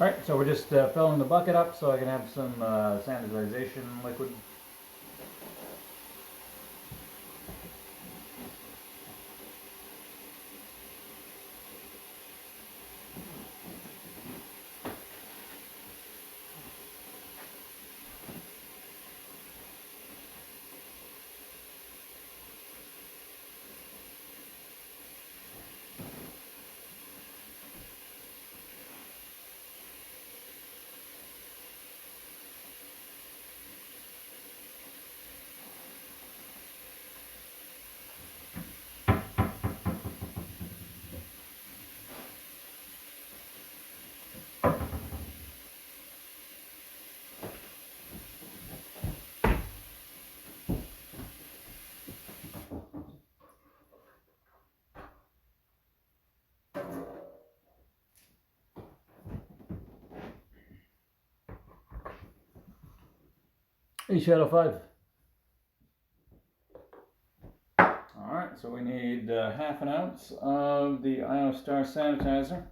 Alright, so we're just filling the bucket up so I can have some sanitization liquid. Hey, Shadow 5. Alright, so we need half an ounce of the IOStar sanitizer.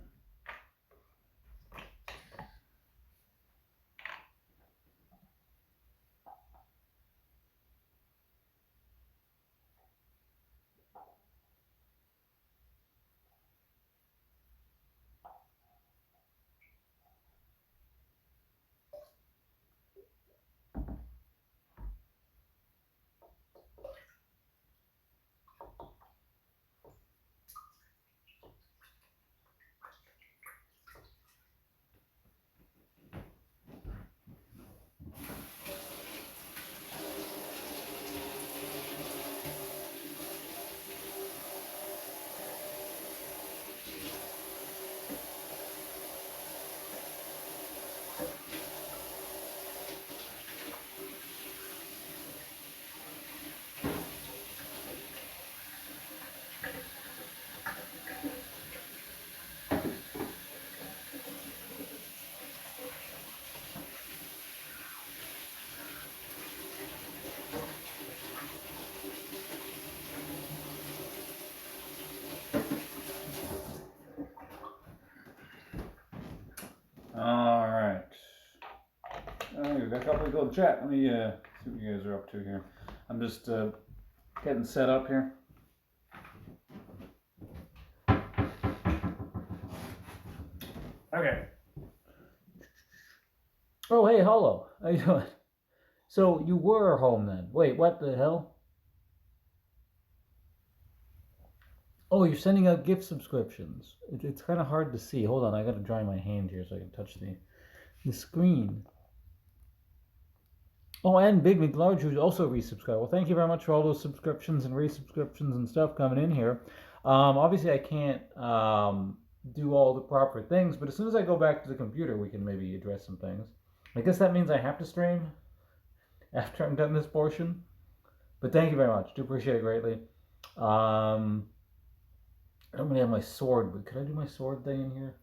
Alright. We've got a couple of people in chat. Let me see what you guys are up to here. I'm just getting set up here. Okay. Oh, hey, Hollow. How you doing? So you were home then. Wait, what the hell? Oh, you're sending out gift subscriptions. It's kind of hard to see. Hold on, I got to dry my hand here so I can touch the screen. Oh, and Big McLarge, who's also resubscribed. Well, thank you very much for all those subscriptions and resubscriptions and stuff coming in here. Obviously, I can't do all the proper things, but as soon as I go back to the computer, we can maybe address some things. I guess that means I have to stream after I'm done this portion. But thank you very much. Do appreciate it greatly. I don't really have my sword, but could I do my sword thing in here?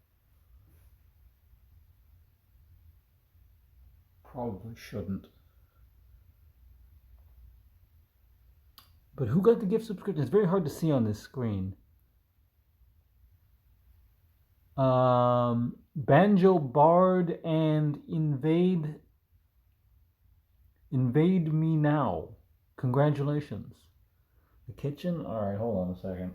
Probably shouldn't. But who got the gift subscription? It's very hard to see on this screen. Banjo Bard and Invade Me Now. Congratulations. The kitchen? Alright, hold on a second.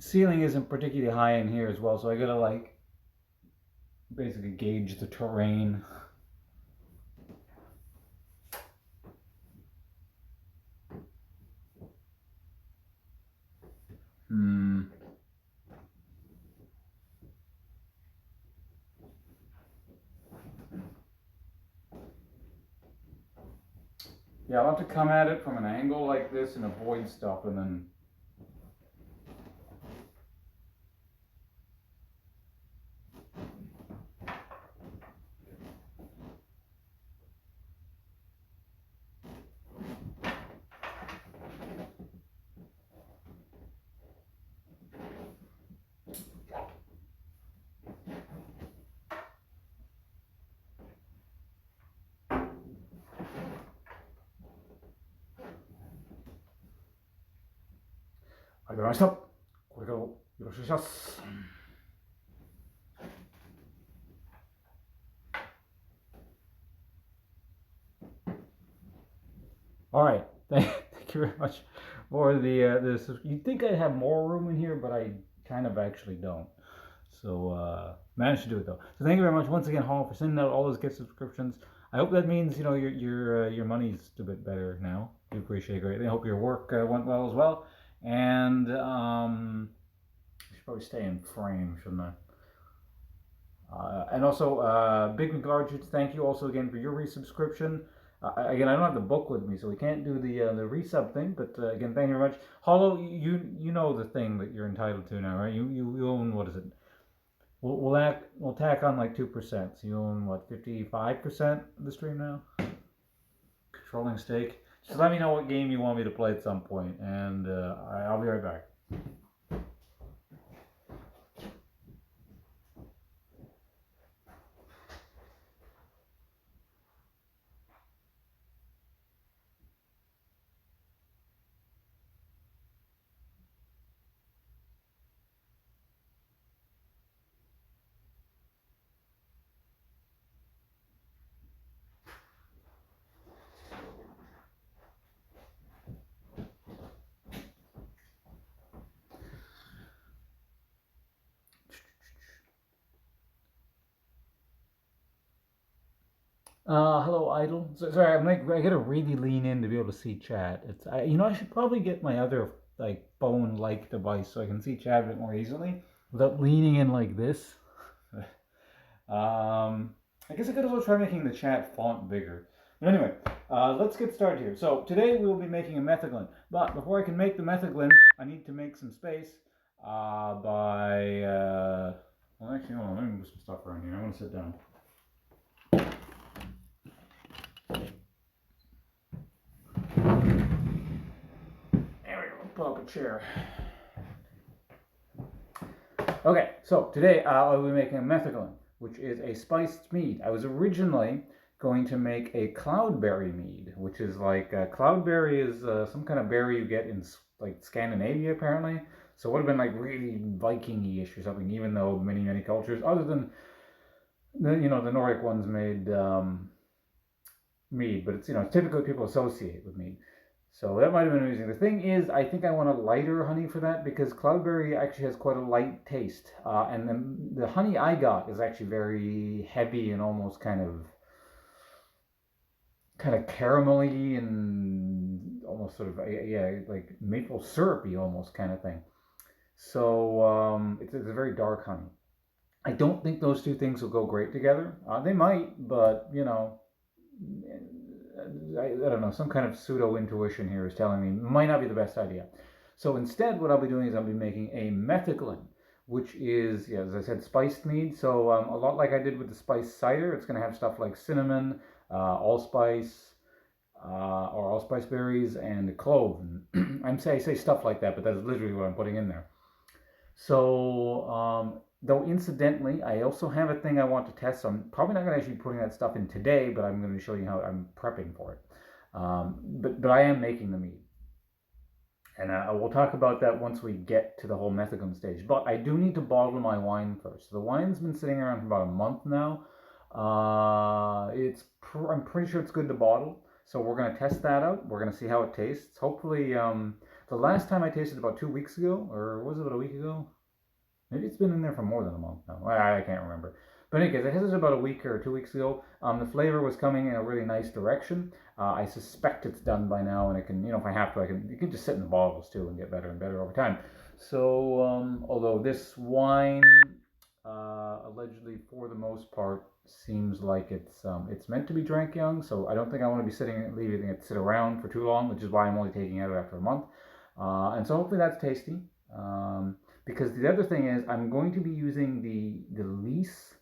Ceiling isn't particularly high in here as well, so I gotta like basically gauge the terrain. Yeah, I'll have to come at it from an angle like this and avoid stuff, and then.はい、わかりました。これからもよろしくお願いします。All right, thank you very much for the this. You'd think I'd have more room in here, but I kind of actually don't. So managed to do it though. So thank you very much once again, Hall, for sending out all those gift subscriptions. I hope that means your money's a bit better now. We appreciate it greatly. I hope your work went well as well. And I should probably stay in frame, shouldn't I? And also, big regards, thank you also again for your resubscription. Again, I don't have the book with me, so we can't do the resub thing. But again, thank you very much. Hollow, you know the thing that you're entitled to now, right? You own, what is it? We'll tack on like 2%. So you own what, 55% of the stream now? Controlling stake. Just let me know what game you want me to play at some point, and I'll be right back. Hello, Idle. Sorry, I gotta really lean in to be able to see chat. I should probably get my other like phone-like device so I can see chat a bit more easily without leaning in like this. I guess I could also try making the chat font bigger. But anyway, let's get started here. So today we will be making a Metheglin. But before I can make the Metheglin, I need to make some space well, actually, hold on. Let me move some stuff around here. I want to sit down. Pull up a chair. Okay, so today I'll be making a Metheglin, which is a spiced mead. I was originally going to make a cloudberry mead, which is like cloudberry is some kind of berry you get in like Scandinavia apparently. So it would have been like really Viking-ish or something, even though many cultures other than the Nordic ones made mead, but it's typically people associate with mead. So that might have been amusing. The thing is, I think I want a lighter honey for that because cloudberry actually has quite a light taste. And then the honey I got is actually very heavy and almost kind of caramelly and almost sort of, like maple syrupy almost kind of thing. So it's a very dark honey. I don't think those two things will go great together. They might, but I don't know, some kind of pseudo intuition here is telling me it might not be the best idea. So instead, what I'll be doing is I'll be making a Metheglin, which is, as I said, spiced mead. So a lot like I did with the spiced cider, it's going to have stuff like cinnamon, allspice, or allspice berries, and clove. I say stuff like that, but that's literally what I'm putting in there. So though incidentally, I also have a thing I want to test. So I'm probably not going to actually be putting that stuff in today, but I'm going to show you how I'm prepping for it. But I am making the mead. And we'll talk about that once we get to the whole Metheglin stage. But I do need to bottle my wine first. So the wine's been sitting around for about a month now. I'm pretty sure it's good to bottle. So we're going to test that out. We're going to see how it tastes. Hopefully, the last time I tasted about 2 weeks ago, or was it about a week ago? Maybe it's been in there for more than a month now. I can't remember. But anyways, I tested it about a week or 2 weeks ago. The flavor was coming in a really nice direction. I suspect it's done by now, and it can, if I have to, it can just sit in the bottles too and get better and better over time. So, although this wine allegedly, for the most part, seems like it's meant to be drank young, so I don't think I want to be leaving it sit around for too long, which is why I'm only taking it out after a month. And so hopefully that's tasty. Because the other thing is I'm going to be using the lees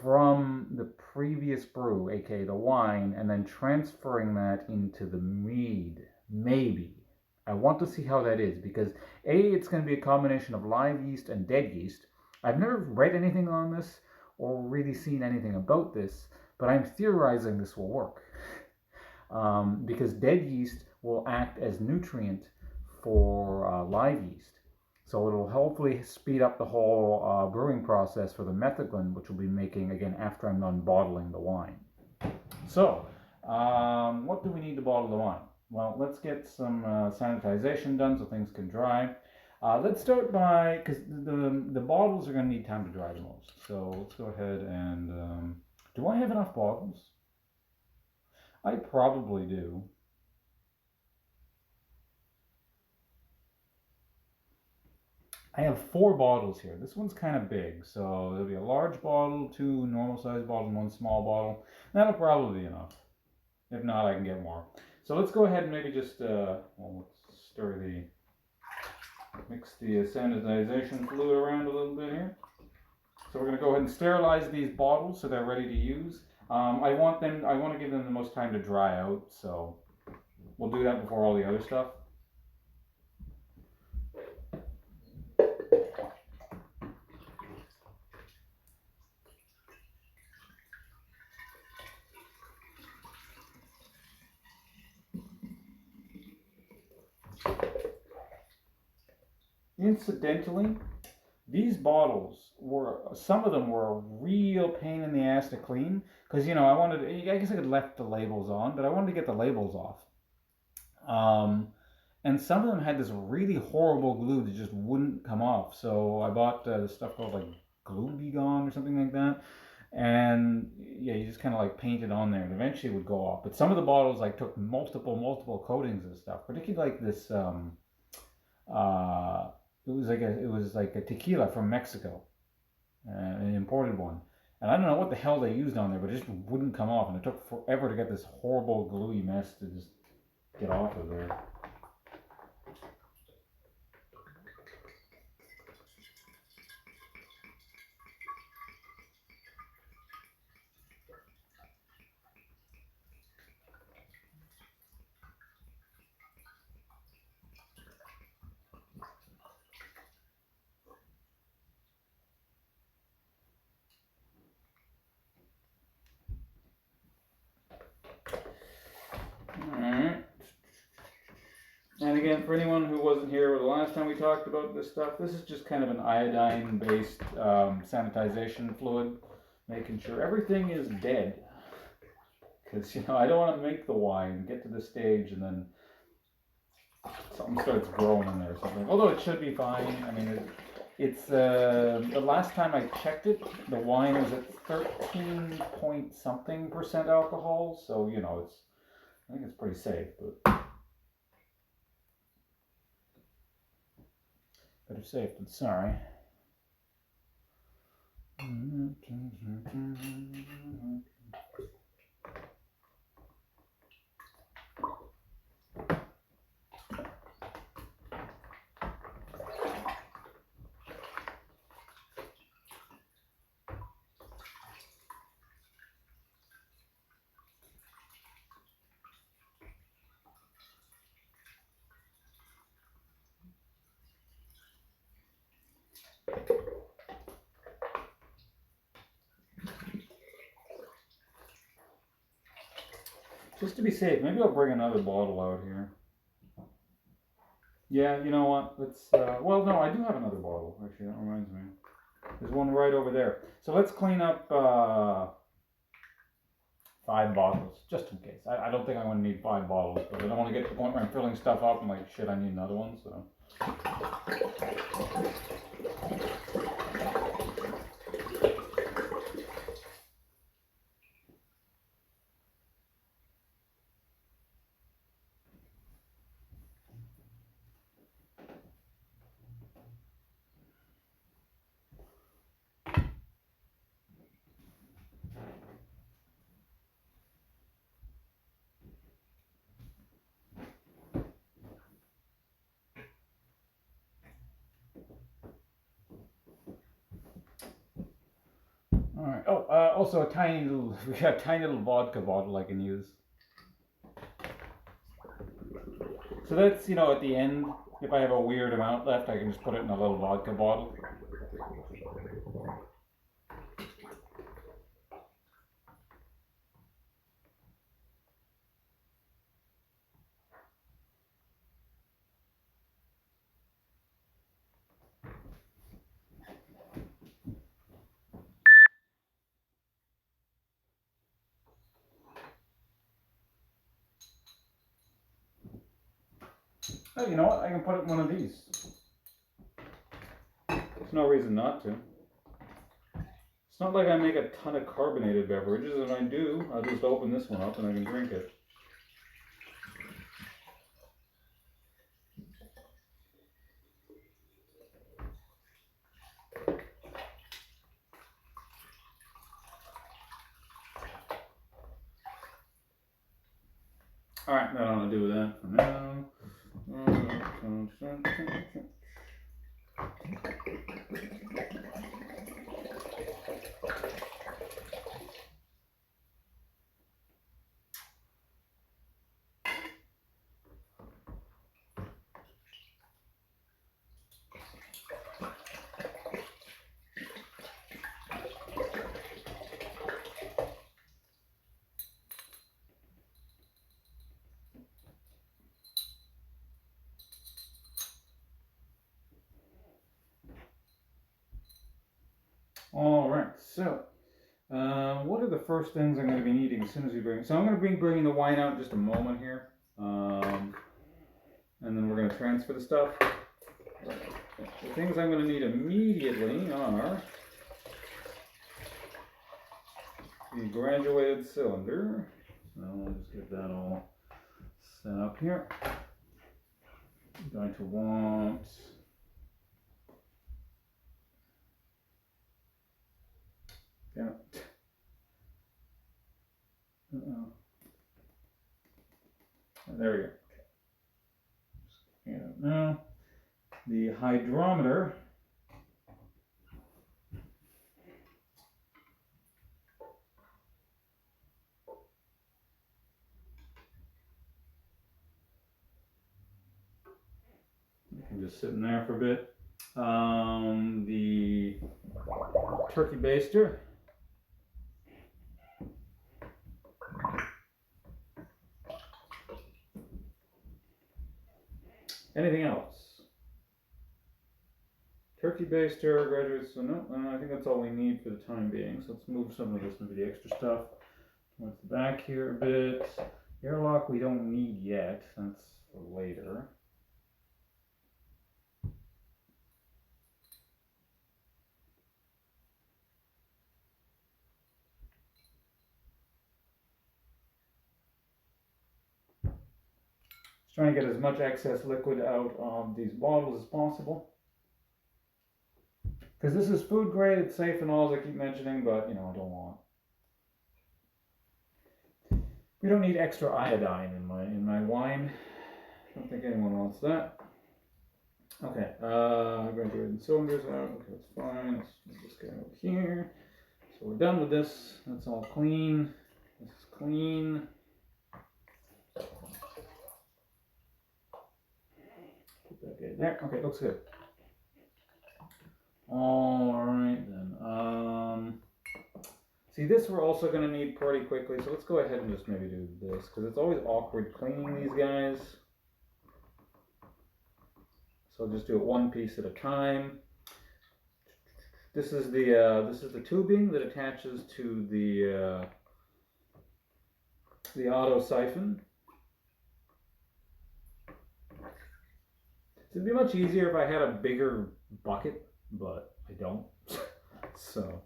from the previous brew, aka the wine, and then transferring that into the mead. Maybe. I want to see how that is because it's going to be a combination of live yeast and dead yeast. I've never read anything on this or really seen anything about this, but I'm theorizing this will work because dead yeast will act as nutrient for live yeast. So it'll hopefully speed up the whole brewing process for the metheglin, which we'll be making again after I'm done bottling the wine. So, what do we need to bottle the wine? Well, let's get some sanitization done so things can dry. Let's start by, because the bottles are going to need time to dry the most. So let's go ahead and, do I have enough bottles? I probably do. I have 4 bottles here. This one's kind of big, so there'll be a large bottle, 2 normal sized bottles, and 1 small bottle. That'll probably be enough. If not, I can get more. So let's go ahead and maybe just, let's mix the sanitization fluid around a little bit here. So we're going to go ahead and sterilize these bottles so they're ready to use. I want to give them the most time to dry out, so we'll do that before all the other stuff. Incidentally, these bottles some of them were a real pain in the ass to clean because I guess I could left the labels on, but I wanted to get the labels off. And some of them had this really horrible glue that just wouldn't come off. So I bought this stuff called like Glue Be Gone or something like that. And yeah, you just kind of like paint it on there, and eventually it would go off. But some of the bottles like took multiple coatings and stuff. Particularly like this. It was like a tequila from Mexico, an imported one. And I don't know what the hell they used on there, but it just wouldn't come off, and it took forever to get this horrible gluey mess to just get off of there. Alright. And again, for anyone who wasn't here the last time we talked about this stuff, this is just kind of an iodine-based sanitization fluid, making sure everything is dead. Because, I don't want to make the wine, get to the stage, and then something starts growing in there or something. Although it should be fine. I mean, it's the last time I checked it, the wine was at 13 point something % alcohol. So, I think it's pretty safe, but better safe than sorry. Just to be safe, maybe I'll bring another bottle out here. Yeah, you know what? Let's, well, no, I do have another bottle. Actually, that reminds me. There's one right over there. So let's clean up 5 bottles, just in case. I don't think I'm going to need 5 bottles, but I don't want to get to the point where I'm filling stuff up and like, shit, I need another one, so. All right. Oh, also a tiny little, we got a tiny little vodka bottle I can use. So that's, at the end, if I have a weird amount left, I can just put it in a little vodka bottle. Oh, you know what? I can put it in one of these. There's no reason not to. It's not like I make a ton of carbonated beverages, and I do. I'll just open this one up and I can drink it. Alright, I don't want to do that for now. All right, so what are the first things I'm going to be needing as soon as we bring? So I'm going to be bringing the wine out in just a moment here, and then we're going to transfer the stuff. The things I'm going to need immediately are the graduated cylinder. So I'll just get that all set up here. I'm going to want there we go. Okay. Now the hydrometer. I'm just sitting there for a bit. The turkey baster. Anything else? Turkey baster, graduates. So no, I think that's all we need for the time being. So let's move some of this into the extra stuff. Towards the back here a bit. Airlock we don't need yet. That's for later. Just trying to get as much excess liquid out of these bottles as possible. Because this is food grade, it's safe and all, as I keep mentioning, but I don't want. We don't need extra iodine in my wine. I don't think anyone wants that. Okay, graduated cylinders out. Okay, that's fine. Let's move this guy over here. So we're done with this. That's all clean. This is clean. Put that guy there. Okay, looks good. All right then. See, this we're also going to need pretty quickly, so let's go ahead and just maybe do this, because it's always awkward cleaning these guys. So I'll just do it one piece at a time. This is the tubing that attaches to the auto siphon. It'd be much easier if I had a bigger bucket, but I don't. So.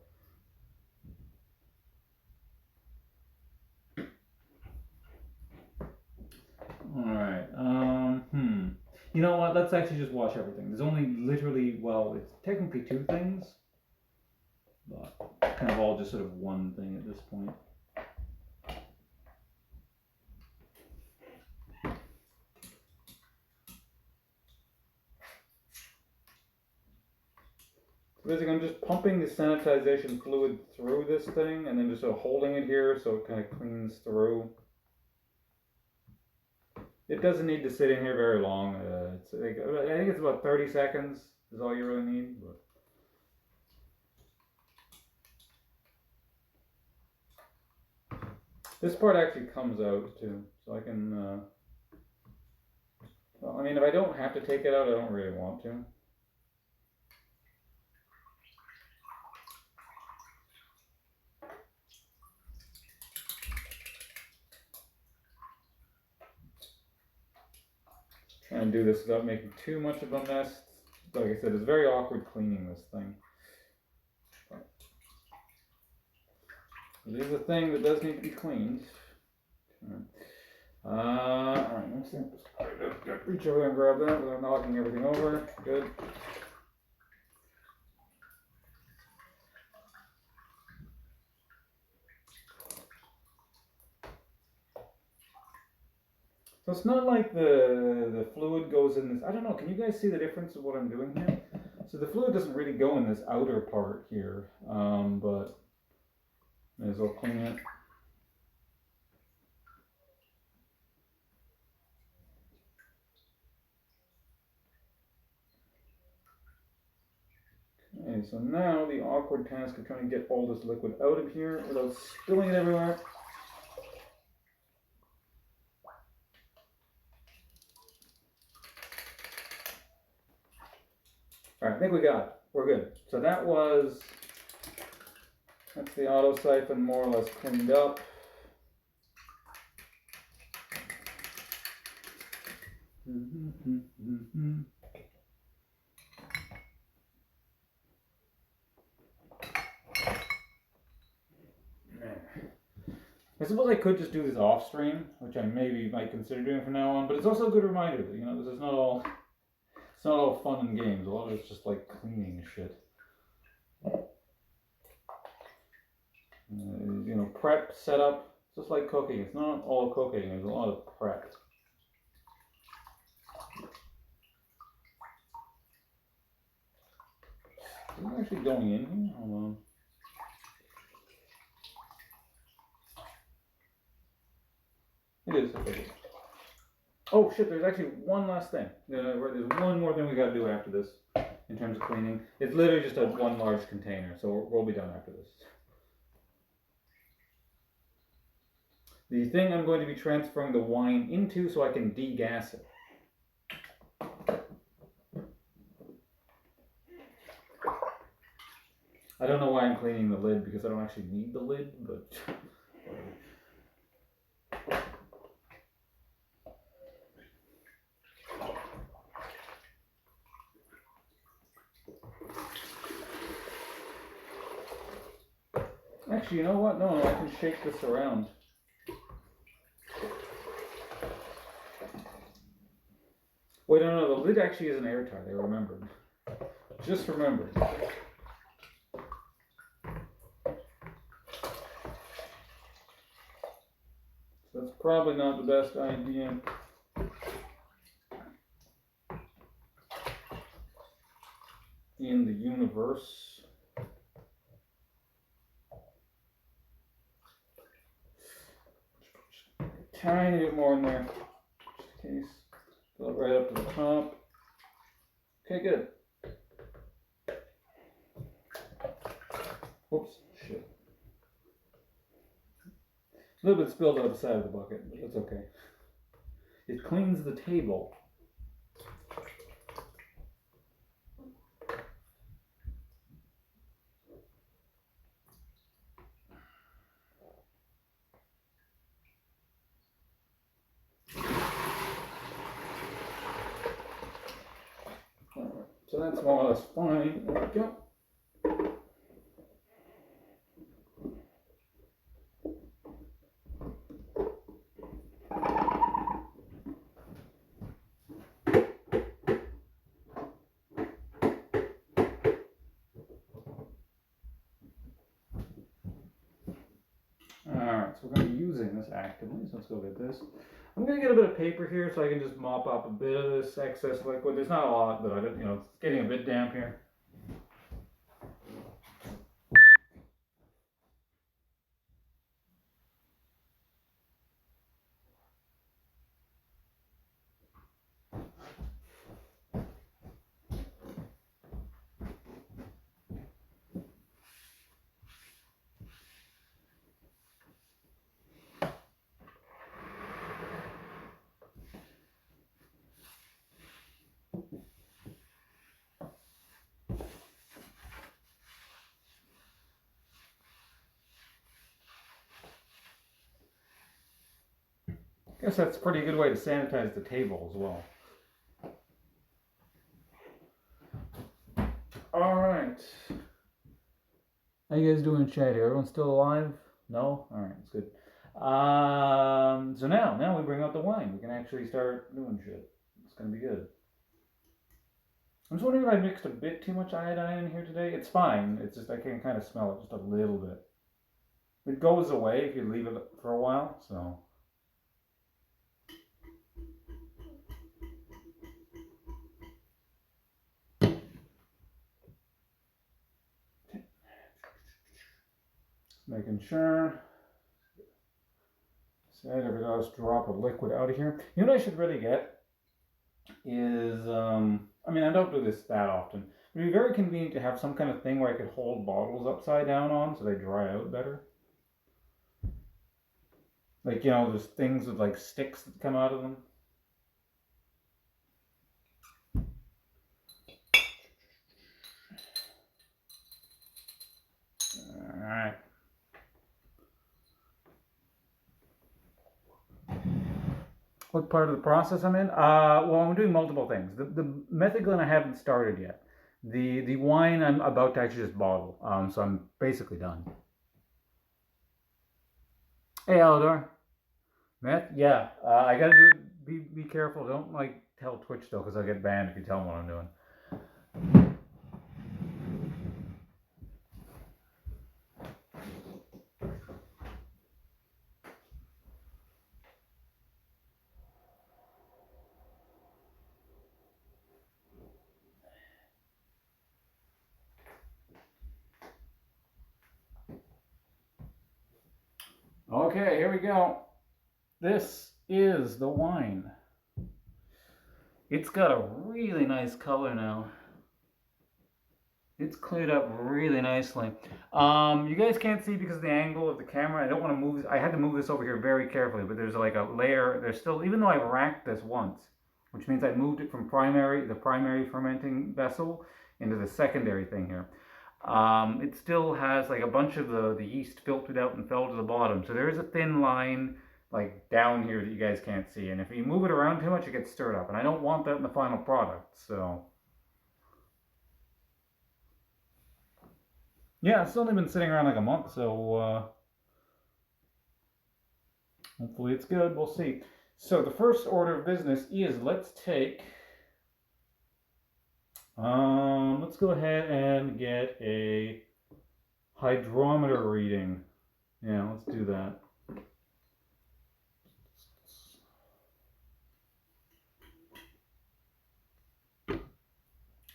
All right. You know what? Let's actually just wash everything. There's only literally, well, it's technically two things, but kind of all just sort of one thing at this point. Basically, I'm just pumping the sanitization fluid through this thing and then just sort of holding it here so it kind of cleans through. It doesn't need to sit in here very long. It's like, I think it's about 30 seconds is all you really need. But. This part actually comes out too, so I can, well, I mean, if I don't have to take it out, I don't really want to. Trying to do this without making too much of a mess. Like I said, it's very awkward cleaning this thing. It is a thing that does need to be cleaned. Alright, let's see. Reach over there and grab that without knocking everything over. Good. So it's not like the fluid goes in this. I don't know. Can you guys see the difference of what I'm doing here? So the fluid doesn't really go in this outer part here, but may as well clean it. Okay, so now the awkward task of trying to get all this liquid out of here without spilling it everywhere. Alright, I think we got it. We're good. So that's the auto siphon more or less cleaned up. I suppose I could just do this off stream, which I maybe might consider doing from now on, but it's also a good reminder that, you know, this is not all fun and games. A lot of it's just like cleaning shit. You know, prep, setup, just like cooking. It's not all cooking, there's a lot of prep. Is it actually going in here? Hold on. It is. Okay. Oh shit, there's actually one last thing. There's one more thing we gotta do after this in terms of cleaning. It's literally just one large container, so we'll be done after this. The thing I'm going to be transferring the wine into so I can degas it. I don't know why I'm cleaning the lid because I don't actually need the lid, but actually, you know what? No, I can shake this around. Wait, no, the lid actually isn't airtight. I remembered. Just remembered. So that's probably not the best idea. In the universe. Tiny bit more in there, just in case. Fill it right up to the top. Okay, good. Whoops, shit. A little bit spilled out the side of the bucket, but that's okay. It cleans the table. Alright, so that's more or less fine. There we go. Alright, so we're going to be using this actively, so let's go get this. I'm going to get a bit of paper here so I can just mop up a bit of this excess liquid. There's not a lot, but I don't, you know, it's getting a bit damp here. I guess that's a pretty good way to sanitize the table as well. Alright. How you guys doing in chat here? Everyone still alive? No? Alright, that's good. So now we bring out the wine. We can actually start doing shit. It's gonna be good. I'm just wondering if I mixed a bit too much iodine in here today. It's fine. It's just I can kind of smell it just a little bit. It goes away if you leave it for a while, so. Making sure. Set every last drop of liquid out of here. You know what I should really get is, I mean, I don't do this that often. It would be very convenient to have some kind of thing where I could hold bottles upside down on so they dry out better. Like, you know, there's things with like sticks that come out of them. Alright. What part of the process I'm in? Well, I'm doing multiple things. The Metheglin I haven't started yet. The wine I'm about to actually just bottle. So I'm basically done. Hey, Alador. Meth? Yeah. I gotta do. Be careful. Don't like tell Twitch though, because I'll get banned if you tell them what I'm doing. Okay, here we go. This is the wine. It's got a really nice color now. It's cleared up really nicely. You guys can't see because of the angle of the camera. I don't want to move. I had to move this over here very carefully, but there's like a layer. There's still, even though I've racked this once, which means I moved it from the primary fermenting vessel into the secondary thing here. It still has like a bunch of the yeast filtered out and fell to the bottom. So there is a thin line like down here that you guys can't see. And if you move it around too much, it gets stirred up. And I don't want that in the final product. So yeah, it's only been sitting around like a month. So hopefully it's good. We'll see. So the first order of business is let's go ahead and get a hydrometer reading. Yeah, let's do that.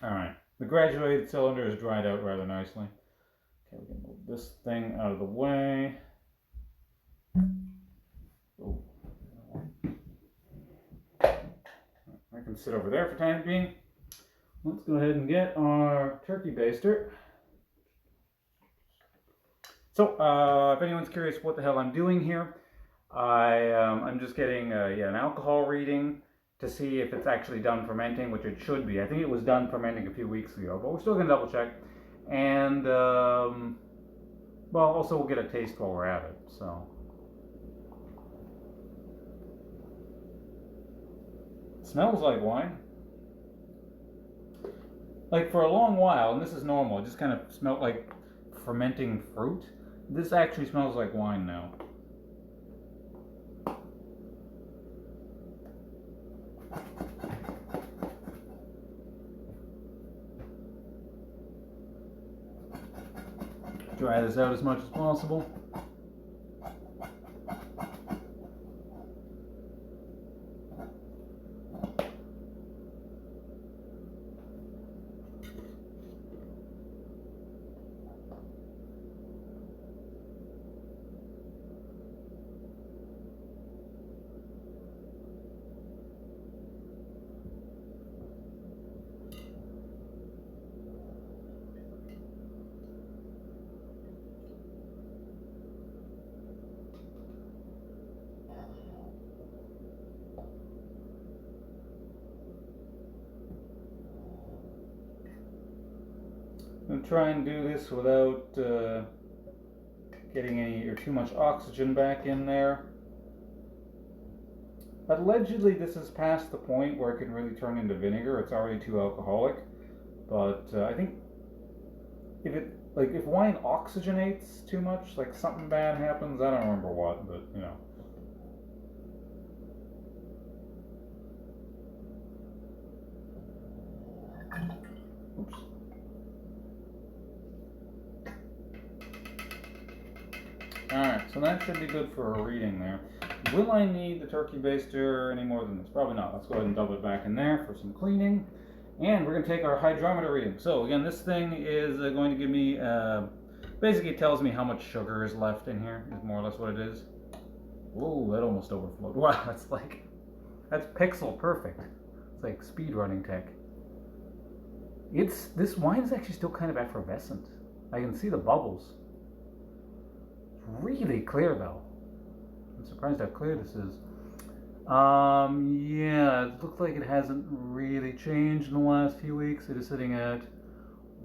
All right, the graduated cylinder is dried out rather nicely. Okay, we can move this thing out of the way. Oh. I can sit over there for the time being. Let's go ahead and get our turkey baster. So, if anyone's curious what the hell I'm doing here, I'm just getting an alcohol reading to see if it's actually done fermenting, which it should be. I think it was done fermenting a few weeks ago, but we're still going to double check. And, well, also we'll get a taste while we're at it, so. It smells like wine. Like for a long while, and this is normal, it just kind of smelled like fermenting fruit. This actually smells like wine now. Dry this out as much as possible. I'm gonna try and do this without getting any or too much oxygen back in there. allegedly this is past the point where it can really turn into vinegar. It's already too alcoholic. But I think if wine oxygenates too much, like something bad happens. I don't remember what, but you know. Oops. Alright, so that should be good for a reading there. Will I need the turkey baster any more than this? Probably not. Let's go ahead and dump it back in there for some cleaning. And we're going to take our hydrometer reading. So again, this thing is going to give me, basically it tells me how much sugar is left in here, is more or less what it is. Whoa, that almost overflowed. Wow, that's pixel perfect. It's like speed running tech. This wine is actually still kind of effervescent. I can see the bubbles. It's really clear though. I'm surprised how clear this is. Yeah, it looks like it hasn't really changed in the last few weeks. It is sitting at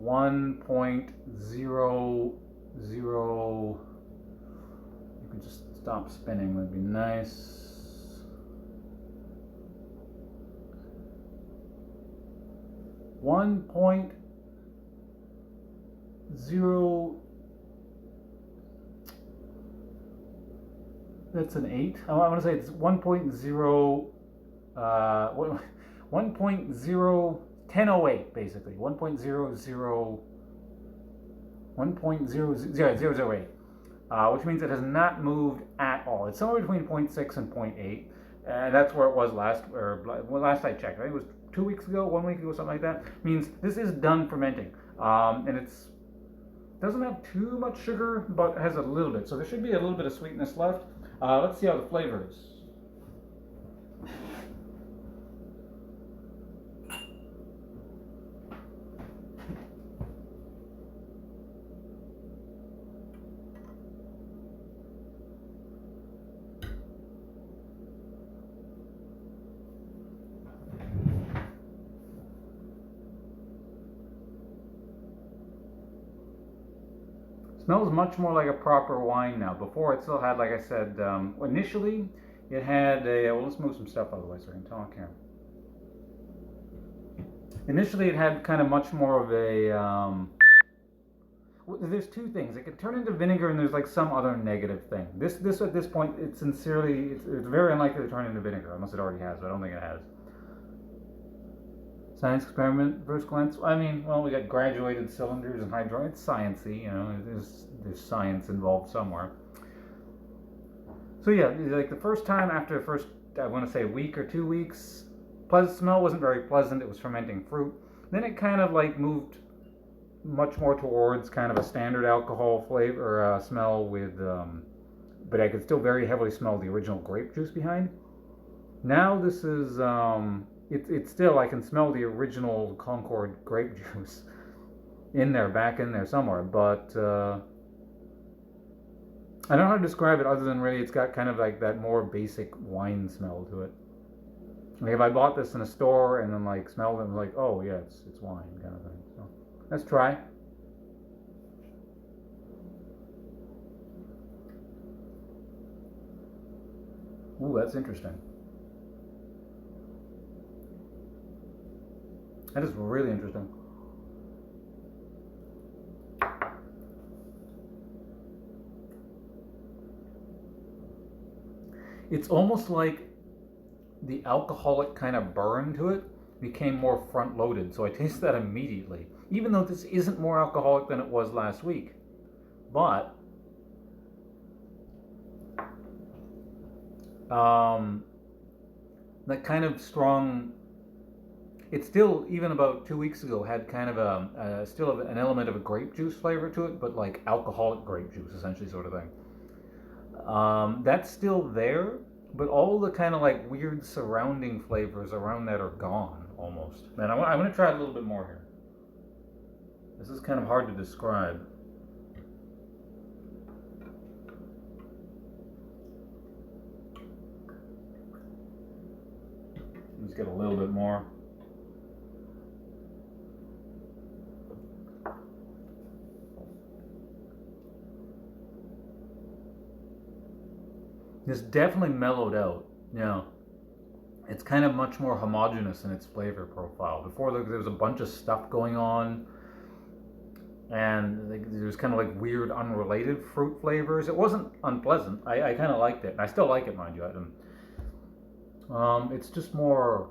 1.00. You can just stop spinning, that'd be nice. That's an 8. I want to say it's 1.0, 1008 basically. 1.008, which means it has not moved at all. It's somewhere between 0.6 and 0.8, and that's where it was last I checked. I think it was 2 weeks ago, 1 week ago, something like that. Means this is done fermenting, and it's doesn't have too much sugar, but has a little bit. So there should be a little bit of sweetness left. Let's see how the flavor is. Smells much more like a proper wine now. Before it still had, like I said, initially it had a, well, let's move some stuff out of the way so I can talk here. Initially it had kind of much more of a, well, there's two things. It can turn into vinegar and there's like some other negative thing. This at this point, it's very unlikely to turn into vinegar unless it already has, but I don't think it has. Science experiment, first glance. I mean, well, we got graduated cylinders and hydro. It's sciencey, you know. There's science involved somewhere. So yeah, like the first time after the first, I want to say a week or 2 weeks, smell wasn't very pleasant. It was fermenting fruit. Then it kind of like moved much more towards kind of a standard alcohol flavor or smell with, but I could still very heavily smell the original grape juice behind. Now this is. It's still, I can smell the original Concord grape juice back in there somewhere, but I don't know how to describe it other than really it's got kind of like that more basic wine smell to it. Like if I bought this in a store and then like smelled it and like, oh yeah, it's wine kind of thing. So let's try. Ooh, that's interesting. That is really interesting. It's almost like the alcoholic kind of burn to it became more front loaded. So I taste that immediately. Even though this isn't more alcoholic than it was last week. But that kind of strong, it still, even about 2 weeks ago, had kind of still an element of a grape juice flavor to it, but like alcoholic grape juice, essentially, sort of thing. That's still there, but all the kind of like weird surrounding flavors around that are gone, almost. And I'm going to try a little bit more here. This is kind of hard to describe. Let's get a little bit more. This definitely mellowed out. Yeah. it's kind of much more homogeneous in its flavor profile. Before there was a bunch of stuff going on, and there's kind of like weird unrelated fruit flavors. It wasn't unpleasant. I kind of liked it. I still like it, mind you. It's just more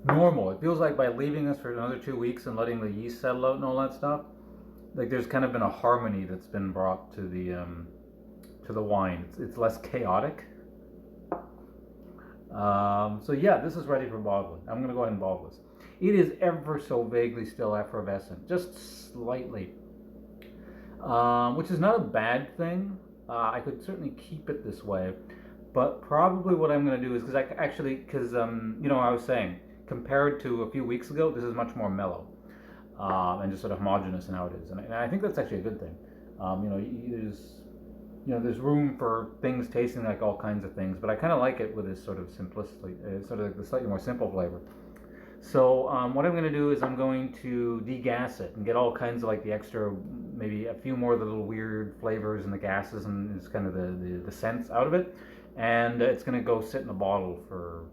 normal. It feels like by leaving this for another 2 weeks and letting the yeast settle out and all that stuff, like there's kind of been a harmony that's been brought to the wine. It's less chaotic. So yeah, this is ready for bottling. I'm gonna go ahead and bottle this. It is ever so vaguely still effervescent, just slightly, which is not a bad thing. I could certainly keep it this way, but probably what I'm going to do is because I was saying compared to a few weeks ago, this is much more mellow and just sort of homogeneous in how it is, and I think that's actually a good thing. There's room for things tasting like all kinds of things, but I kind of like it with this sort of simplicity, sort of like the slightly more simple flavor. So what I'm going to do is I'm going to degas it and get all kinds of like the extra, maybe a few more of the little weird flavors and the gases and it's kind of the scents out of it. And it's going to go sit in a bottle for,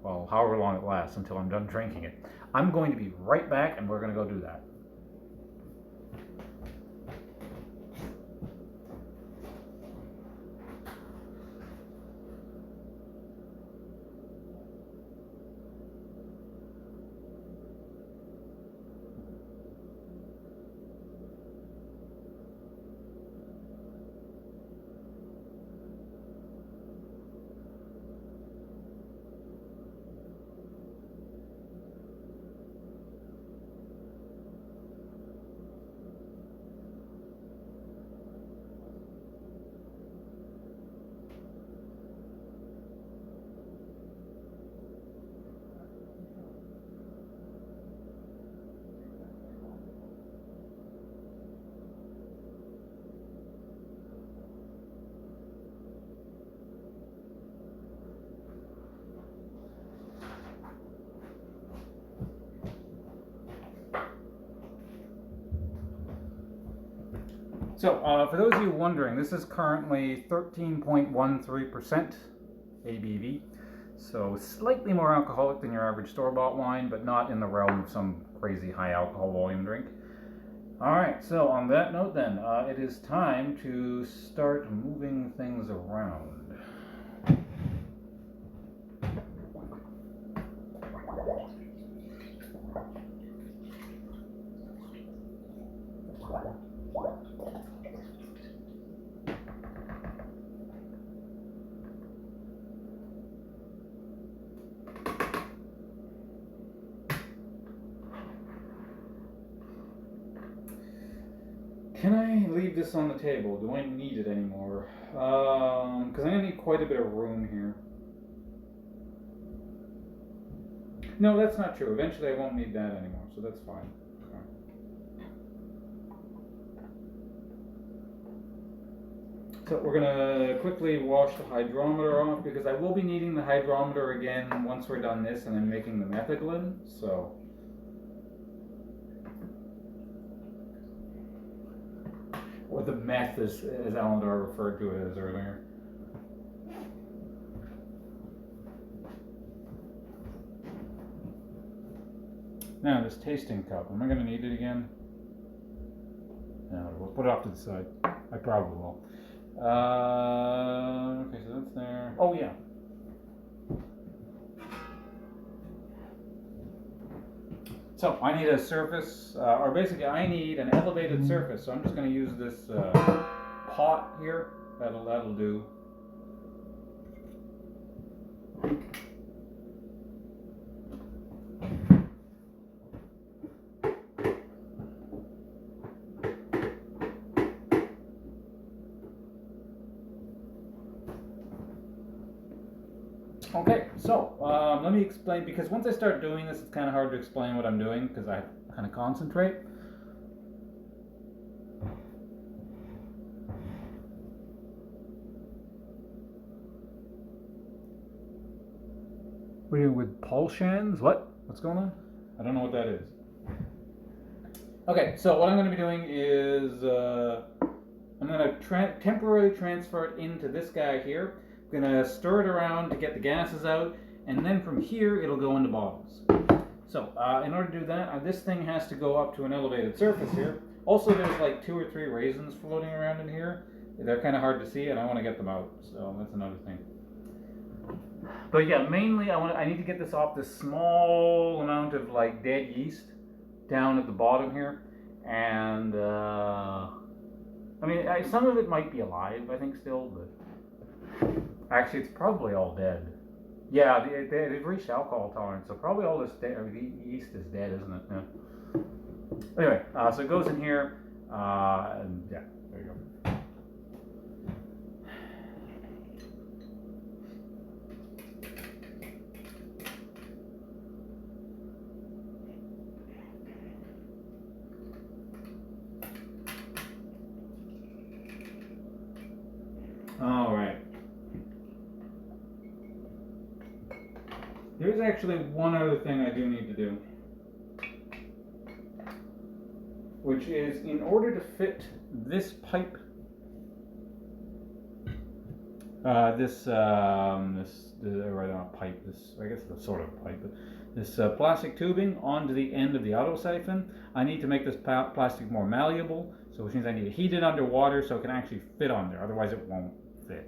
well, however long it lasts until I'm done drinking it. I'm going to be right back and we're going to go do that. So, for those of you wondering, this is currently 13.13% ABV. So, slightly more alcoholic than your average store-bought wine, but not in the realm of some crazy high alcohol volume drink. Alright, so on that note then, it is time to start moving things around. Can I leave this on the table? Do I need it anymore? Because I'm going to need quite a bit of room here. No, that's not true. Eventually I won't need that anymore, so that's fine. Okay. So we're going to quickly wash the hydrometer off because I will be needing the hydrometer again once we're done this and I'm making the Metheglin, so... Or the meth, as Alandar referred to it as earlier. Now, this tasting cup, am I going to need it again? No, we'll put it off to the side. I probably will. Okay, so that's there. Oh, yeah. So I need a surface, or basically I need an elevated surface. So I'm just going to use this pot here. That'll do. Okay, so let me explain, because once I start doing this, it's kind of hard to explain what I'm doing because I kind of concentrate. What are you with Paulshans? What's going on? I don't know what that is. Okay, so what I'm going to be doing is I'm going to temporarily transfer it into this guy here. gonna stir it around to get the gases out, and then from here it'll go into bottles. So in order to do that, this thing has to go up to an elevated surface here. Also, there's like 2 or 3 raisins floating around in here. They're kind of hard to see, and I want to get them out, so that's another thing. But yeah, mainly I need to get this off this small amount of like dead yeast down at the bottom here, and I mean some of it might be alive, I think still, but actually it's probably all dead. Yeah, they've reached alcohol tolerance, so probably all this yeast is dead, isn't it? Yeah. Anyway, so it goes in here, and yeah, there you go. All right. There's actually one other thing I do need to do, which is in order to fit this pipe, this right on a pipe, this, I guess it's a sort of a pipe, but this plastic tubing onto the end of the auto siphon, I need to make this plastic more malleable, so which means I need to heat it underwater so it can actually fit on there, otherwise it won't fit.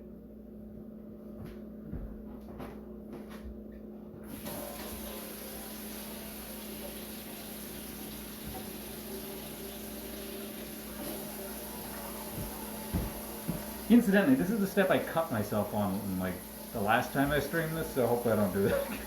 Incidentally, this is the step I cut myself on like the last time I streamed this, so hopefully I don't do that again.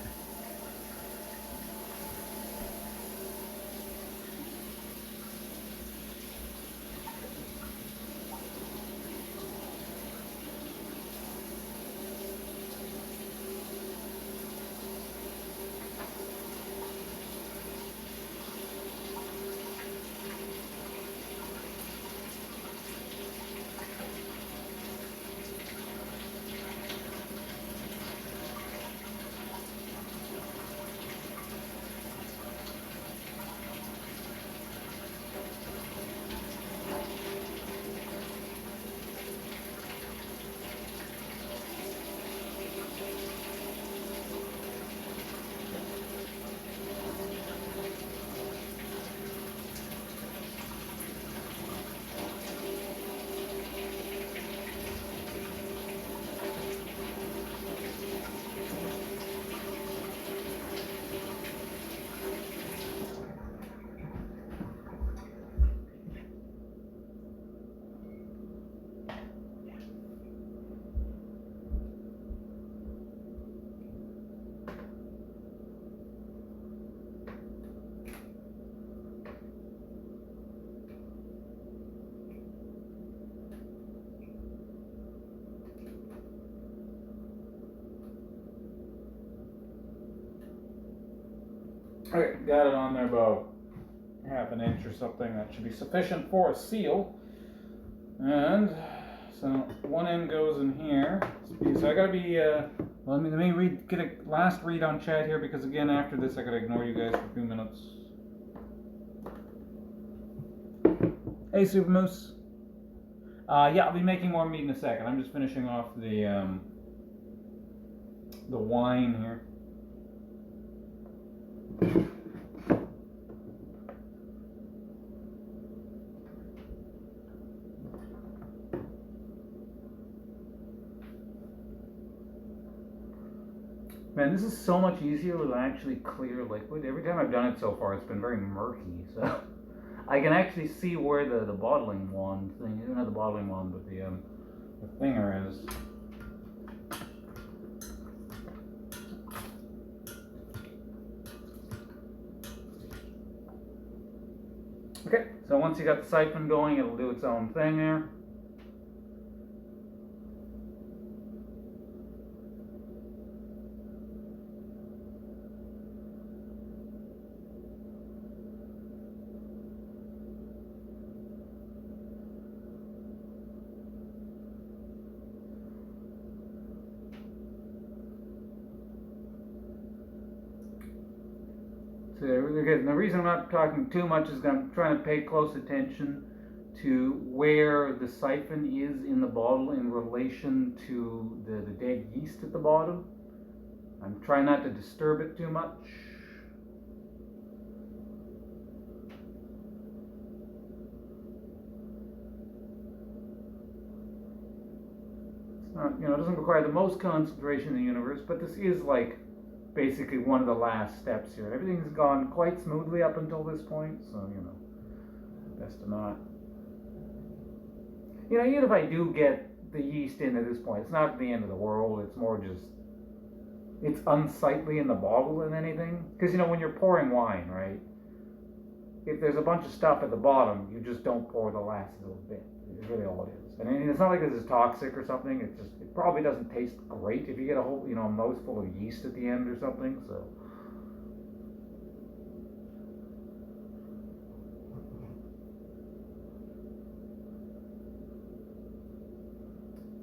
Okay, got it on there about half an inch or something. That should be sufficient for a seal. And so one end goes in here. So I gotta be, let me get a last read on chat here, because again, after this I gotta ignore you guys for a few minutes. Hey, Super Moose. Yeah, I'll be making more meat in a second. I'm just finishing off the wine here. Man, this is so much easier with actually clear liquid. Every time I've done it so far, it's been very murky. So I can actually see where the bottling wand thing, not the bottling wand, but the thinger is. Okay, so once you got the siphon going, it'll do its own thing there. So again, the reason I'm not talking too much is I'm trying to pay close attention to where the siphon is in the bottle in relation to the dead yeast at the bottom. I'm trying not to disturb it too much. It's not, it doesn't require the most concentration in the universe, but this is like basically one of the last steps here. Everything's gone quite smoothly up until this point, so best to not. Even if I do get the yeast in at this point, it's not the end of the world. It's more just, it's unsightly in the bottle than anything. Because when you're pouring wine, right? If there's a bunch of stuff at the bottom, you just don't pour the last little bit. It's really all it is. And it's not like this is toxic or something. It's just, it probably doesn't taste great if you get a whole, a mouthful of yeast at the end or something. So.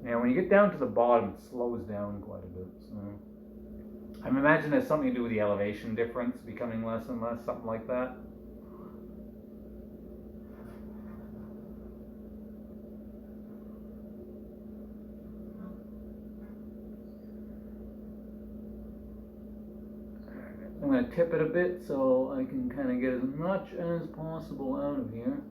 When you get down to the bottom, it slows down quite a bit. So I imagine there's something to do with the elevation difference becoming less and less, something like that. I'm going to tip it a bit so I can kind of get as much as possible out of here.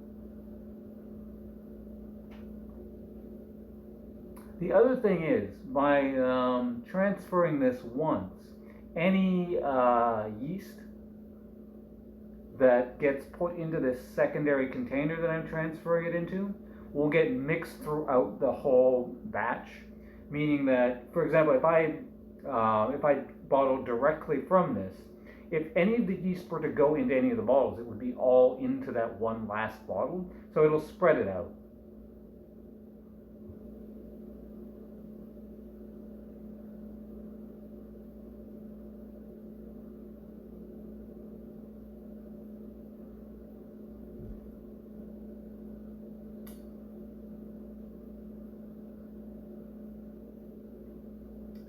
The other thing is, by transferring this once, any yeast that gets put into this secondary container that I'm transferring it into will get mixed throughout the whole batch. Meaning that, for example, if I bottle directly from this, if any of the yeast were to go into any of the bottles, it would be all into that one last bottle, so it'll spread it out.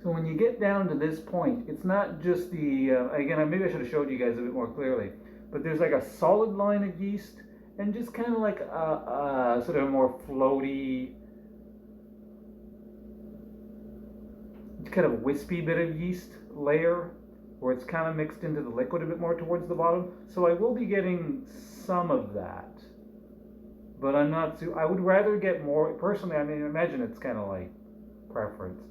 So when you get down to this point, it's not just the, again, maybe I should have showed you guys a bit more clearly, but there's like a solid line of yeast and just kind of like a sort of a more floaty, kind of wispy bit of yeast layer where it's kind of mixed into the liquid a bit more towards the bottom. So I will be getting some of that, but I'm not too, I would rather get more, personally, I mean, imagine it's kind of like preference.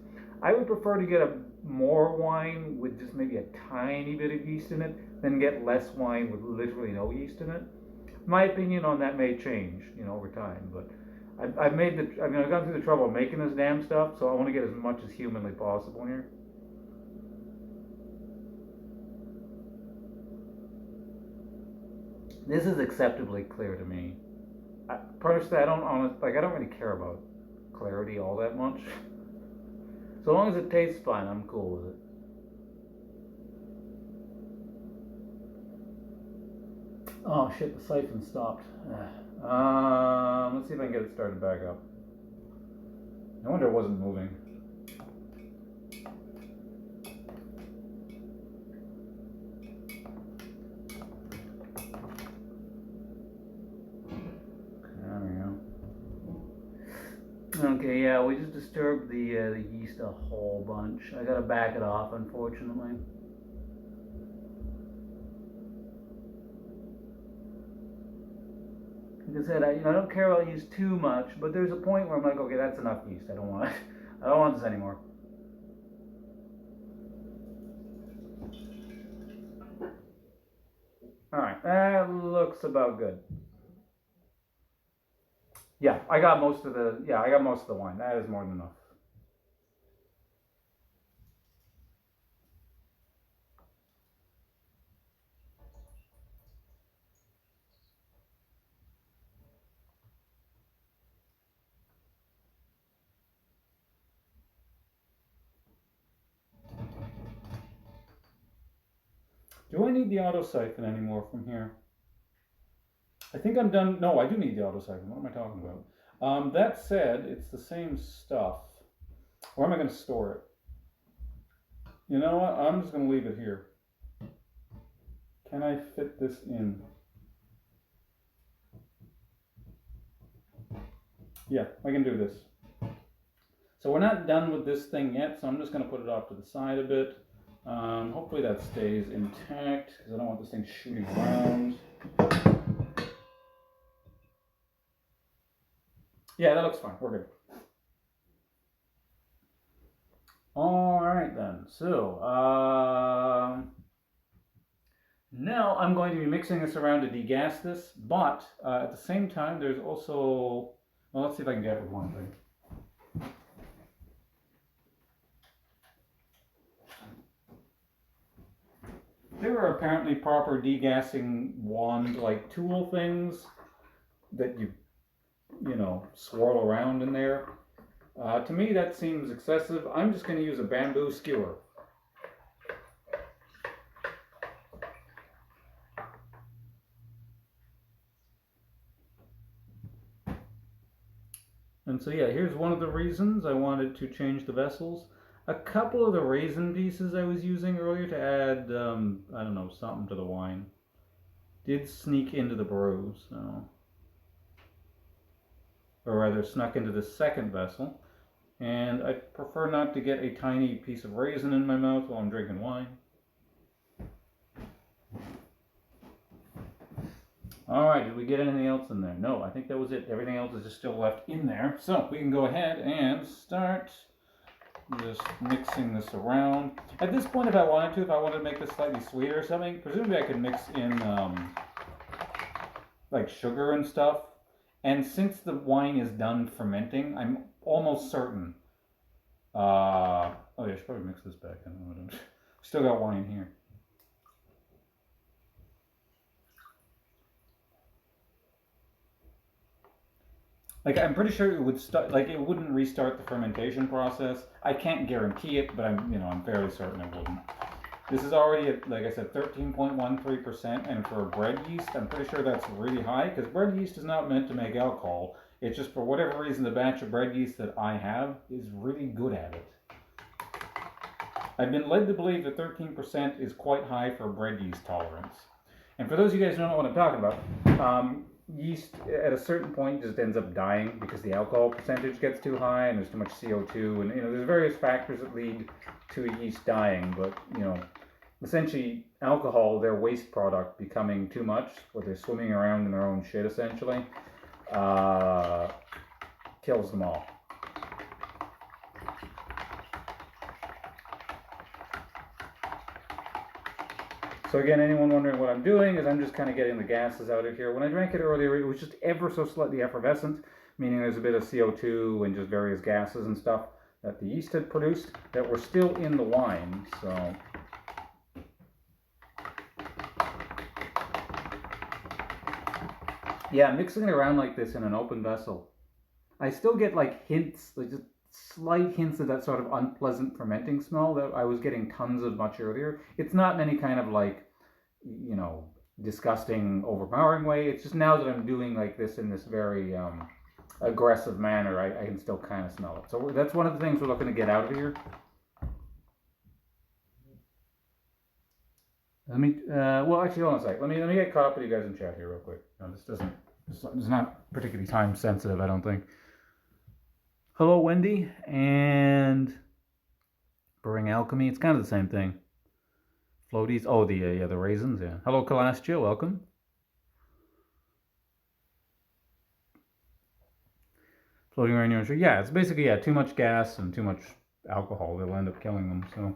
I would prefer to get more wine with just maybe a tiny bit of yeast in it than get less wine with literally no yeast in it. My opinion on that may change, over time, but I've gone through the trouble of making this damn stuff, so I want to get as much as humanly possible here. This is acceptably clear to me. Personally, I don't really care about clarity all that much. So long as it tastes fine, I'm cool with it. Oh shit, the siphon stopped. Let's see if I can get it started back up. No wonder it wasn't moving. Okay, yeah, we just disturbed the yeast a whole bunch. I gotta back it off, unfortunately. Like I said, I don't care about yeast too much, but there's a point where I'm like, okay, that's enough yeast. I don't want it. I don't want this anymore. All right, that looks about good. Yeah, I got most of the wine. That is more than enough. Do I need the auto siphon anymore from here? I think I'm done. No, I do need the auto siphon. What am I talking about? That said, it's the same stuff. Where am I going to store it? You know what? I'm just going to leave it here. Can I fit this in? Yeah, I can do this. So we're not done with this thing yet, so I'm just going to put it off to the side a bit. Hopefully that stays intact, because I don't want this thing shooting around. Yeah, that looks fine. We're good. All right then. So now I'm going to be mixing this around to degas this, but at the same time, there's also, well, let's see if I can get it with one thing. There are apparently proper degassing wand like tool things that you know, swirl around in there. To me, that seems excessive. I'm just going to use a bamboo skewer. And so yeah, here's one of the reasons I wanted to change the vessels. A couple of the raisin pieces I was using earlier to add, I don't know, something to the wine, did sneak into the brew, so, or rather snuck into the second vessel. And I prefer not to get a tiny piece of raisin in my mouth while I'm drinking wine. All right, did we get anything else in there? No, I think that was it. Everything else is just still left in there. So we can go ahead and start just mixing this around. At this point, if I wanted to make this slightly sweeter or something, presumably I could mix in like sugar and stuff. And since the wine is done fermenting, I'm almost certain. Oh yeah, I should probably mix this back. I don't know. Still got wine here. Like, I'm pretty sure it would start, like, it wouldn't restart the fermentation process. I can't guarantee it, but I'm fairly certain it wouldn't. This is already at, like I said, 13.13%, and for bread yeast, I'm pretty sure that's really high, because bread yeast is not meant to make alcohol. It's just, for whatever reason, the batch of bread yeast that I have is really good at it. I've been led to believe that 13% is quite high for bread yeast tolerance. And for those of you guys who don't know what I'm talking about, yeast at a certain point just ends up dying because the alcohol percentage gets too high and there's too much CO2, and there's various factors that lead to yeast dying. But essentially alcohol, their waste product, becoming too much, where they're swimming around in their own shit essentially, kills them all. So again, anyone wondering what I'm doing is I'm just kind of getting the gases out of here. When I drank it earlier, it was just ever so slightly effervescent, meaning there's a bit of CO2 and just various gases and stuff that the yeast had produced that were still in the wine. So yeah, mixing it around like this in an open vessel, I still get like hints, like just slight hints of that sort of unpleasant fermenting smell that I was getting tons of much earlier. It's not in any kind of like, disgusting, overpowering way. It's just now that I'm doing like this in this very aggressive manner, I can still kind of smell it. So that's one of the things we're looking to get out of here. Let me, well, actually, hold on a sec. Let me get caught up with you guys in chat here real quick. No, this is not particularly time sensitive, I don't think. Hello, Wendy, and Brewing Alchemy. It's kind of the same thing. Floaties. Oh, the raisins. Yeah. Hello, Kalastia. Welcome. Floating around your tree. Yeah, it's basically too much gas and too much alcohol. They'll end up killing them. So.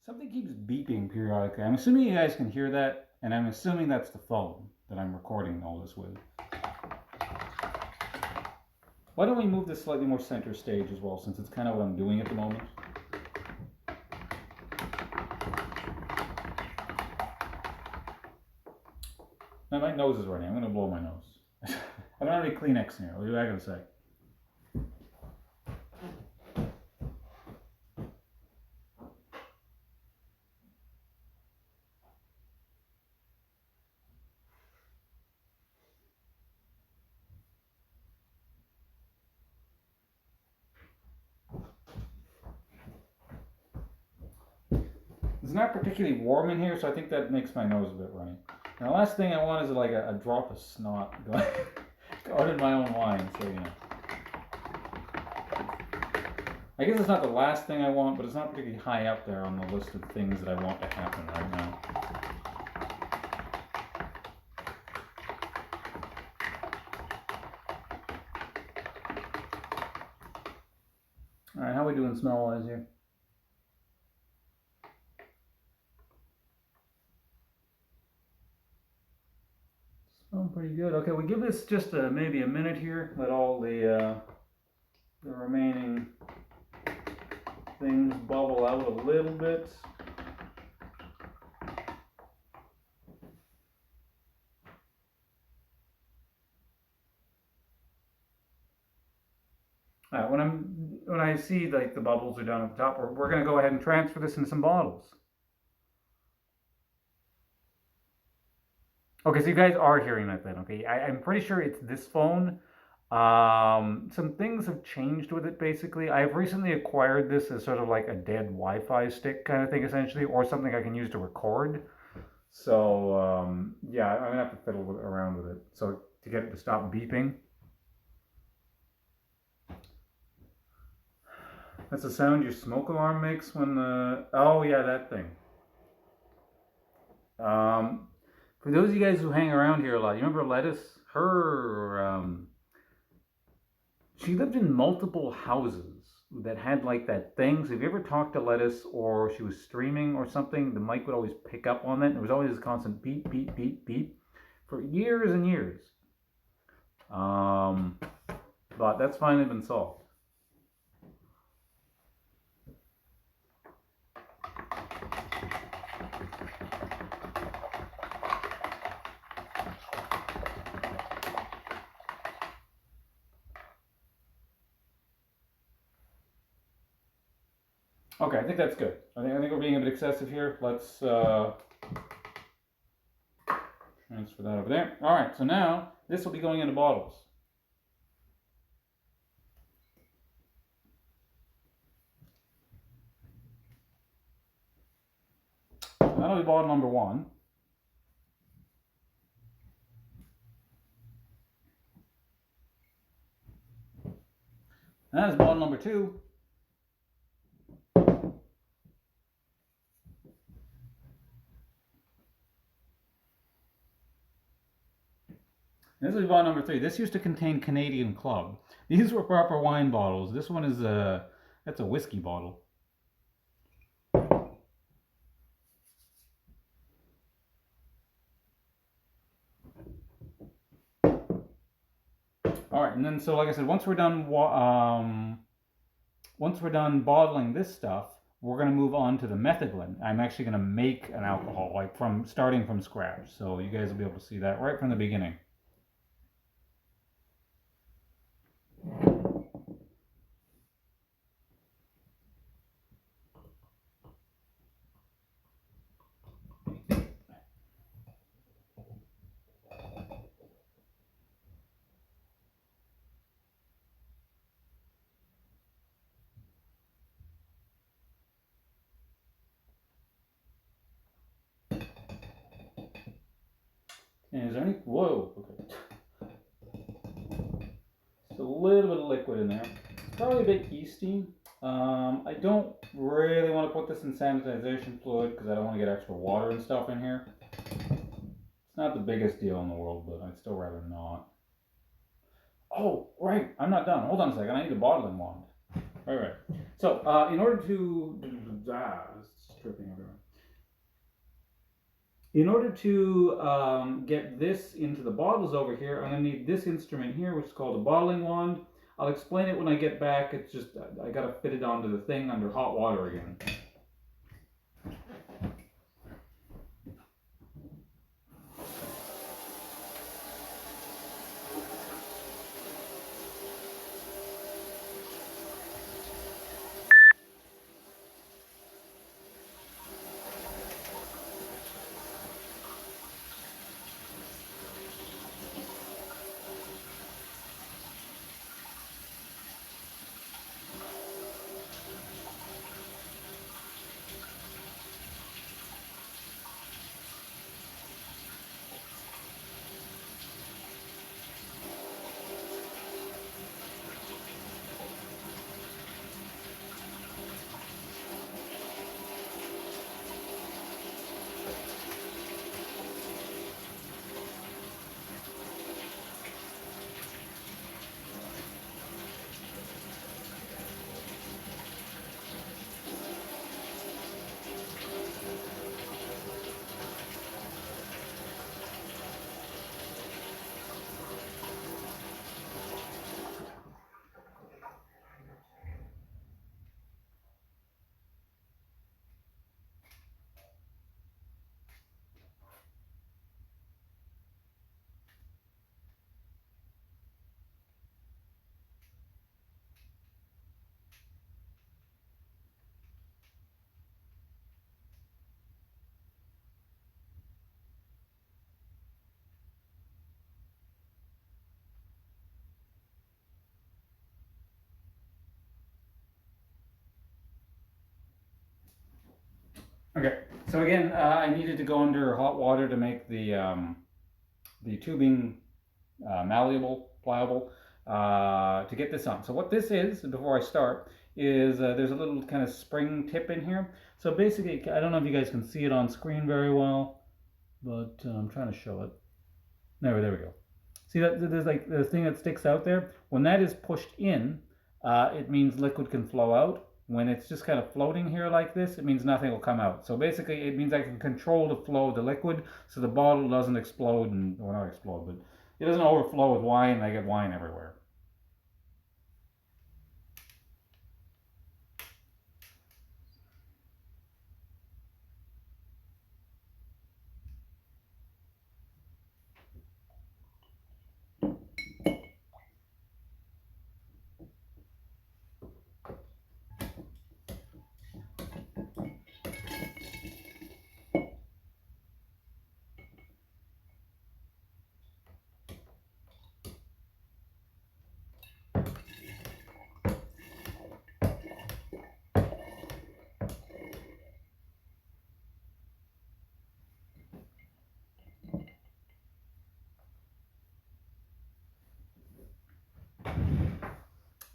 Something keeps beeping periodically. I'm assuming you guys can hear that, and I'm assuming that's the phone that I'm recording all this with. Why don't we move this slightly more center stage as well, since it's kind of what I'm doing at the moment. Now my nose is running. I'm gonna blow my nose. I don't have any Kleenex in here. I'll be back in a sec. It's not particularly warm in here, so I think that makes my nose a bit runny. And the last thing I want is like a drop of snot going in my own wine, so you know. I guess it's not the last thing I want, but it's not particularly high up there on the list of things that I want to happen right now. Alright, how are we doing smell-wise here? Smelling pretty good. Okay, we give this just maybe a minute here. Let all the remaining things bubble out a little bit. When I see like the bubbles are down at the top, we're going to go ahead and transfer this into some bottles. Okay, so you guys are hearing that then, okay? I'm pretty sure it's this phone. Some things have changed with it, basically. I've recently acquired this as sort of like a dead Wi-Fi stick kind of thing, essentially, or something I can use to record. So, yeah, I'm going to have to fiddle around with it so to get it to stop beeping. That's the sound your smoke alarm makes when the... Oh, yeah, that thing. For those of you guys who hang around here a lot, you remember Lettuce? She lived in multiple houses that had like that thing. So if you ever talked to Lettuce or she was streaming or something, the mic would always pick up on it. There was always this constant beep, beep, beep, beep for years and years. But that's finally been solved. Okay, I think that's good. I think we're being a bit excessive here. Let's transfer that over there. All right, so now this will be going into bottles. So that'll be bottle number 1. And that is bottle number 2. This is bottle number 3. This used to contain Canadian Club. These were proper wine bottles. This one is that's a whiskey bottle. All right, and then so like I said, once we're done bottling this stuff, we're going to move on to the Metheglin. I'm actually going to make an alcohol, like starting from scratch. So you guys will be able to see that right from the beginning. And is there any... Whoa, okay. Just a little bit of liquid in there. It's probably a bit yeasty. I don't really want to put this in sanitization fluid because I don't want to get extra water and stuff in here. It's not the biggest deal in the world, but I'd still rather not. Oh, right, I'm not done. Hold on a second, I need a bottling wand. Right. So, in order to... it's dripping everywhere. In order to get this into the bottles over here, I'm going to need this instrument here, which is called a bottling wand. I'll explain it when I get back. It's just, I got to fit it onto the thing under hot water again. Okay, so again, I needed to go under hot water to make the tubing malleable, pliable, to get this on. So what this is, before I start, is there's a little kind of spring tip in here. So basically, I don't know if you guys can see it on screen very well, but I'm trying to show it. There we go. See that there's like the thing that sticks out there? When that is pushed in, it means liquid can flow out. When it's just kind of floating here like this, it means nothing will come out. So basically, it means I can control the flow of the liquid so the bottle doesn't explode, and, or not explode, but it doesn't overflow with wine and I get wine everywhere.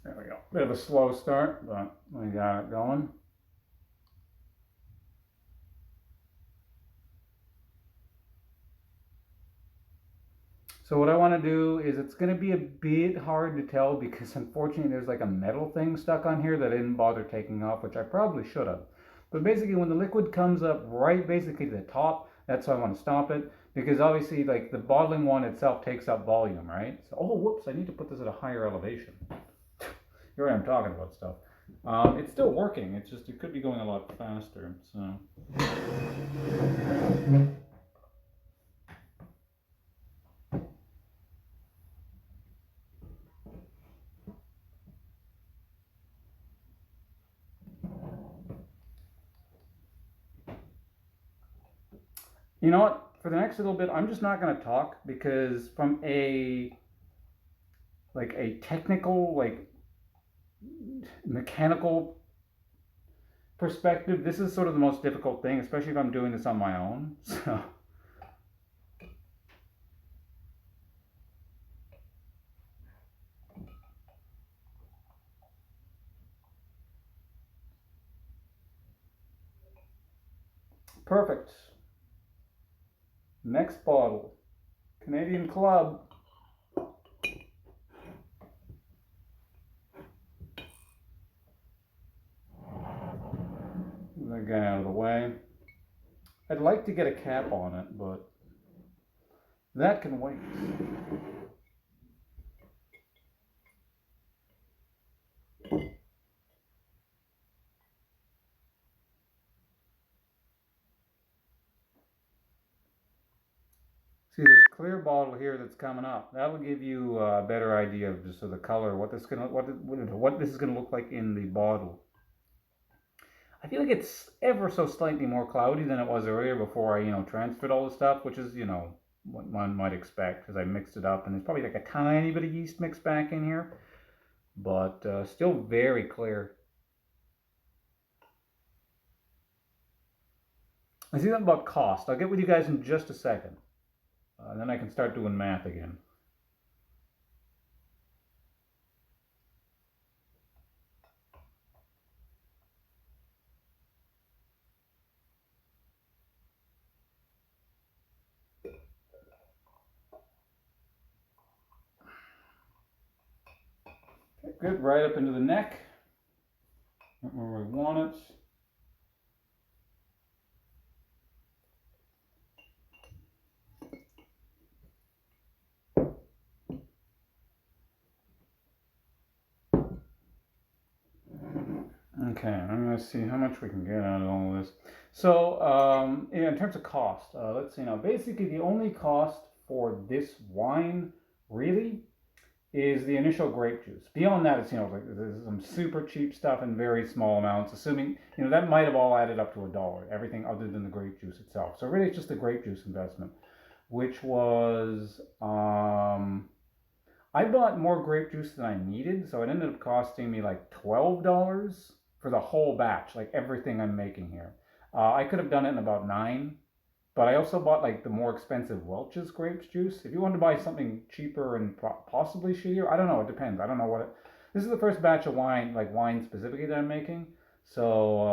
There we go. Bit of a slow start, but we got it going. So what I want to do is, it's going to be a bit hard to tell because unfortunately there's like a metal thing stuck on here that I didn't bother taking off, which I probably should have. But basically when the liquid comes up right basically to the top, that's why I want to stop it, because obviously like the bottling one itself takes up volume, right? So, oh, whoops, I need to put this at a higher elevation. Here I am talking about stuff. It's still working, it's just it could be going a lot faster, so. You know what? For the next little bit, I'm just not going to talk, because from a technical, like mechanical perspective, this is sort of the most difficult thing, especially if I'm doing this on my own. So perfect. Next bottle, Canadian Club. That guy out of the way. I'd like to get a cap on it, but that can wait. See this clear bottle here that's coming up. That will give you a better idea of just the color, what this is gonna look like in the bottle. I feel like it's ever so slightly more cloudy than it was earlier before I transferred all the stuff, which is what one might expect, because I mixed it up and there's probably like a tiny bit of yeast mixed back in here, but still very clear. I see that about cost. I'll get with you guys in just a second. And then I can start doing math again. Okay, good, right up into the neck, right where we want it. Okay, I'm going to see how much we can get out of all of this. So, in terms of cost, let's see now. Basically, the only cost for this wine really is the initial grape juice. Beyond that, it's like there's some super cheap stuff in very small amounts. Assuming that might have all added up to $1. Everything other than the grape juice itself. So really, it's just the grape juice investment, which was I bought more grape juice than I needed, so it ended up costing me like $12 for the whole batch, like everything I'm making here. I could have done it in about 9, but I also bought like the more expensive Welch's grapes juice. If you want to buy something cheaper and possibly shittier, I don't know. It depends. I don't know what it. This is the first batch of wine, like wine specifically, that I'm making. So,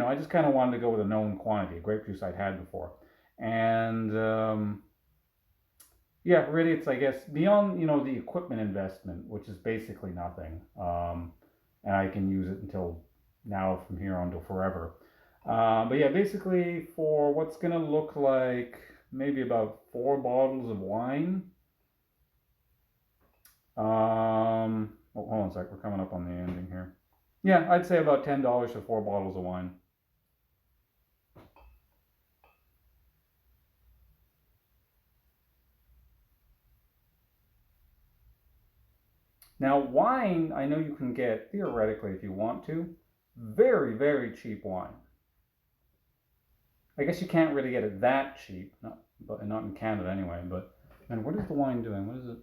I just kind of wanted to go with a known quantity of grape juice I'd had before. And yeah, really, it's, I guess, beyond, the equipment investment, which is basically nothing. And I can use it until now, from here on till forever. But yeah, basically for what's gonna look like maybe about 4 bottles of wine. Hold on a sec, we're coming up on the ending here. Yeah, I'd say about $10 for 4 bottles of wine. Now, wine, I know you can get, theoretically, if you want to, very, very cheap wine. I guess you can't really get it that cheap, not in Canada anyway. But, and what is the wine doing? What is it?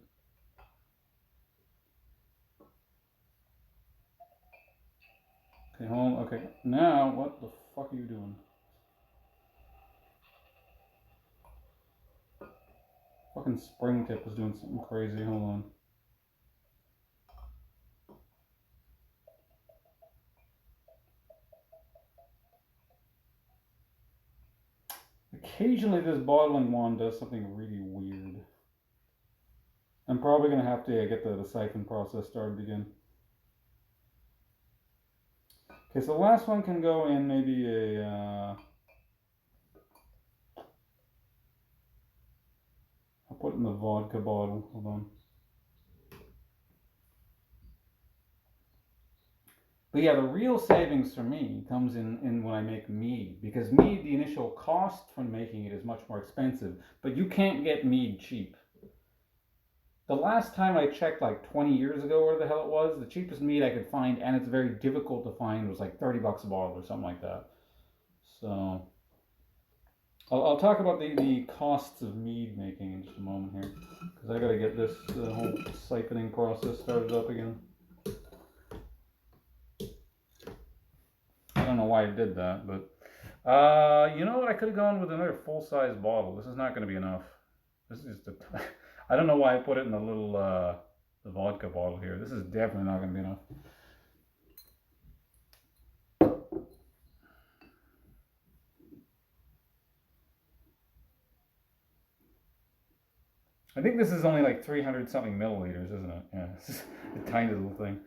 Okay, hold on. Okay, now what the fuck are you doing? Fucking spring tip is doing something crazy. Hold on. Occasionally, this bottling wand does something really weird. I'm probably gonna have to get the siphon process started again. Okay, so the last one can go in maybe a. I'll put it in the vodka bottle. Hold on. But yeah, the real savings for me comes in when I make mead, because mead, the initial cost for making it is much more expensive, but you can't get mead cheap. The last time I checked, like 20 years ago, where the hell it was, the cheapest mead I could find, and it's very difficult to find, was like $30 a bottle or something like that. So I'll talk about the costs of mead making in just a moment here, because I gotta get this whole siphoning process started up again. I don't know why I did that, but you know what? I could have gone with another full-size bottle. This is not going to be enough. This is just I don't know why I put it in the little the vodka bottle here. This is definitely not going to be enough. I think this is only like 300 something milliliters, isn't it? Yeah, it's just a tiny little thing.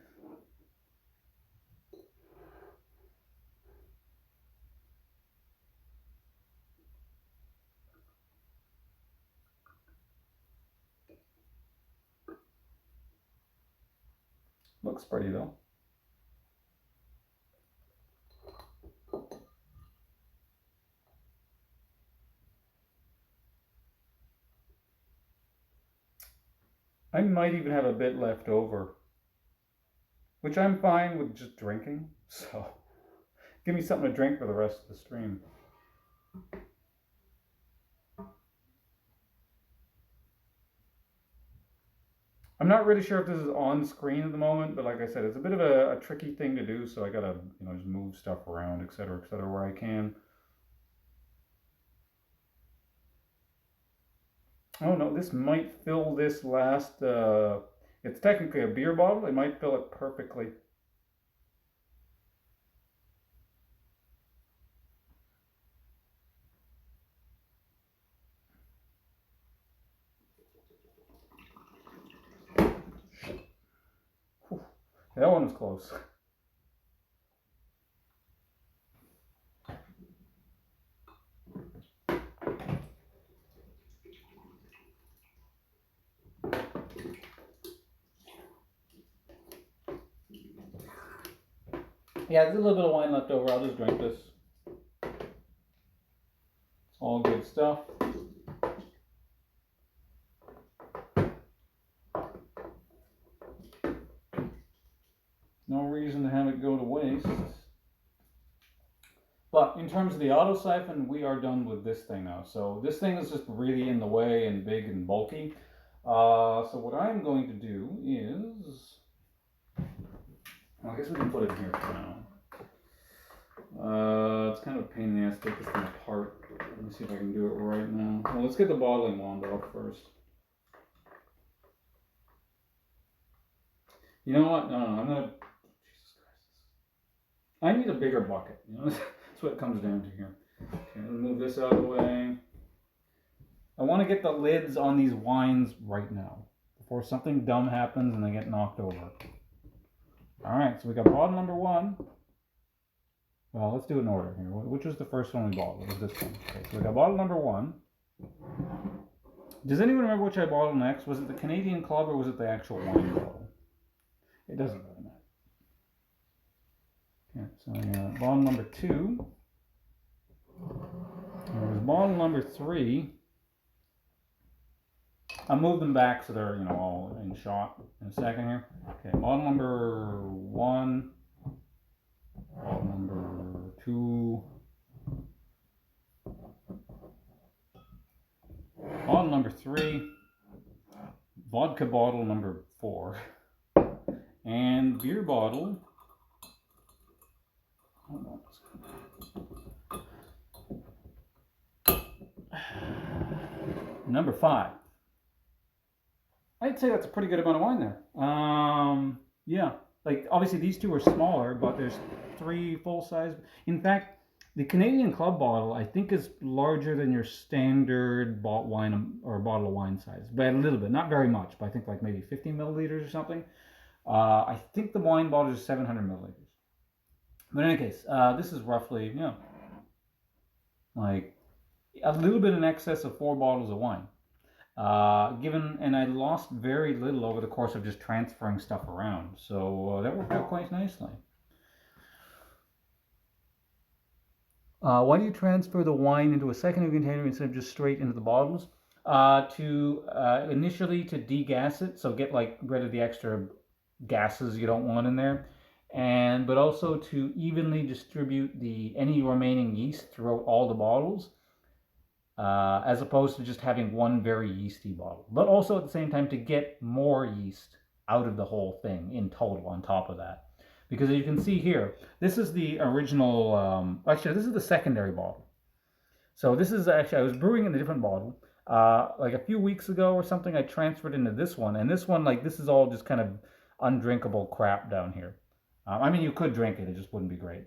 Looks pretty though. I might even have a bit left over, which I'm fine with just drinking. So give me something to drink for the rest of the stream. I'm not really sure if this is on screen at the moment, but like I said, it's a bit of a tricky thing to do, so I gotta, just move stuff around, etc., where I can. Oh no, this might fill this last, it's technically a beer bottle, it might fill it perfectly. Whew. That one was close. Yeah, there's a little bit of wine left over, I'll just drink this. All good stuff. No reason to have it go to waste. But in terms of the auto siphon, we are done with this thing now. So this thing is just really in the way and big and bulky. So what I'm going to do is, well, I guess we can put it in here for now. kind of a pain in the ass to take this thing apart. Let me see if I can do it right now. Well, let's get the bottling wand off first. You know what? No, I'm gonna. Jesus Christ! I need a bigger bucket. You know, that's what it comes down to here. Okay, let me move this out of the way. I want to get the lids on these wines right now before something dumb happens and they get knocked over. All right, so we got bottle number 1. Well, let's do it in order here. Which was the first one we bottled? It was this one. Okay, so we got bottle number 1. Does anyone remember which I bottled next? Was it the Canadian Club or was it the actual wine bottle? It doesn't really matter. Okay, so we got bottle number 2. There's bottle number 3. I'll move them back so they're, all in shot in a second here. Okay, bottle number 1, bottle number 2, bottle number 3, vodka bottle number 4, and beer bottle. Hold on. Number 5. I'd say that's a pretty good amount of wine there. Yeah, like obviously these 2 are smaller, but there's 3 full size. In fact, the Canadian Club bottle I think is larger than your standard wine or bottle of wine size, but a little bit, not very much. But I think like maybe 50 milliliters or something. I think the wine bottle is 700 milliliters. But in any case, this is roughly like a little bit in excess of 4 bottles of wine. And I lost very little over the course of just transferring stuff around, so that worked out quite nicely. Why do you transfer the wine into a secondary container instead of just straight into the bottles? Initially to degas it, so get rid of the extra gases you don't want in there, but also to evenly distribute any remaining yeast throughout all the bottles. As opposed to just having one very yeasty bottle. But also at the same time to get more yeast out of the whole thing in total on top of that. Because as you can see here, this is the original, actually this is the secondary bottle. So this is actually, I was brewing in a different bottle. Like a few weeks ago or something, I transferred into this one. And this one, this is all just kind of undrinkable crap down here. I mean, you could drink it, it just wouldn't be great.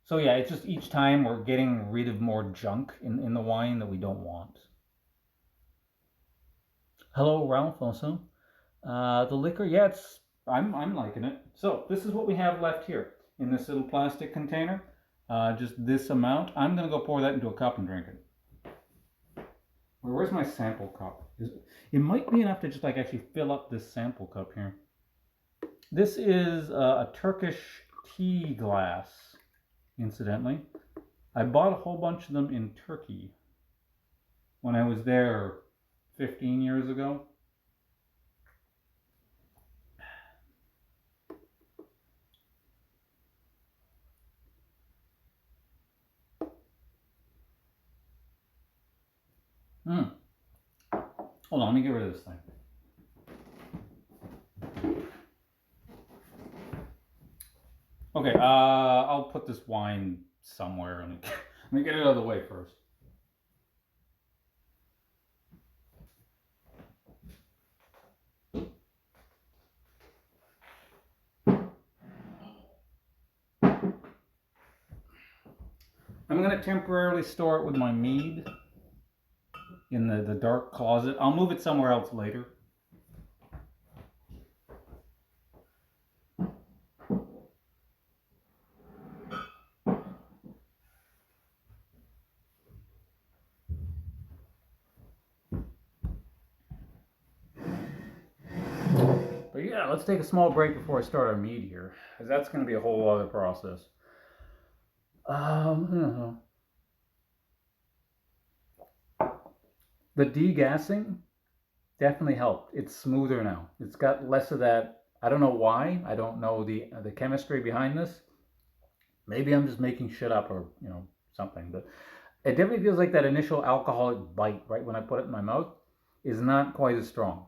So yeah, it's just each time we're getting rid of more junk in the wine that we don't want. Hello, Ralph, also. The liquor, yeah, I'm liking it. So this is what we have left here in this little plastic container. Just this amount. I'm going to go pour that into a cup and drink it. Where's my sample cup? It might be enough to just actually fill up this sample cup here. This is a Turkish tea glass. Incidentally, I bought a whole bunch of them in Turkey when I was there 15 years ago. Hold on, let me get rid of this thing. Okay, I'll put this wine somewhere and let me get it out of the way first. I'm going to temporarily store it with my mead in the dark closet. I'll move it somewhere else later. But yeah, let's take a small break before I start our mead here, because that's going to be a whole other process. The degassing definitely helped. It's smoother now. It's got less of that. I don't know why. I don't know the chemistry behind this. Maybe I'm just making shit up or something. But it definitely feels like that initial alcoholic bite right when I put it in my mouth is not quite as strong.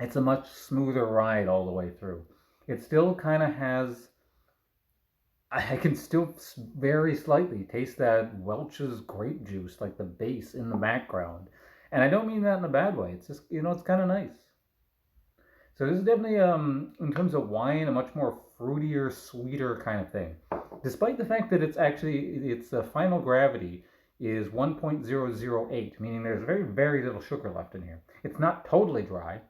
It's a much smoother ride all the way through. it still kind of has, I can still very slightly taste that Welch's grape juice, like the base in the background. And I don't mean that in a bad way. It's just, it's kind of nice. So this is definitely, in terms of wine, a much more fruitier, sweeter kind of thing. Despite the fact that its final gravity is 1.008, meaning there's very, very little sugar left in here. It's not totally dry.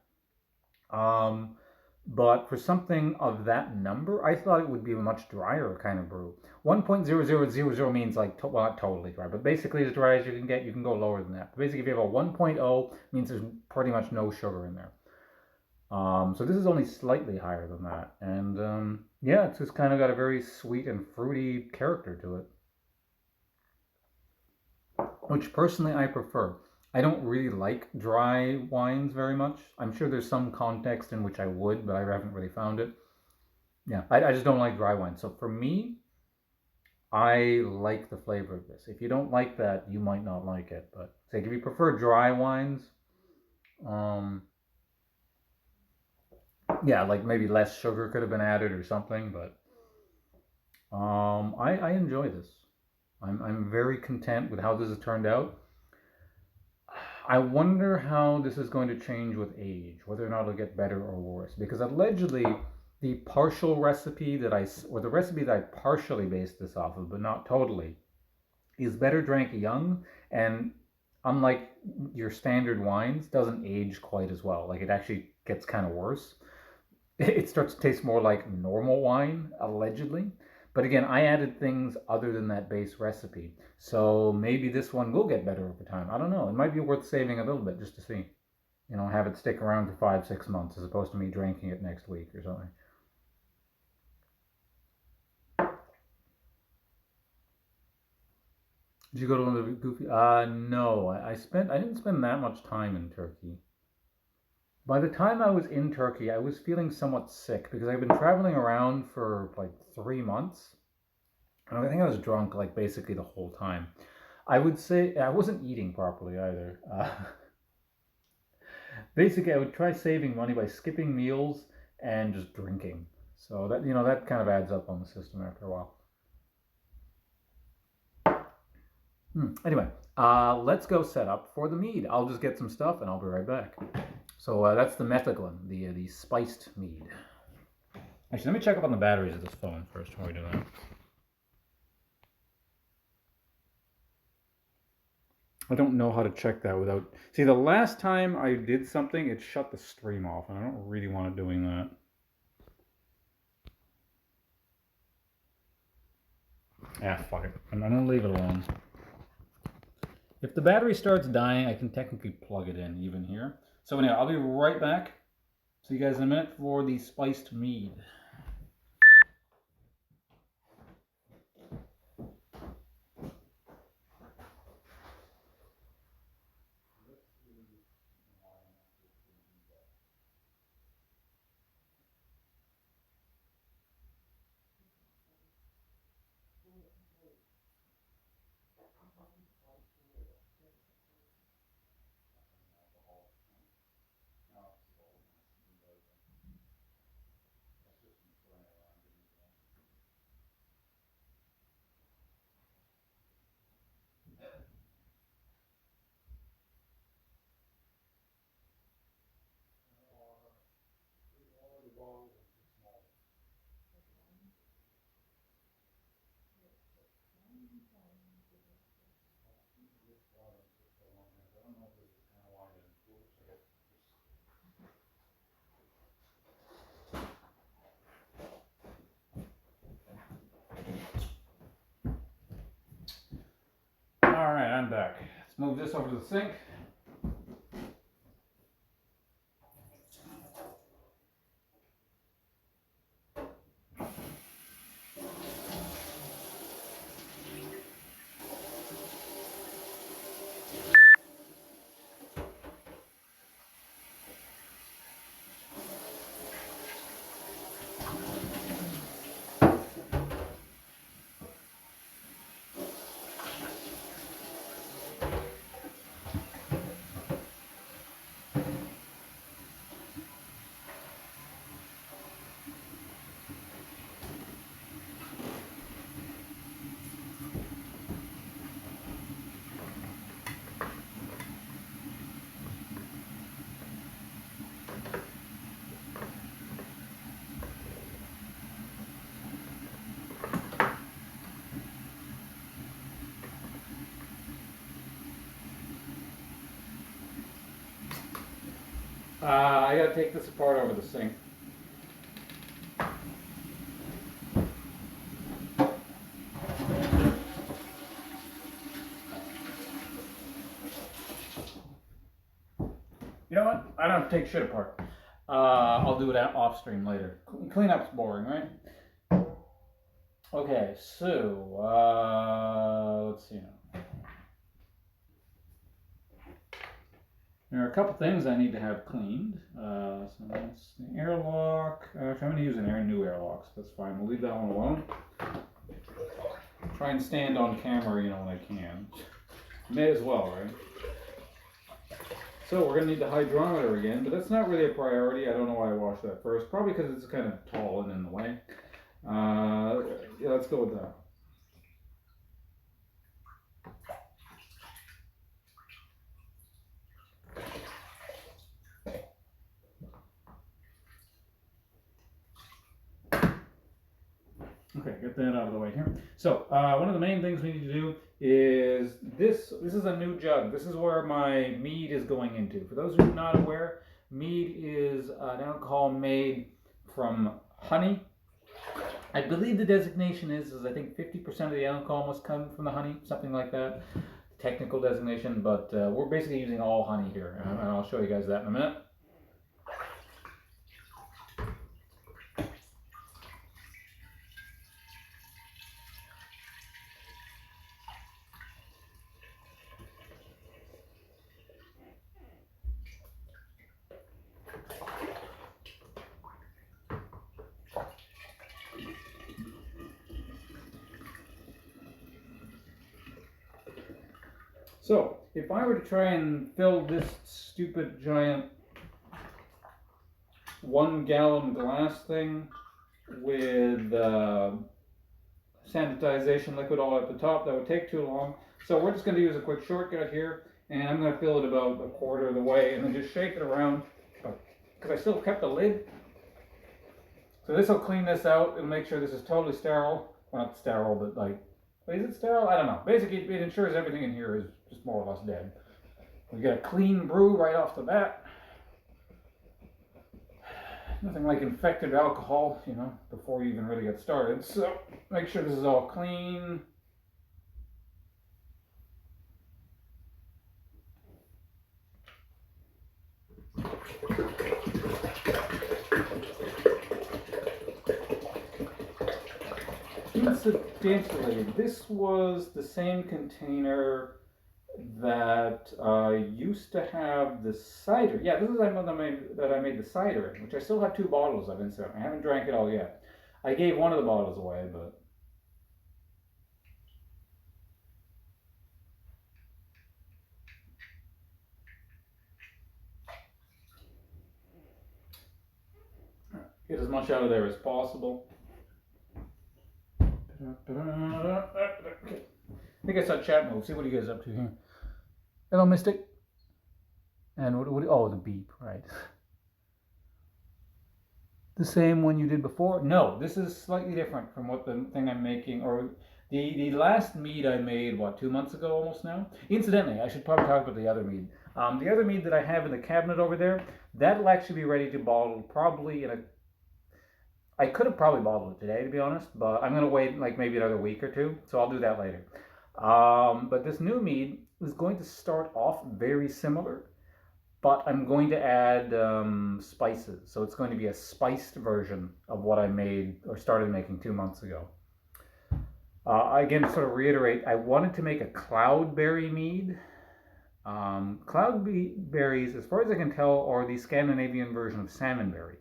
But for something of that number, I thought it would be a much drier kind of brew. 1.0000 means like, well, not totally dry, but basically as dry as you can get. You can go lower than that. But basically, if you have a 1.0, means there's pretty much no sugar in there. So this is only slightly higher than that. And yeah, it's just kind of got a very sweet and fruity character to it, which personally I prefer. I don't really like dry wines very much. I'm sure there's some context in which I would, but I haven't really found it. Yeah, I just don't like dry wine. So for me, I like the flavor of this. If you don't like that, you might not like it. But say if you prefer dry wines, yeah, like maybe less sugar could have been added or something. But I enjoy this. I'm very content with how this has turned out. I wonder how this is going to change with age, whether or not it'll get better or worse. Because allegedly, the partial recipe or the recipe that I partially based this off of, but not totally, is better drank young, and unlike your standard wines, doesn't age quite as well. Like it actually gets kind of worse. It starts to taste more like normal wine, allegedly. But again, I added things other than that base recipe. So maybe this one will get better over time. I don't know. It might be worth saving a little bit just to see. Have it stick around for 5-6 months as opposed to me drinking it next week or something. Did you go to one of the goofy? No. I didn't spend that much time in Turkey. By the time I was in Turkey, I was feeling somewhat sick because I've been traveling around for like 3 months. And I think I was drunk like basically the whole time. I would say I wasn't eating properly either. Basically, I would try saving money by skipping meals and just drinking. So that kind of adds up on the system after a while. Anyway, let's go set up for the mead. I'll just get some stuff and I'll be right back. So that's the Metheglin, the spiced mead. Actually, let me check up on the batteries of this phone first before we do that. I don't know how to check that without... See, the last time I did something, it shut the stream off, and I don't really want it doing that. Fuck it. I'm going to leave it alone. If the battery starts dying, I can technically plug it in even here. So anyway, I'll be right back. See you guys in a minute for the spiced mead. Alright, I'm back. Let's move this over to the sink. I gotta take this apart over the sink. You know what? I don't have to take shit apart. I'll do it off stream later. Cleanup's boring, right? Okay, so let's see now. There are a couple things I need to have cleaned. So that's the airlock. Actually, I'm going to use a new airlock, so that's fine. We'll leave that one alone. Try and stand on camera, you know, when I can. May as well, right? So we're going to need the hydrometer again, but that's not really a priority. I don't know why I washed that first. Probably because it's kind of tall and in the way. Yeah, let's go with that. Okay, get that out of the way here. So one of the main things we need to do is this is a new jug. This is where my mead is going into. For those who are not aware, mead is an alcohol made from honey. I believe the designation is I think 50% of the alcohol must come from the honey, something like that. Technical designation, but we're basically using all honey here, and I'll show you guys that in a minute. So, if I were to try and fill this stupid giant 1 gallon glass thing with sanitization liquid all at the top, that would take too long. So we're just going to use a quick shortcut here, and I'm going to fill it about 1/4 of the way and then just shake it around, because I still kept the lid. So this will clean this out and make sure this is totally sterile. Well, not sterile, but like, is it sterile? I don't know. Basically, it ensures everything in here is just more or less dead. We get a clean brew right off the bat. Nothing like infected alcohol, you know, before you even really get started. So make sure this is all clean. Incidentally, this was the same container that used to have the cider. Yeah, this is the one that I made the cider in, which I still have 2 bottles of incidentally. I haven't drank it all yet. I gave one of the bottles away, but get as much out of there as possible. I think I saw chat move. See what you guys up to here. Hello, Mystic. And what oh, the beep, right. The same one you did before? No, this is slightly different from what the thing I'm making, or the last mead I made, what, 2 months ago almost now? Incidentally, I should probably talk about the other mead. The other mead that I have in the cabinet over there, that'll actually be ready to bottle probably in a... I could have probably bottled it today, to be honest, but I'm going to wait like maybe another week or 2, so I'll do that later. But this new mead is going to start off very similar, but I'm going to add spices. So it's going to be a spiced version of what I made or started making 2 months ago. Again, to sort of reiterate, I wanted to make a cloudberry mead. Cloudberries, as far as I can tell, are the Scandinavian version of salmon berries.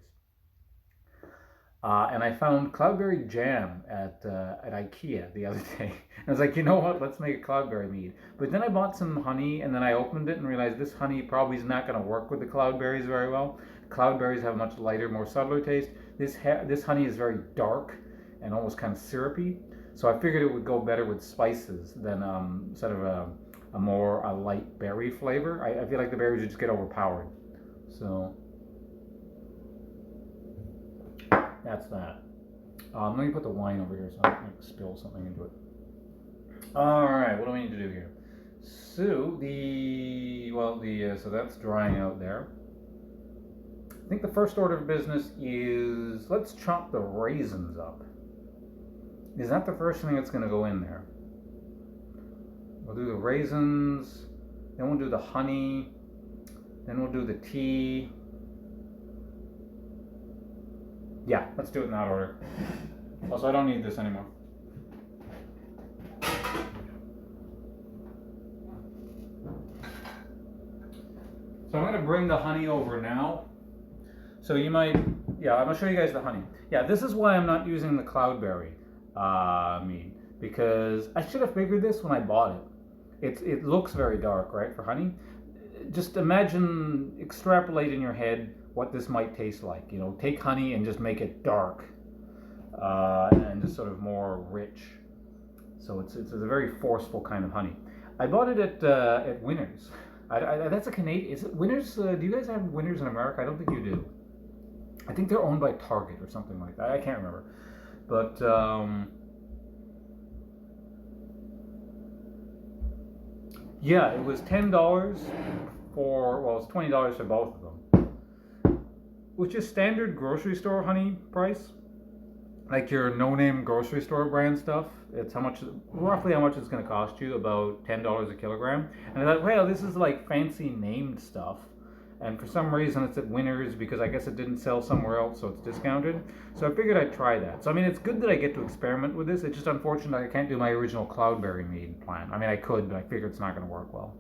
And I found cloudberry jam at IKEA the other day. And I was like, you know what, let's make a cloudberry mead. But then I bought some honey, and then I opened it and realized this honey probably is not going to work with the cloudberries very well. Cloudberries have a much lighter, more subtler taste. This honey is very dark and almost kind of syrupy. So I figured it would go better with spices than sort of a light berry flavor. I feel like the berries would just get overpowered. So... that's that. Let me put the wine over here so I don't spill something into it. Alright, what do we need to do here? So, so that's drying out there. I think the first order of business is let's chop the raisins up. Is that the first thing that's going to go in there? We'll do the raisins, then we'll do the honey, then we'll do the tea. Yeah, let's do it in that order. Also, I don't need this anymore. So I'm going to bring the honey over now. So you might, yeah, I'm going to show you guys the honey. Yeah, this is why I'm not using the cloudberry mead, because I should have figured this when I bought it. It looks very dark, right, for honey. Just imagine, extrapolate in your head what this might taste like. You know, take honey and just make it dark and just sort of more rich. So it's a very forceful kind of honey. I bought it at Winners. That's a Canadian. Is it Winners? Do you guys have Winners in America? I don't think you do. I think they're owned by Target or something like that. I can't remember. But yeah, it was $10 for, well, it's $20 for both of them, which is standard grocery store honey price, like your no-name grocery store brand stuff. It's roughly how much it's going to cost you, about $10 a kilogram. And I thought, well, this is like fancy named stuff. And for some reason it's at Winners because I guess it didn't sell somewhere else, so it's discounted. So I figured I'd try that. So I mean, it's good that I get to experiment with this. It's just unfortunate I can't do my original cloudberry mead plan. I mean, I could, but I figured it's not going to work well.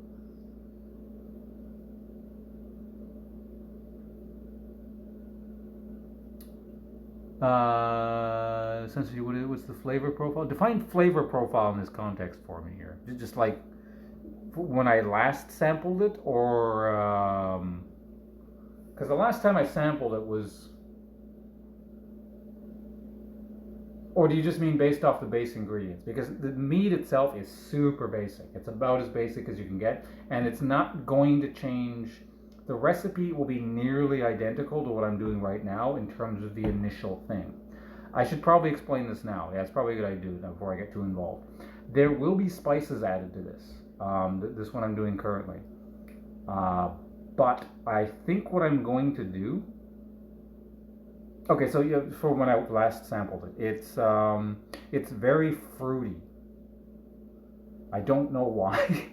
Essentially, what's the flavor profile? Define flavor profile in this context for me here. Just like when I last sampled it, or because the last time I sampled it was, or do you just mean based off the base ingredients? Because the mead itself is super basic. It's about as basic as you can get, and it's not going to change. The recipe will be nearly identical to what I'm doing right now in terms of the initial thing. I should probably explain this now. Yeah, it's probably a good idea to do it before I get too involved. There will be spices added to this. This one I'm doing currently. But I think what I'm going to do... Okay, so yeah, for when I last sampled it, it's very fruity. I don't know why.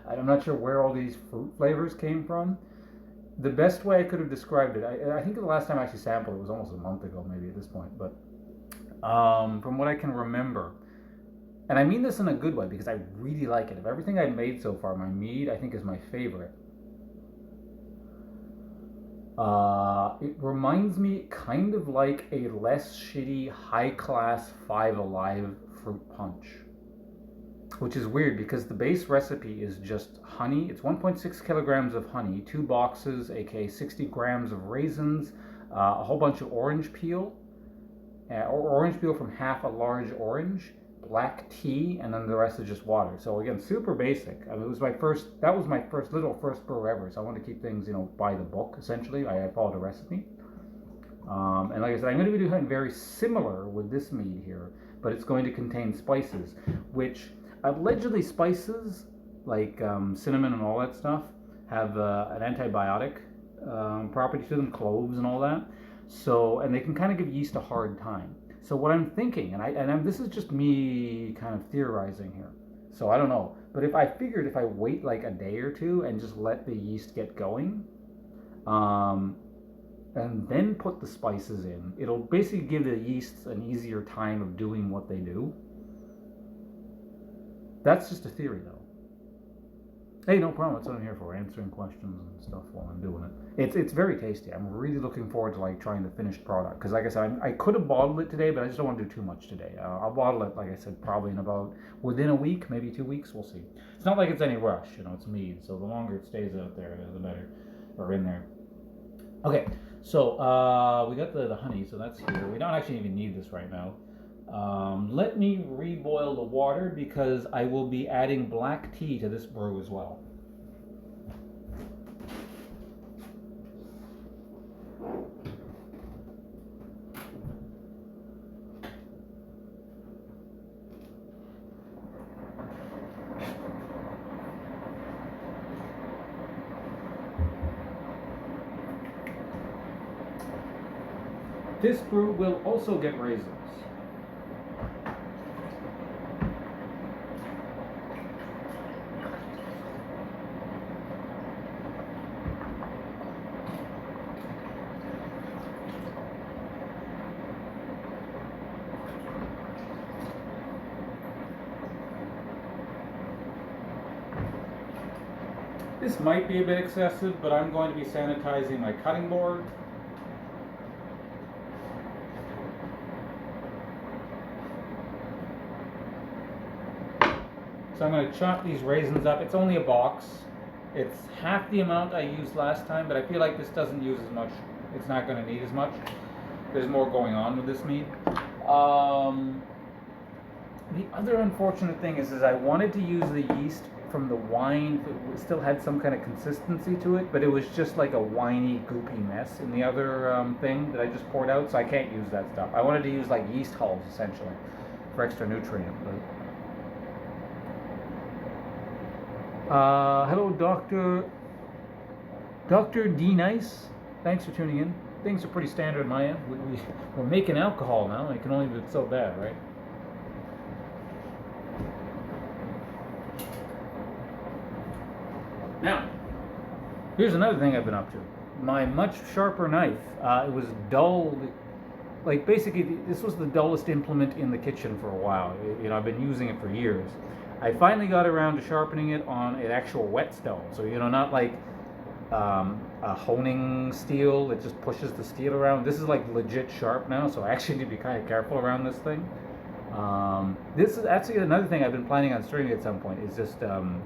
I'm not sure where all these fruit flavors came from. The best way I could have described it, I think the last time I actually sampled it was almost a month ago, maybe at this point, but from what I can remember, and I mean this in a good way because I really like it. Of everything I've made so far, my mead I think is my favorite. It reminds me kind of like a less shitty, high-class 5 Alive fruit punch. Which is weird because the base recipe is just honey. It's 1.6 kilograms of honey, 2 boxes, aka 60 grams of raisins, a whole bunch of orange peel, or orange peel from half a large orange, black tea, and then the rest is just water. So again, super basic. I mean, it was that was my first brew ever. So I wanted to keep things, by the book. Essentially, I followed a recipe. And like I said, I'm going to be doing something very similar with this mead here, but it's going to contain spices, which allegedly spices like cinnamon and all that stuff have an antibiotic property to them, cloves and all that. So, and they can kind of give yeast a hard time. So what I'm thinking, this is just me kind of theorizing here. So I don't know, but if I wait like a day or two and just let the yeast get going, and then put the spices in, it'll basically give the yeasts an easier time of doing what they do. That's just a theory, though. Hey, no problem. That's what I'm here for, answering questions and stuff while I'm doing it. It's very tasty. I'm really looking forward to trying the finished product because, like I said, I could have bottled it today, but I just don't want to do too much today. I'll bottle it, like I said, probably within a week, maybe 2 weeks. We'll see. It's not like it's any rush. It's mead, so the longer it stays out there, the better, or in there. Okay, so we got the honey, so that's here. We don't actually even need this right now. Let me reboil the water because I will be adding black tea to this brew as well. This brew will also get raisins. This might be a bit excessive, but I'm going to be sanitizing my cutting board. So I'm going to chop these raisins up. It's only a box. It's half the amount I used last time, but I feel like this doesn't use as much. It's not going to need as much. There's more going on with this mead. The other unfortunate thing is I wanted to use the yeast from the wine. It still had some kind of consistency to it, but it was just like a winey, goopy mess in the other thing that I just poured out, so I can't use that stuff. I wanted to use like yeast hulls, essentially, for extra nutrient. But hello, Dr. D. Nice. Thanks for tuning in. Things are pretty standard on my end. We're making alcohol now. It can only be so bad, right? Now, here's another thing I've been up to. My much sharper knife. It was dull. Like, basically, this was the dullest implement in the kitchen for a while. You know, I've been using it for years. I finally got around to sharpening it on an actual whetstone. So, you know, not like a honing steel that just pushes the steel around. This is like legit sharp now, so I actually need to be kind of careful around this thing. This is actually another thing I've been planning on starting at some point, is just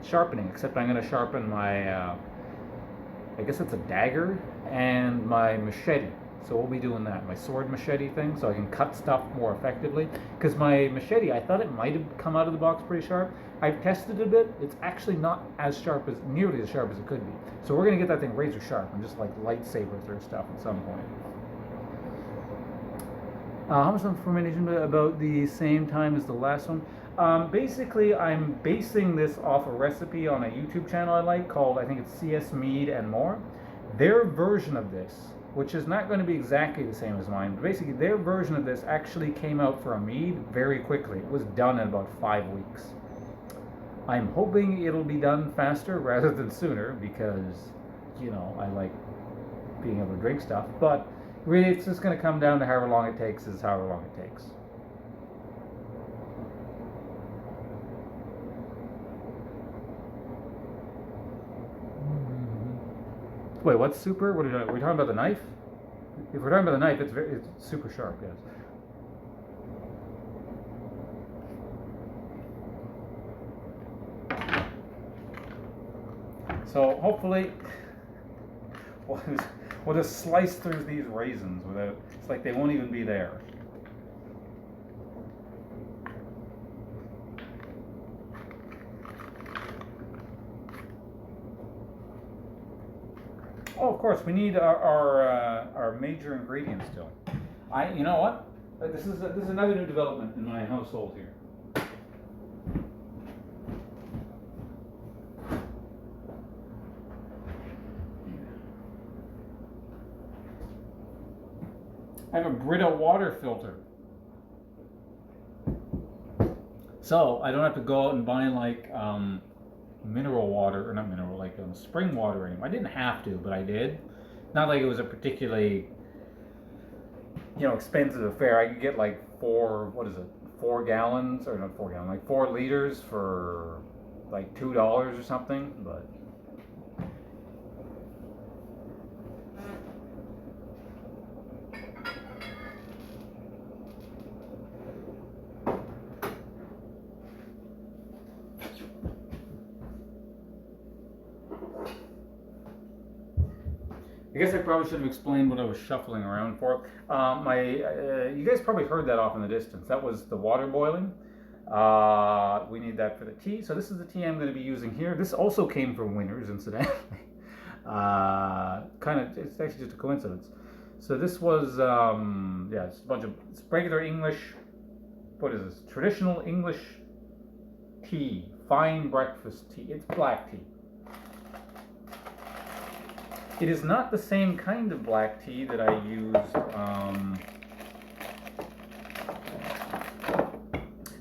sharpening, except I'm going to sharpen my, I guess it's a dagger, and my machete. So we'll be doing that, my sword machete thing, so I can cut stuff more effectively. Because my machete, I thought it might have come out of the box pretty sharp. I've tested it a bit. It's actually not as sharp, as nearly as sharp as it could be. So we're going to get that thing razor sharp and just like lightsaber through stuff at some point. How much information about the same time as the last one? Basically, I'm basing this off a recipe on a YouTube channel I like called, I think it's CS Mead and More. Their version of this, which is not going to be exactly the same as mine, but basically their version of this actually came out for a mead very quickly. It was done in about 5 weeks. I'm hoping it'll be done faster rather than sooner because, you know, I like being able to drink stuff, but really it's just going to come down to however long it takes is however long it takes. Wait, what's super? What are we talking about, the knife? If we're talking about the knife, it's super sharp, yes. So hopefully we'll just slice through these raisins without, it's like they won't even be there. Oh, of course, we need our major ingredients still. You know what? This is another new development in my household here. I have a Brita water filter. So I don't have to go out and buy like mineral water, or not mineral, like spring water anymore. I didn't have to, but I did. Not like it was a particularly, you know, expensive affair. I could get like 4 gallons, or not 4 gallons, like 4 liters for like $2 or something, but. I guess I probably should have explained what I was shuffling around for. You guys probably heard that off in the distance. That was the water boiling. We need that for the tea. So this is the tea I'm going to be using here. This also came from Winners, incidentally. It's actually just a coincidence. So this was, it's a bunch of regular English, what is this? Traditional English tea, fine breakfast tea. It's black tea. It is not the same kind of black tea that I used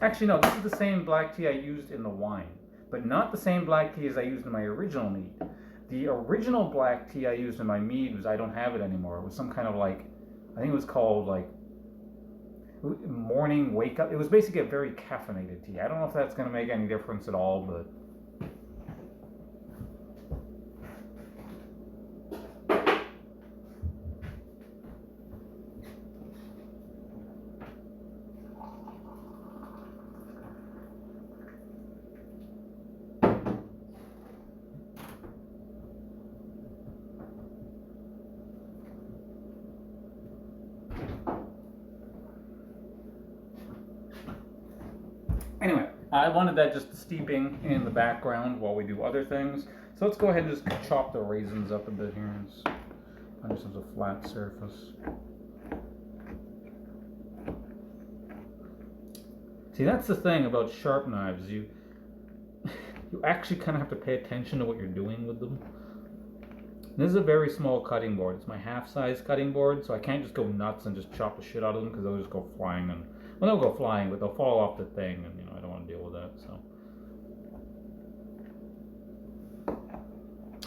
Actually, no, this is the same black tea I used in the wine, but not the same black tea as I used in my original mead. The original black tea I used in my mead was, I don't have it anymore. It was some kind of like, I think it was called like morning wake up. It was basically a very caffeinated tea. I don't know if that's going to make any difference at all, but anyway, I wanted that just steeping in the background while we do other things. So let's go ahead and just chop the raisins up a bit here. Find ourselves a flat surface. See, that's the thing about sharp knives. You actually kind of have to pay attention to what you're doing with them. This is a very small cutting board. It's my half-size cutting board, so I can't just go nuts and just chop the shit out of them, because they'll just go flying. And well, they'll go flying, but they'll fall off the thing, and I don't want to deal with that. So.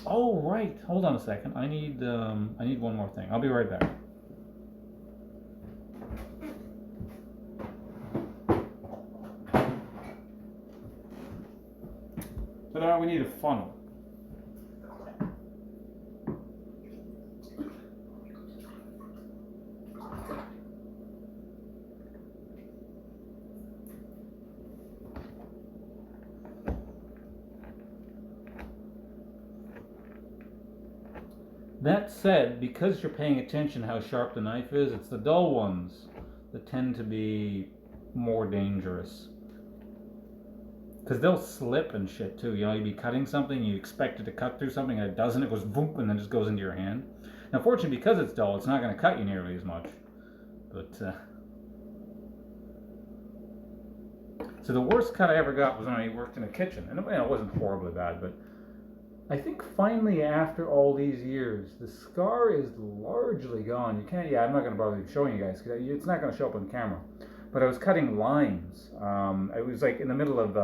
Oh right, hold on a second. I need one more thing. I'll be right back. Ta-da, we need a funnel. That said, because you're paying attention how sharp the knife is, it's the dull ones that tend to be more dangerous. Because they'll slip and shit too. You'd be cutting something, you expect it to cut through something, and it doesn't, it goes boom, and then just goes into your hand. Now fortunately, because it's dull, it's not going to cut you nearly as much. But, so the worst cut I ever got was when I worked in a kitchen. And it wasn't horribly bad, but I think finally after all these years, the scar is largely gone. You can't, I'm not going to bother showing you guys, because it's not going to show up on camera. But I was cutting limes. It was like in the middle of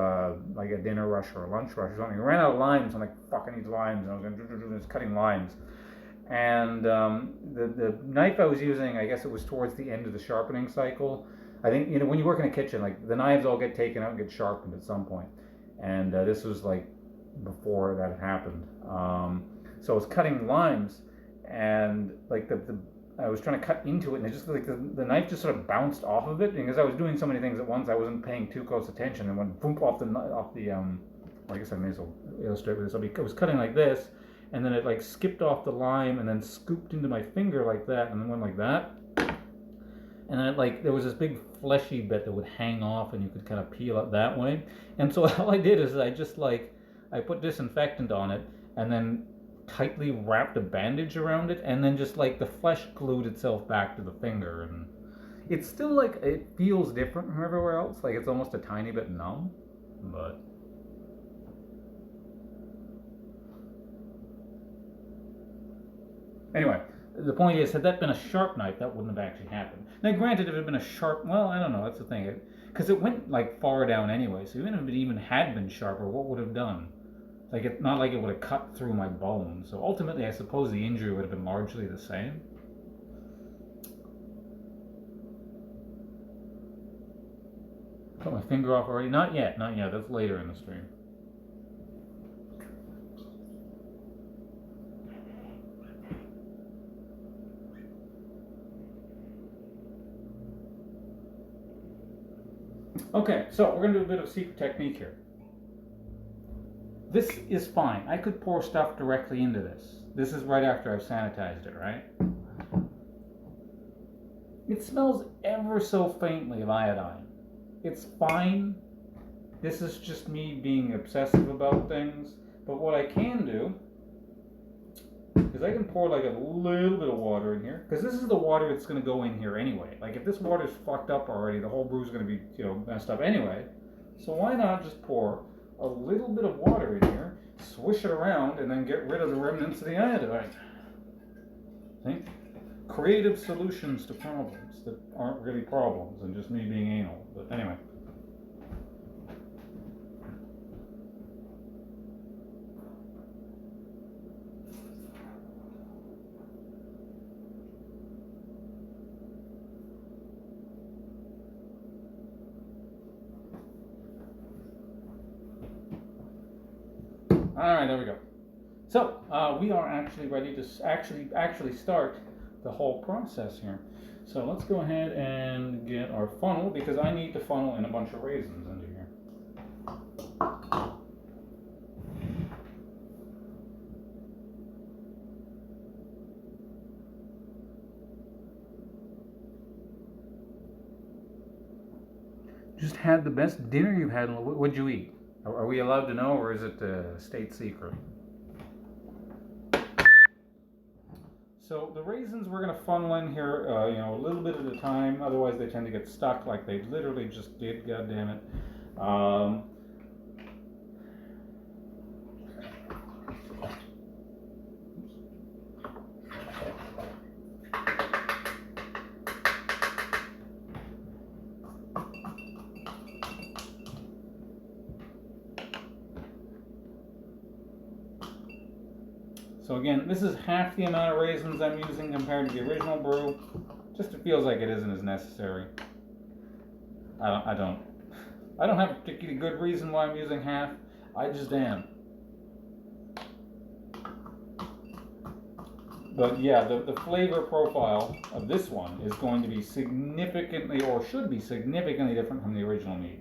like a dinner rush or a lunch rush or something. I ran out of limes. I'm like, fuck, I need limes. And I was cutting limes. And the knife I was using, I guess it was towards the end of the sharpening cycle. I think, when you work in a kitchen, like the knives all get taken out and get sharpened at some point. And this was like before that had happened. So I was cutting limes, and like I was trying to cut into it, and it just like the knife just sort of bounced off of it, because I was doing so many things at once. I wasn't paying too close attention, and went boom off the well, I guess I may as well illustrate with this. I was cutting like this, and then it like skipped off the lime, and then scooped into my finger like that, and then went like that, and then there was this big fleshy bit that would hang off, and you could kind of peel it that way. And so all I did is I just I put disinfectant on it, and then tightly wrapped a bandage around it, and then just the flesh glued itself back to the finger. And it's still it feels different from everywhere else. It's almost a tiny bit numb, but anyway, the point is, had that been a sharp knife, that wouldn't have actually happened. Now granted, if it had been a sharp, well, I don't know, that's the thing, because it went far down anyway, so even if it even had been sharper, what would it have done? Not like it would have cut through my bone. So ultimately, I suppose the injury would have been largely the same. Cut my finger off already? Not yet, not yet. That's later in the stream. Okay, so we're going to do a bit of secret technique here. This is fine. I could pour stuff directly into this. This is right after I've sanitized it, right? It smells ever so faintly of iodine. It's fine. This is just me being obsessive about things. But what I can do is I can pour a little bit of water in here, because this is the water that's going to go in here anyway. If this water's fucked up already, the whole brew's going to be messed up anyway. So why not just pour a little bit of water in here, swish it around, and then get rid of the remnants of the iodine. See? Creative solutions to problems that aren't really problems and just me being anal. But anyway. right, there we go. So we are actually ready to actually start the whole process here. So let's go ahead and get our funnel, because I need to funnel in a bunch of raisins into here. Just had the best dinner you've had. What'd you eat? Are we allowed to know, or is it a state secret? So the raisins we're going to funnel in here, a little bit at a time. Otherwise, they tend to get stuck like they literally just did. God damn it. So again, this is half the amount of raisins I'm using compared to the original brew. Just it feels like it isn't as necessary. I don't have a particularly good reason why I'm using half. I just am. But yeah, the flavor profile of this one is going to be significantly, or should be significantly different from the original Mead.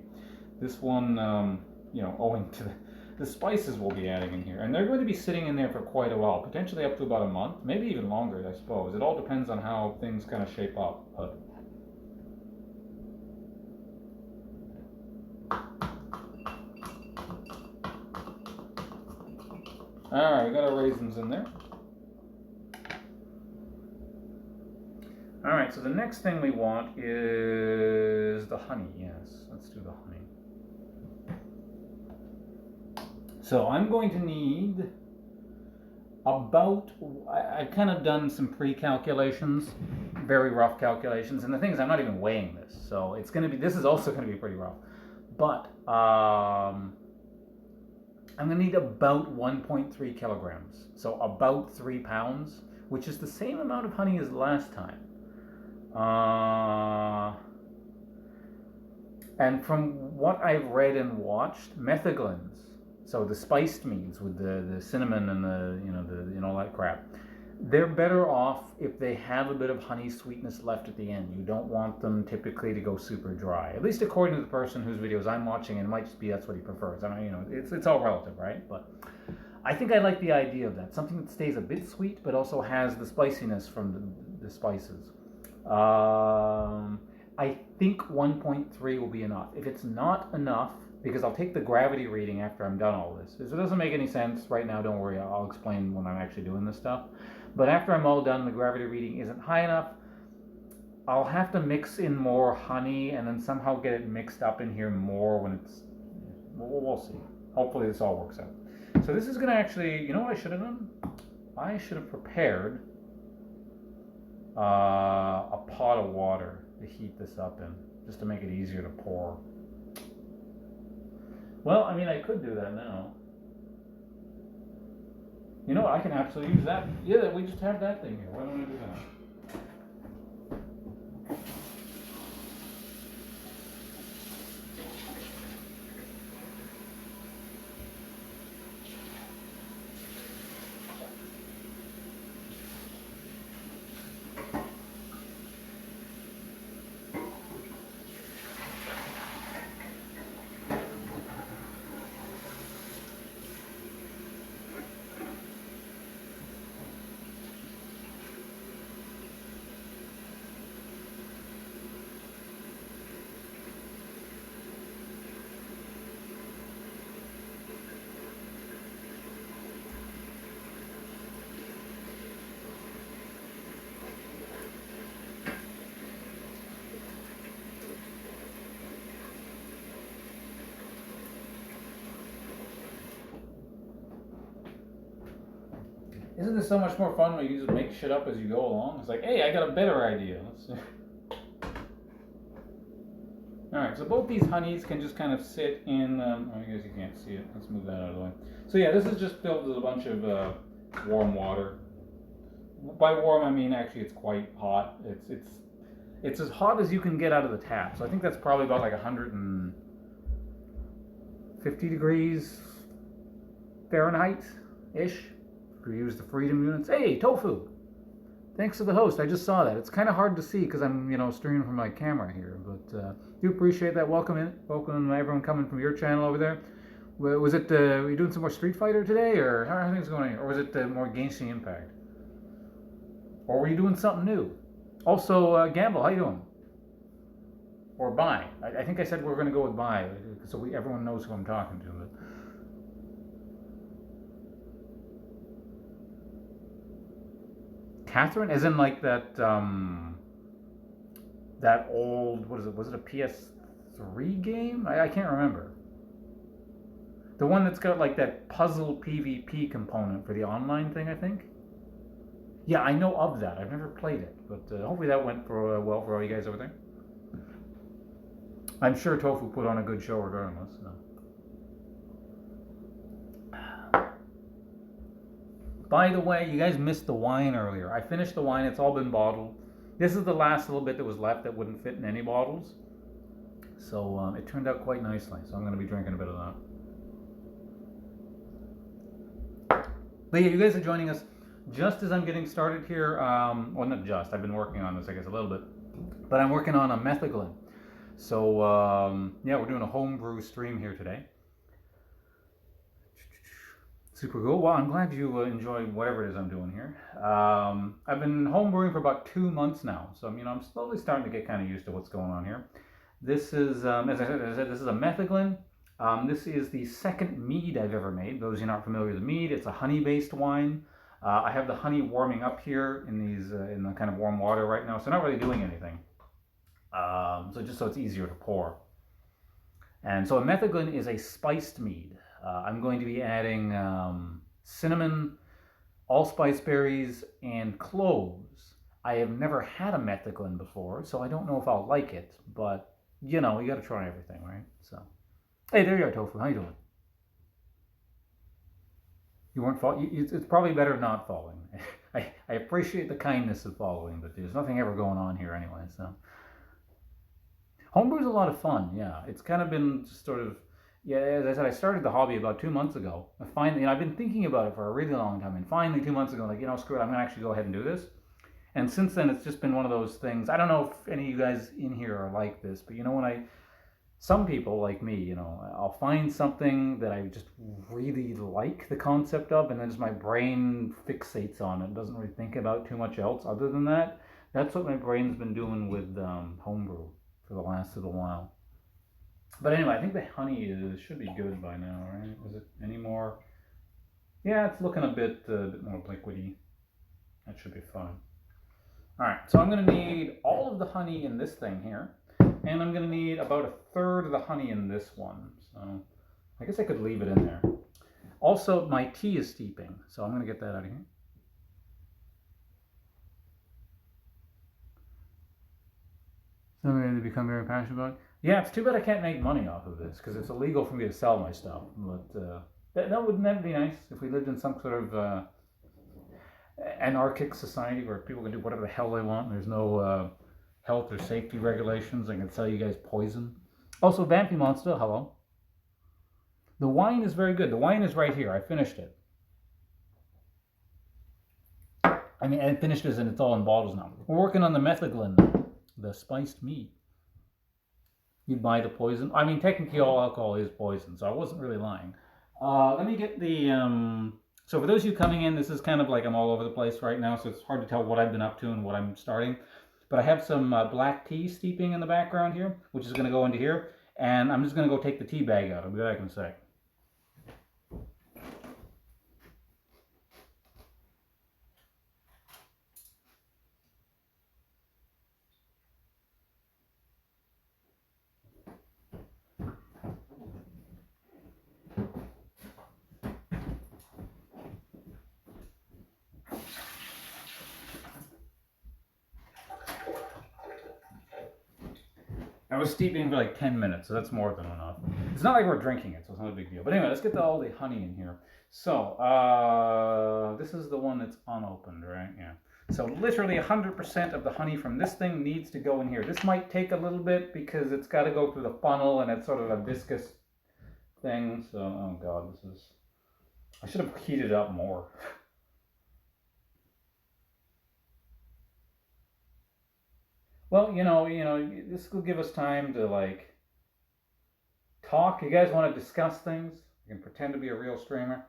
This one, owing to the spices we'll be adding in here. And they're going to be sitting in there for quite a while, potentially up to about a month, maybe even longer, I suppose. It all depends on how things kind of shape up. But all right, we got our raisins in there. All right, so the next thing we want is the honey. Yes, let's do the honey. So I'm going to need about, I've kind of done some pre-calculations, very rough calculations, and the thing is I'm not even weighing this, so it's going to be, this is also going to be pretty rough, but I'm going to need about 1.3 kilograms, so about 3 pounds, which is the same amount of honey as last time. And from what I've read and watched, Metheglins, so the spiced meads with the cinnamon and the all that crap, they're better off if they have a bit of honey sweetness left at the end. You don't want them typically to go super dry. At least according to the person whose videos I'm watching, and it might just be that's what he prefers. I mean, it's all relative, right? But I think I like the idea of that. Something that stays a bit sweet, but also has the spiciness from the spices. I think 1.3 will be enough. If it's not enough, because I'll take the gravity reading after I'm done all this. If it doesn't make any sense right now, don't worry, I'll explain when I'm actually doing this stuff. But after I'm all done, the gravity reading isn't high enough, I'll have to mix in more honey and then somehow get it mixed up in here more when it's, we'll see. Hopefully this all works out. So this is going to actually, you know what I should have done? I should have prepared a pot of water to heat this up in, just to make it easier to pour. Well, I mean, I could do that now. You know what, I can absolutely use that. Yeah, we just have that thing here. Why don't I do that? Isn't this so much more fun when you just make shit up as you go along? It's like, hey, I got a better idea. Alright, so both these honeys can just kind of sit in, I guess you can't see it. Let's move that out of the way. So yeah, this is just filled with a bunch of warm water. By warm, I mean actually it's quite hot. It's as hot as you can get out of the tap. So I think that's probably about like 150 degrees. Fahrenheit-ish. If you use the freedom units. Hey, Tofu! Thanks to the host. I just saw that. It's kind of hard to see because I'm, streaming from my camera here. But do appreciate that. Welcome everyone coming from your channel over there. Was it, were you doing some more Street Fighter today? Or how are things going here? Or was it more Genshin Impact? Or were you doing something new? Also, Gamble, how you doing? Or Bye. I think I said we're going to go with Bye, so everyone knows who I'm talking to. But Catherine, as in like that that old, what is it? Was it a PS3 game? I can't remember. The one that's got like that puzzle PvP component for the online thing, I think. Yeah, I know of that. I've never played it, but hopefully that went for well for all you guys over there. I'm sure Tofu put on a good show regardless. So. By the way, you guys missed the wine earlier. I finished the wine. It's all been bottled. This is the last little bit that was left that wouldn't fit in any bottles. So it turned out quite nicely. So I'm going to be drinking a bit of that. But yeah, you guys are joining us just as I'm getting started here. Well, not just. I've been working on this, I guess, a little bit. But I'm working on a Metheglin. So yeah, we're doing a homebrew stream here today. Super cool. Well, I'm glad you enjoy whatever it is I'm doing here. I've been homebrewing for about 2 months now, so I'm slowly starting to get kind of used to what's going on here. This is, as I said, this is a Metheglin. This is the second mead I've ever made. Those of you not familiar with the mead, it's a honey-based wine. I have the honey warming up here in these in the kind of warm water right now, so not really doing anything. So just so it's easier to pour. And so a Metheglin is a spiced mead. I'm going to be adding cinnamon, allspice berries, and cloves. I have never had a Metheglin before, so I don't know if I'll like it, but you got to try everything, right? So, hey, there you are, Tofu. How you doing? You weren't falling. It's probably better not falling. I appreciate the kindness of following, but there's nothing ever going on here anyway. So, homebrew's a lot of fun. Yeah, it's kind of been just sort of. Yeah, as I said, I started the hobby about 2 months ago. Finally, I've been thinking about it for a really long time, and finally 2 months ago, like, screw it, I'm gonna actually go ahead and do this. And since then, it's just been one of those things. I don't know if any of you guys in here are like this, but some people like me, I'll find something that I just really like the concept of, and then just my brain fixates on it. Doesn't really think about too much else other than that. That's what my brain's been doing with homebrew for the last little while. But anyway, I think the honey should be good by now, right? Is it any more? Yeah, it's looking a bit more liquidy. That should be fine. All right, so I'm going to need all of the honey in this thing here, and I'm going to need about 1/3 of the honey in this one. So I guess I could leave it in there. Also, my tea is steeping, so I'm going to get that out of here. Something to become very passionate about. Yeah, it's too bad I can't make money off of this because it's illegal for me to sell my stuff. But wouldn't that be nice if we lived in some sort of anarchic society where people can do whatever the hell they want. There's no health or safety regulations. I can sell you guys poison. Also, Vampy Monster, hello. The wine is very good. The wine is right here. I finished it. I finished it and it's all in bottles now. We're working on the Metheglin, the spiced mead. You'd buy the poison. Technically all alcohol is poison, so I wasn't really lying. Let me get the... So for those of you coming in, this is kind of like I'm all over the place right now, so it's hard to tell what I've been up to and what I'm starting. But I have some black tea steeping in the background here, which is going to go into here. And I'm just going to go take the tea bag out. I'll be back in a sec. I was steeping for like 10 minutes, so that's more than enough. It's not like we're drinking it, so it's not a big deal. But anyway, let's get to all the honey in here. So, this is the one that's unopened, right? Yeah. So literally 100% of the honey from this thing needs to go in here. This might take a little bit because it's got to go through the funnel and it's sort of a viscous thing. So, oh God, this is... I should have heated it up more. Well, this will give us time to like talk. You guys want to discuss things? You can pretend to be a real streamer.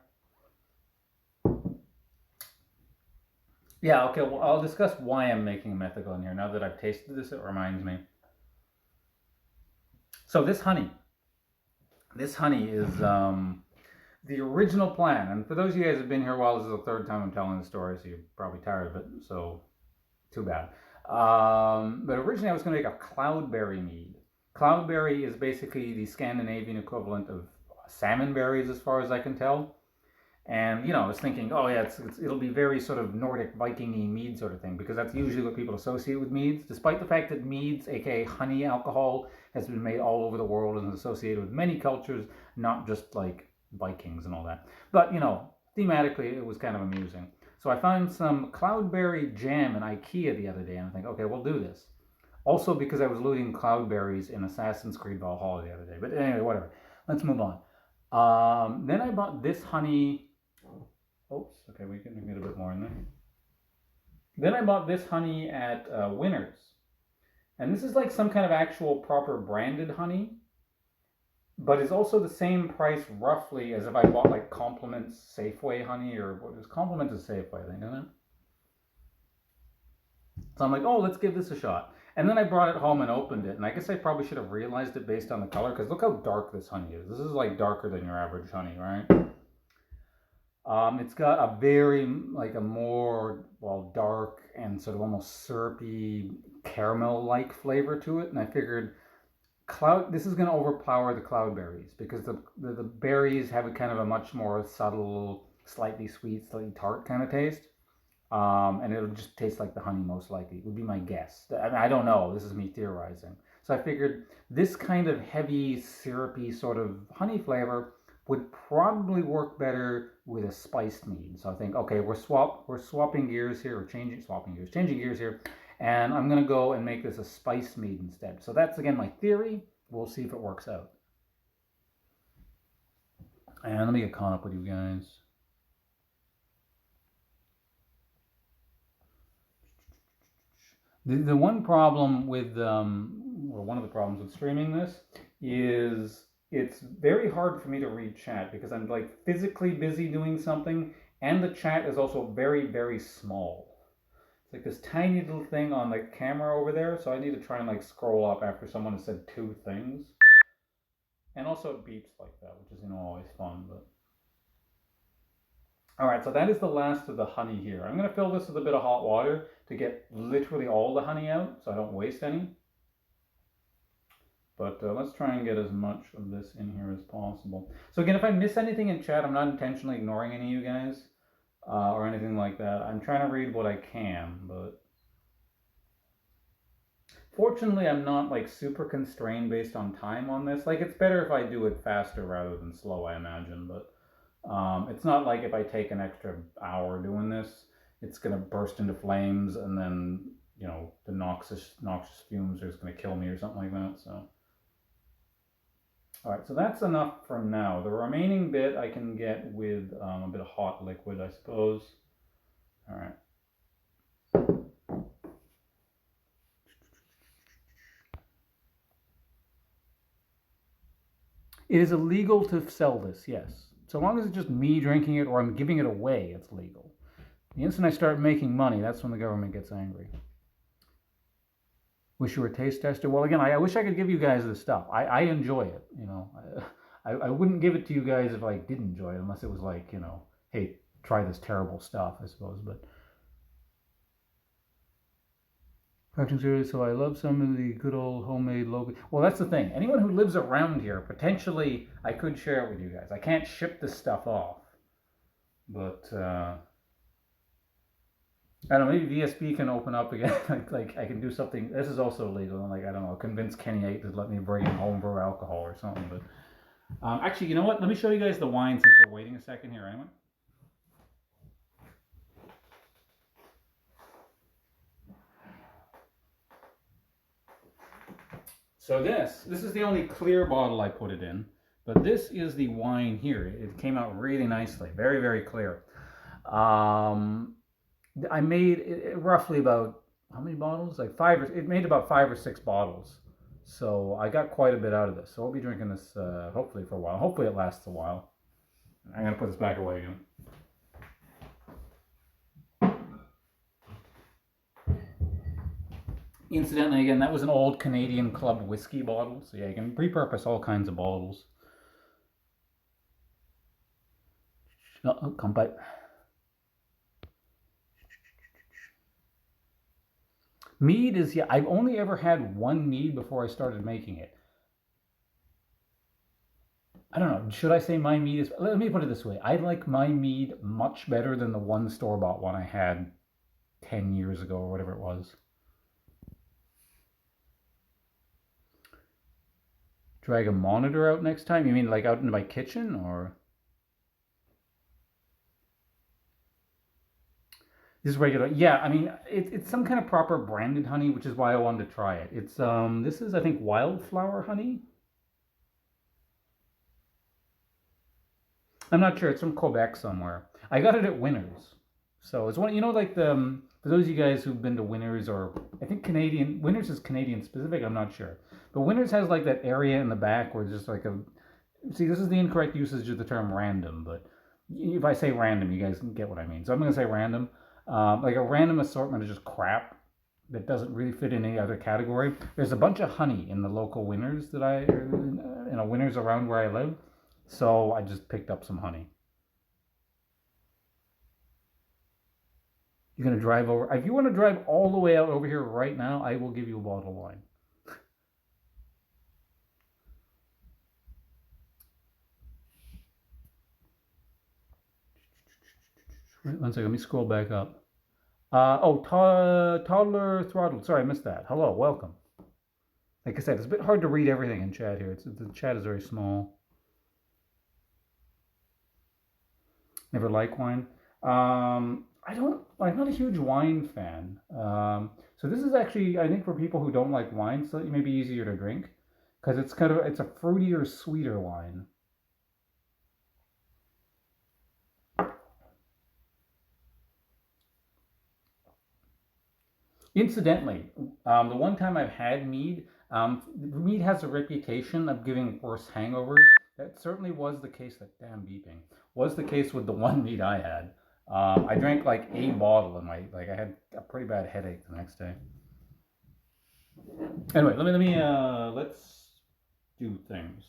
Yeah, okay, well, I'll discuss why I'm making Metheglin here. Now that I've tasted this, it reminds me. So this honey is the original plan. And for those of you guys who have been here a while, this is the third time I'm telling the story, so you're probably tired of it, so too bad. But originally I was going to make a cloudberry mead. Cloudberry is basically the Scandinavian equivalent of salmon berries as far as I can tell. And, I was thinking, oh yeah, it'll be very sort of Nordic Viking-y mead sort of thing, because that's usually what people associate with meads, despite the fact that meads, aka honey alcohol, has been made all over the world and is associated with many cultures, not just like Vikings and all that. But, thematically, it was kind of amusing. So I found some cloudberry jam in IKEA the other day, and I think, okay, we'll do this. Also because I was looting cloudberries in Assassin's Creed Valhalla the other day. But anyway, whatever. Let's move on. Then I bought this honey. Oops, okay, we can get a bit more in there. Then I bought this honey at Winners. And this is like some kind of actual proper branded honey, but it's also the same price roughly as if I bought like Compliments Safeway honey, or what is Compliments is Safeway, I think, isn't it? So I'm like, oh, let's give this a shot. And then I brought it home and opened it, and I guess I probably should have realized it based on the color, because look how dark this honey is. This is like darker than your average honey, right? It's got a very, like a more, well, dark and sort of almost syrupy caramel-like flavor to it, and I figured this is going to overpower the cloudberries, because the berries have a kind of a much more subtle, slightly sweet, slightly tart kind of taste. And it'll just taste like the honey, most likely, would be my guess. I don't know, this is me theorizing. So I figured this kind of heavy, syrupy sort of honey flavor would probably work better with a spiced mead. So I think, okay, we're swapping gears here, or changing gears here, and I'm gonna go and make this a spiced mead instead. So that's again my theory. We'll see if it works out. And let me get caught up with you guys. The one problem with, or one of the problems with streaming this is it's very hard for me to read chat, because I'm like physically busy doing something, and the chat is also very, very small. It's like this tiny little thing on the camera over there, so I need to try and like scroll up after someone has said two things. And also it beeps like that, which is, always fun, but. All right, so that is the last of the honey here. I'm going to fill this with a bit of hot water to get literally all the honey out, so I don't waste any. But let's try and get as much of this in here as possible. So again, if I miss anything in chat, I'm not intentionally ignoring any of you guys or anything like that. I'm trying to read what I can, but fortunately, I'm not like super constrained based on time on this. Like, it's better if I do it faster rather than slow, I imagine, but it's not like if I take an extra hour doing this, it's going to burst into flames, and then, the noxious fumes are just going to kill me or something like that. So, all right, so that's enough for now. The remaining bit I can get with a bit of hot liquid, I suppose. All right. It is illegal to sell this, yes. So long as it's just me drinking it or I'm giving it away, it's legal. The instant I start making money, that's when the government gets angry. Wish you were a taste tester. Well, again, I wish I could give you guys this stuff. I enjoy it, I wouldn't give it to you guys if I didn't enjoy it, unless it was like, hey, try this terrible stuff, I suppose. But so I love some of the good old homemade local. Well, that's the thing. Anyone who lives around here, potentially, I could share it with you guys. I can't ship this stuff off, but I don't know. Maybe VSB can open up again. like I can do something. This is also illegal. Like, I don't know, convince Kenny 8 to let me bring in homebrew alcohol or something. But actually, you know what? Let me show you guys the wine since we're waiting a second here. Anyway. So this is the only clear bottle I put it in, But this is the wine here. It came out really nicely, very, very clear. Um, I made roughly about how many bottles? Like five. It made about 5 or 6 bottles. So I got quite a bit out of this. So I'll be drinking this hopefully for a while. Hopefully it lasts a while. I'm gonna put this back away again. Incidentally, again, that was an old Canadian Club whiskey bottle. So yeah, you can repurpose all kinds of bottles. Oh, come by. Mead is, yeah, I've only ever had one mead before I started making it. I don't know, should I say my mead is, let me put it this way. I like my mead much better than the one store-bought one I had 10 years ago or whatever it was. Drag a monitor out next time? You mean like out in my kitchen or? This is regular. Yeah, I mean, it's some kind of proper branded honey, which is why I wanted to try it. It's, this is, I think, wildflower honey. I'm not sure. It's from Quebec somewhere. I got it at Winners. So it's one, like for those of you guys who've been to Winners, or I think Canadian, Winners is Canadian specific, I'm not sure. But Winners has like that area in the back where it's just like a, see, this is the incorrect usage of the term random, but if I say random, you guys can get what I mean. So I'm going to say random. Like a random assortment of just crap that doesn't really fit in any other category. There's a bunch of honey in the local Winners that Winners around where I live. So I just picked up some honey. You're going to drive over. If you want to drive all the way out over here right now, I will give you a bottle of wine. One second, let me scroll back up. Toddler Throttled. Sorry, I missed that. Hello, welcome. Like I said, it's a bit hard to read everything in chat here. The chat is very small. Never like wine. I'm not a huge wine fan. So this is actually, I think, for people who don't like wine, so it may be easier to drink because it's a fruitier, sweeter wine. Incidentally, the one time I've had mead, mead has a reputation of giving worse hangovers. That certainly was the case. That damn beeping was the case with the one mead I had. I drank like a bottle and I had a pretty bad headache the next day. Anyway, let's do things.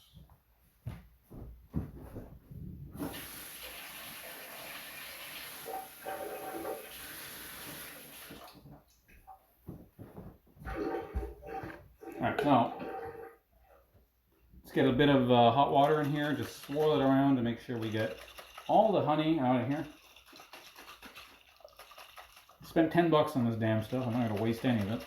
All right, now let's get a bit of hot water in here. Just swirl it around to make sure we get all the honey out of here. Spent $10 on this damn stuff. I'm not going to waste any of it.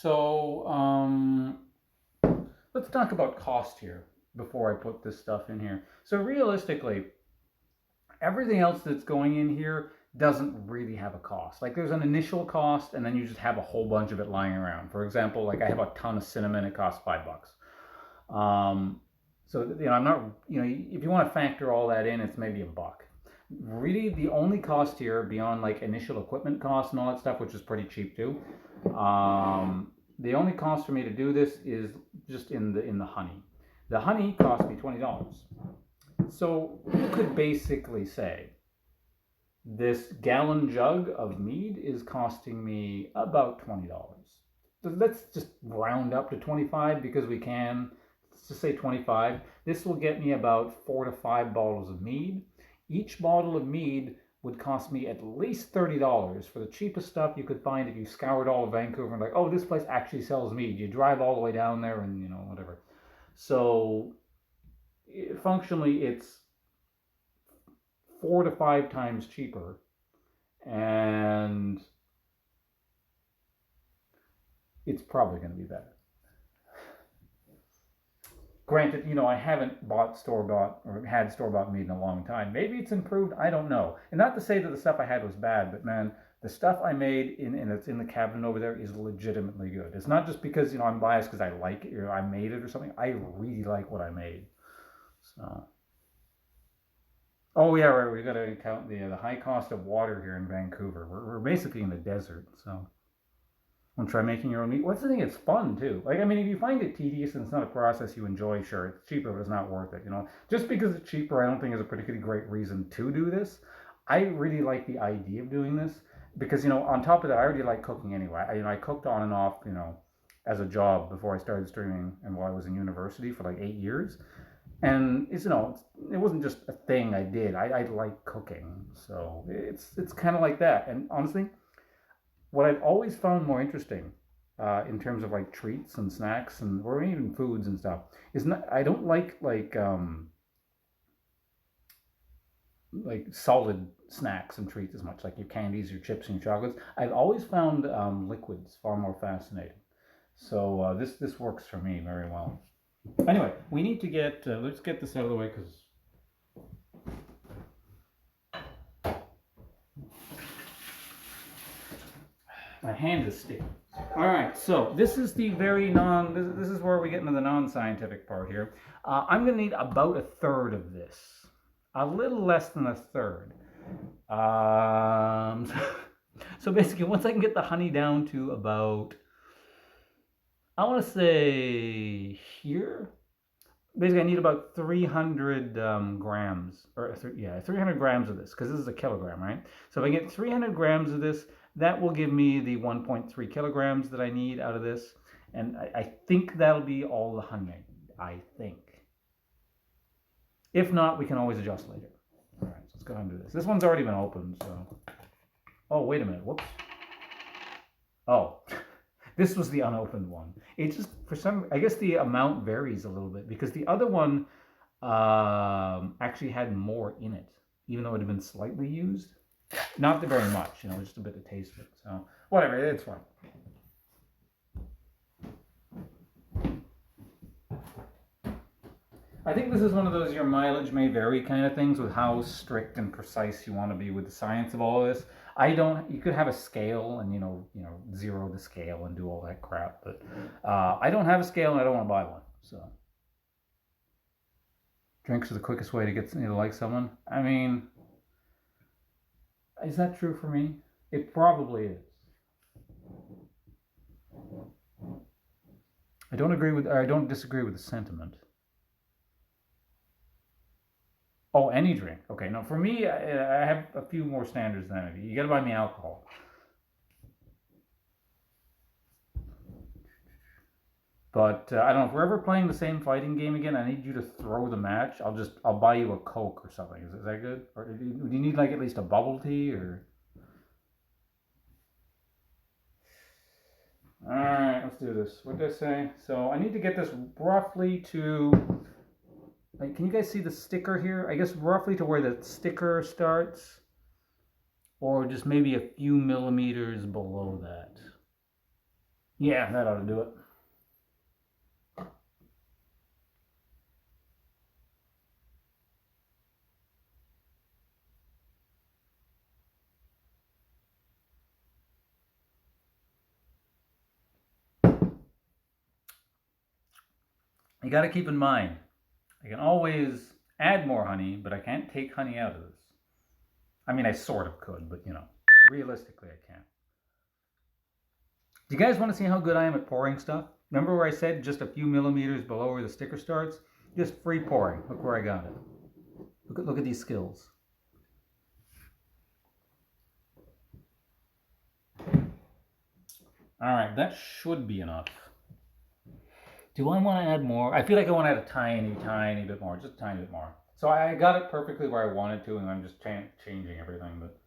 So let's talk about cost here before I put this stuff in here. So realistically, everything else that's going in here doesn't really have a cost. Like there's an initial cost, and then you just have a whole bunch of it lying around. For example, like I have a ton of cinnamon. It costs $5. So I'm not, if you want to factor all that in, it's maybe $1. Really, the only cost here beyond like initial equipment costs and all that stuff, which is pretty cheap too. The only cost for me to do this is just in the honey. The honey cost me $20. So you could basically say this gallon jug of mead is costing me about $20. So let's just round up to 25 because we can. Let's just say 25. This will get me about 4 to 5 bottles of mead. Each bottle of mead would cost me at least $30 for the cheapest stuff you could find if you scoured all of Vancouver and like, oh, this place actually sells mead. You drive all the way down there and, whatever. So functionally, it's 4 to 5 times cheaper. And it's probably going to be better. Granted, you know, I haven't bought store-bought or had store-bought meat in a long time. Maybe it's improved. I don't know. And not to say that the stuff I had was bad, but man, the stuff I made and it's in the cabinet over there is legitimately good. It's not just because, you know, I'm biased because I like it or I made it or something. I really like what I made. So, oh yeah, right. We got to count the high cost of water here in Vancouver. We're basically in the desert, so. Want to try making your own meat? What's the thing? It's fun too. Like, I mean, if you find it tedious and it's not a process you enjoy, sure, it's cheaper, but it's not worth it. You know, just because it's cheaper, I don't think is a particularly great reason to do this. I really like the idea of doing this because, you know, on top of that, I already like cooking anyway. I cooked on and off, you know, as a job before I started streaming and while I was in university for like 8 years. And it's, you know, it wasn't just a thing I did. I like cooking, so it's kind of like that. And honestly, what I've always found more interesting in terms of like treats and snacks and or even foods and stuff is not I don't like solid snacks and treats as much like your candies, your chips, and your chocolates. I've always found liquids far more fascinating. So this works for me very well. Anyway, we need to get let's get this out of the way because my hand is sticky. All right, so this is the very this is where we get into the non-scientific part here. I'm going to need about a third of this. A little less than a third. So basically, once I can get the honey down to about, I want to say here, basically I need about 300 grams, or yeah, 300 grams of this, because this is a kilogram, right? So if I get 300 grams of this, that will give me the 1.3 kilograms that I need out of this. And I think that'll be all the honey I need, I think. If not, we can always adjust later. All right, so let's go ahead and do this. This one's already been opened, so. Oh, wait a minute, whoops. Oh, this was the unopened one. It just, for some, I guess the amount varies a little bit because the other one actually had more in it, even though it had been slightly used. Not very much, you know, just a bit of taste of it. So, whatever, it's fine. I think this is one of those your mileage may vary kind of things with how strict and precise you want to be with the science of all of this. You could have a scale and, you know, zero the scale and do all that crap, but I don't have a scale and I don't want to buy one, so. Drinks are the quickest way to get you to like someone. I mean, is that true for me? It probably is. I don't disagree with the sentiment. Oh, any drink. Okay, no, for me, I have a few more standards than you. You gotta buy me alcohol. But I don't know, if we're ever playing the same fighting game again, I need you to throw the match. I'll buy you a Coke or something. Is that good? Or do you need like at least a bubble tea or? All right, let's do this. What did I say? So I need to get this roughly to, like, can you guys see the sticker here? I guess roughly to where the sticker starts, or just maybe a few millimeters below that. Yeah, that ought to do it. You got to keep in mind, I can always add more honey, but I can't take honey out of this. I mean, I sort of could, but, you know, realistically, I can't. Do you guys want to see how good I am at pouring stuff? Remember where I said just a few millimeters below where the sticker starts? Just free pouring. Look where I got it. Look at these skills. All right, that should be enough. Do I want to add more? I feel like I want to add a tiny bit more, just a tiny bit more. So I got it perfectly where I wanted to, and I'm just changing everything. But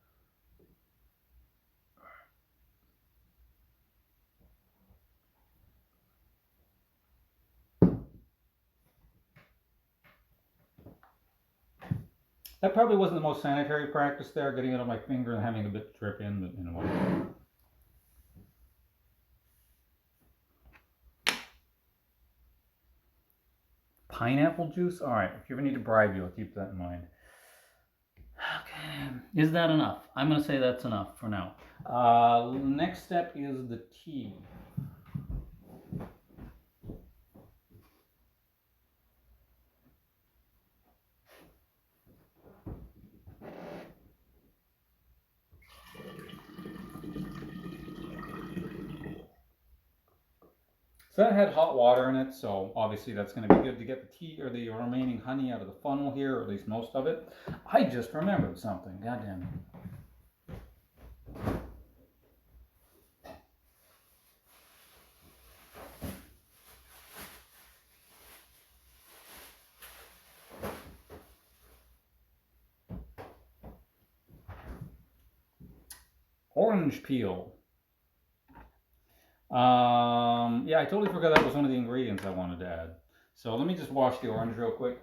that probably wasn't the most sanitary practice there, getting it on my finger and having a bit drip in, but you know what. Pineapple juice? Alright, if you ever need to bribe you, I'll keep that in mind. Okay, is that enough? I'm going to say that's enough for now. Next step is the tea. So that had hot water in it, so obviously that's going to be good to get the tea or the remaining honey out of the funnel here, or at least most of it. I just remembered something. God damn it. Orange peel. Yeah, I totally forgot that was one of the ingredients I wanted to add. So let me just wash the orange real quick.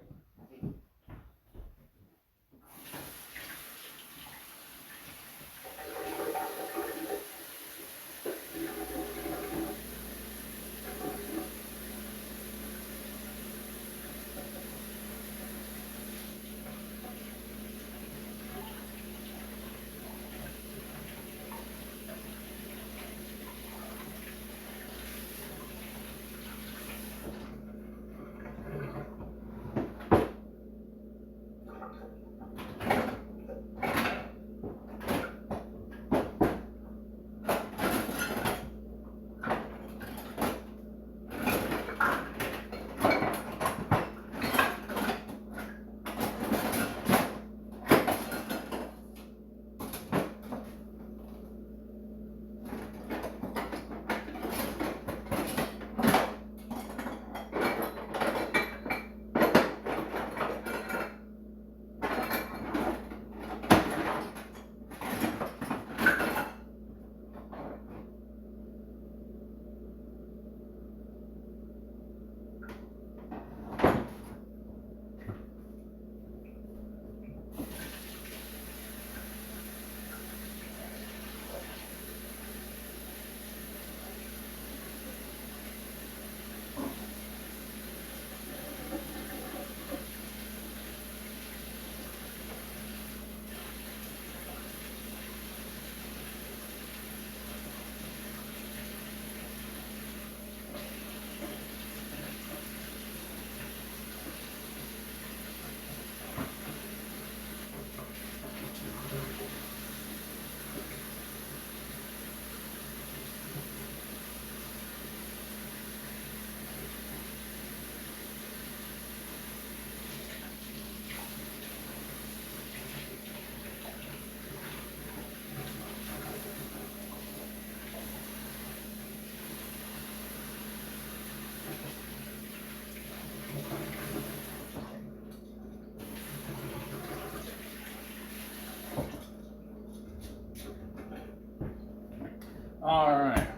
Alright.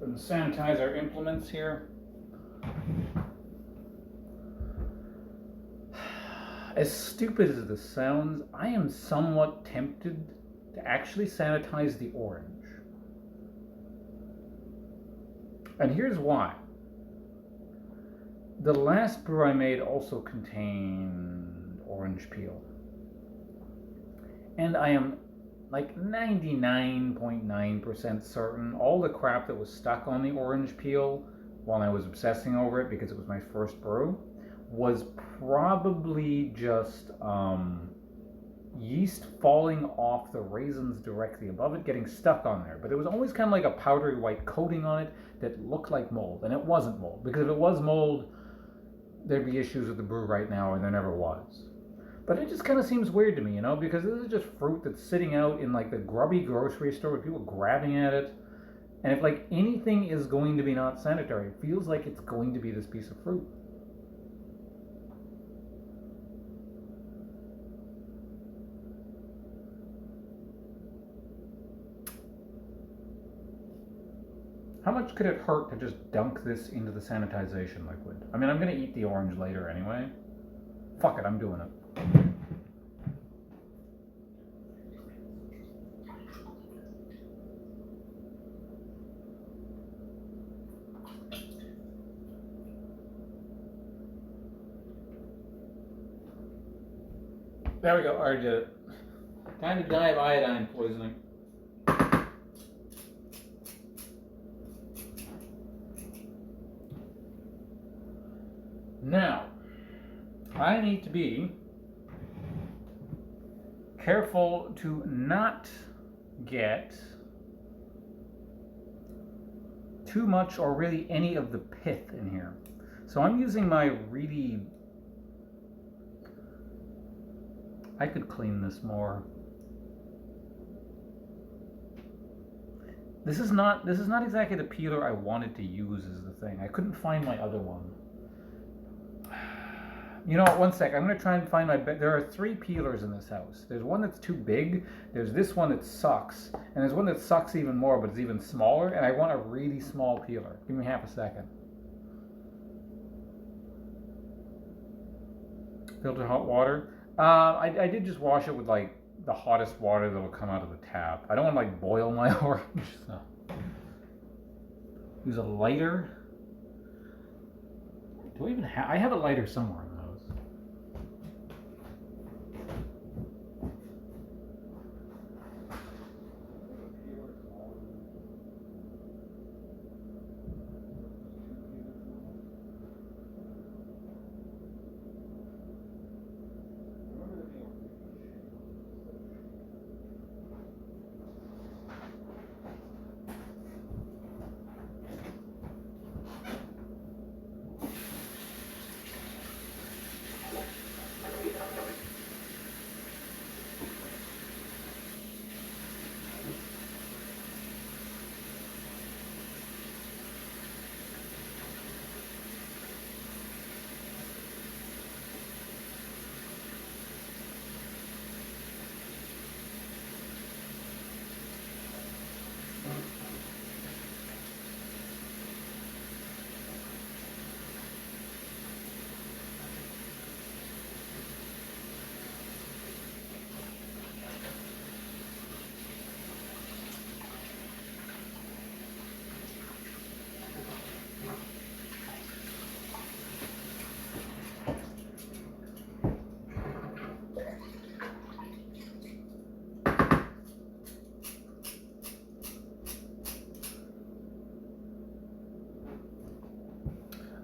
Going to sanitize our implements here. As stupid as this sounds, I am somewhat tempted to actually sanitize the orange. And here's why. The last brew I made also contained orange peel. And I am like 99.9% certain all the crap that was stuck on the orange peel while I was obsessing over it because it was my first brew was probably just yeast falling off the raisins directly above it, getting stuck on there. But there was always kind of like a powdery white coating on it that looked like mold, and it wasn't mold. Because if it was mold, there'd be issues with the brew right now, and there never was. But it just kind of seems weird to me, you know, because this is just fruit that's sitting out in like the grubby grocery store with people grabbing at it. And if like anything is going to be not sanitary, it feels like it's going to be this piece of fruit. How much could it hurt to just dunk this into the sanitization liquid? I mean, I'm going to eat the orange later anyway. Fuck it, I'm doing it. There we go. I already did it. Time to die of iodine poisoning. Now, I need to be careful to not get too much or really any of the pith in here. So I'm using my really... I could clean this more. This is not exactly the peeler I wanted to use is the thing. I couldn't find my other one. You know what, one sec. I'm going to try and find my... There are 3 peelers in this house. There's one that's too big. There's this one that sucks. And there's one that sucks even more, but it's even smaller. And I want a really small peeler. Give me half a second. Filter hot water. I did just wash it with like the hottest water that'll come out of the tap. I don't want to like boil my orange. So. Use a lighter. Do I even have... I have a lighter somewhere in the house.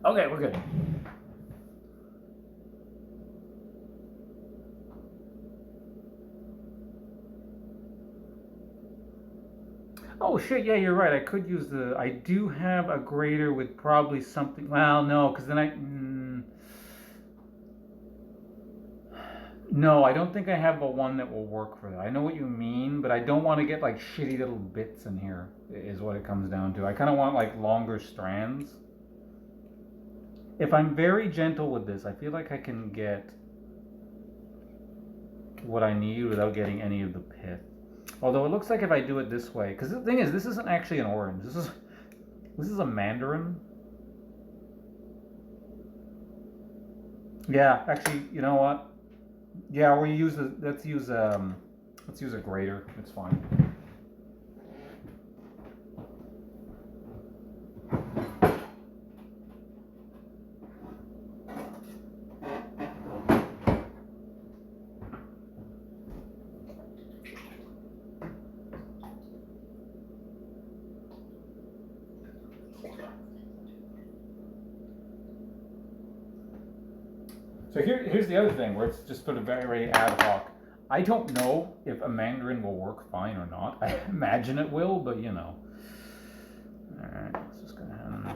Okay, we're good. Oh shit, yeah, you're right. I could use the... I do have a grater with probably something... Well, no, because then I... No, I don't think I have a one that will work for that. I know what you mean, but I don't want to get like shitty little bits in here, is what it comes down to. I kind of want like longer strands. If I'm very gentle with this, I feel like I can get what I need without getting any of the pith. Although it looks like if I do it this way, because the thing is, this isn't actually an orange. This is a mandarin. Yeah, actually, you know what? Yeah, let's use a grater. It's fine. So here's the other thing where it's just sort of very ad hoc. I don't know if a mandarin will work fine or not. I imagine it will, but you know. Alright, let's just go ahead and...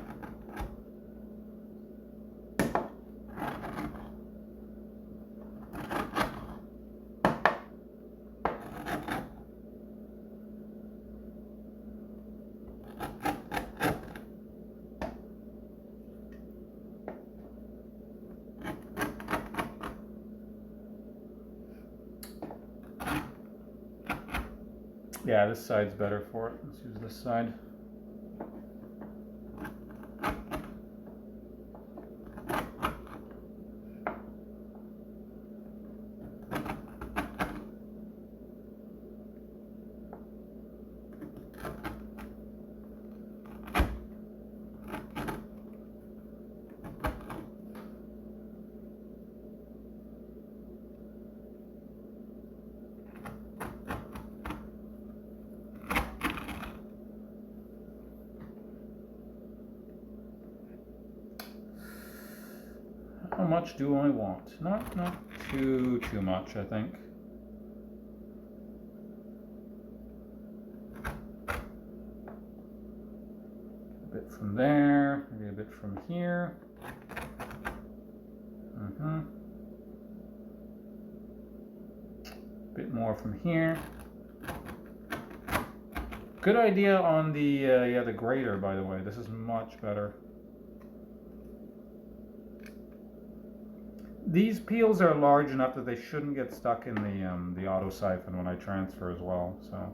Yeah, this side's better for it. Let's use this side. much do I want? Not too much, I think. A bit from there, maybe a bit from here. A bit more from here. Good idea on the the grater, by the way. This is much better. These peels are large enough that they shouldn't get stuck in the auto siphon when I transfer as well. So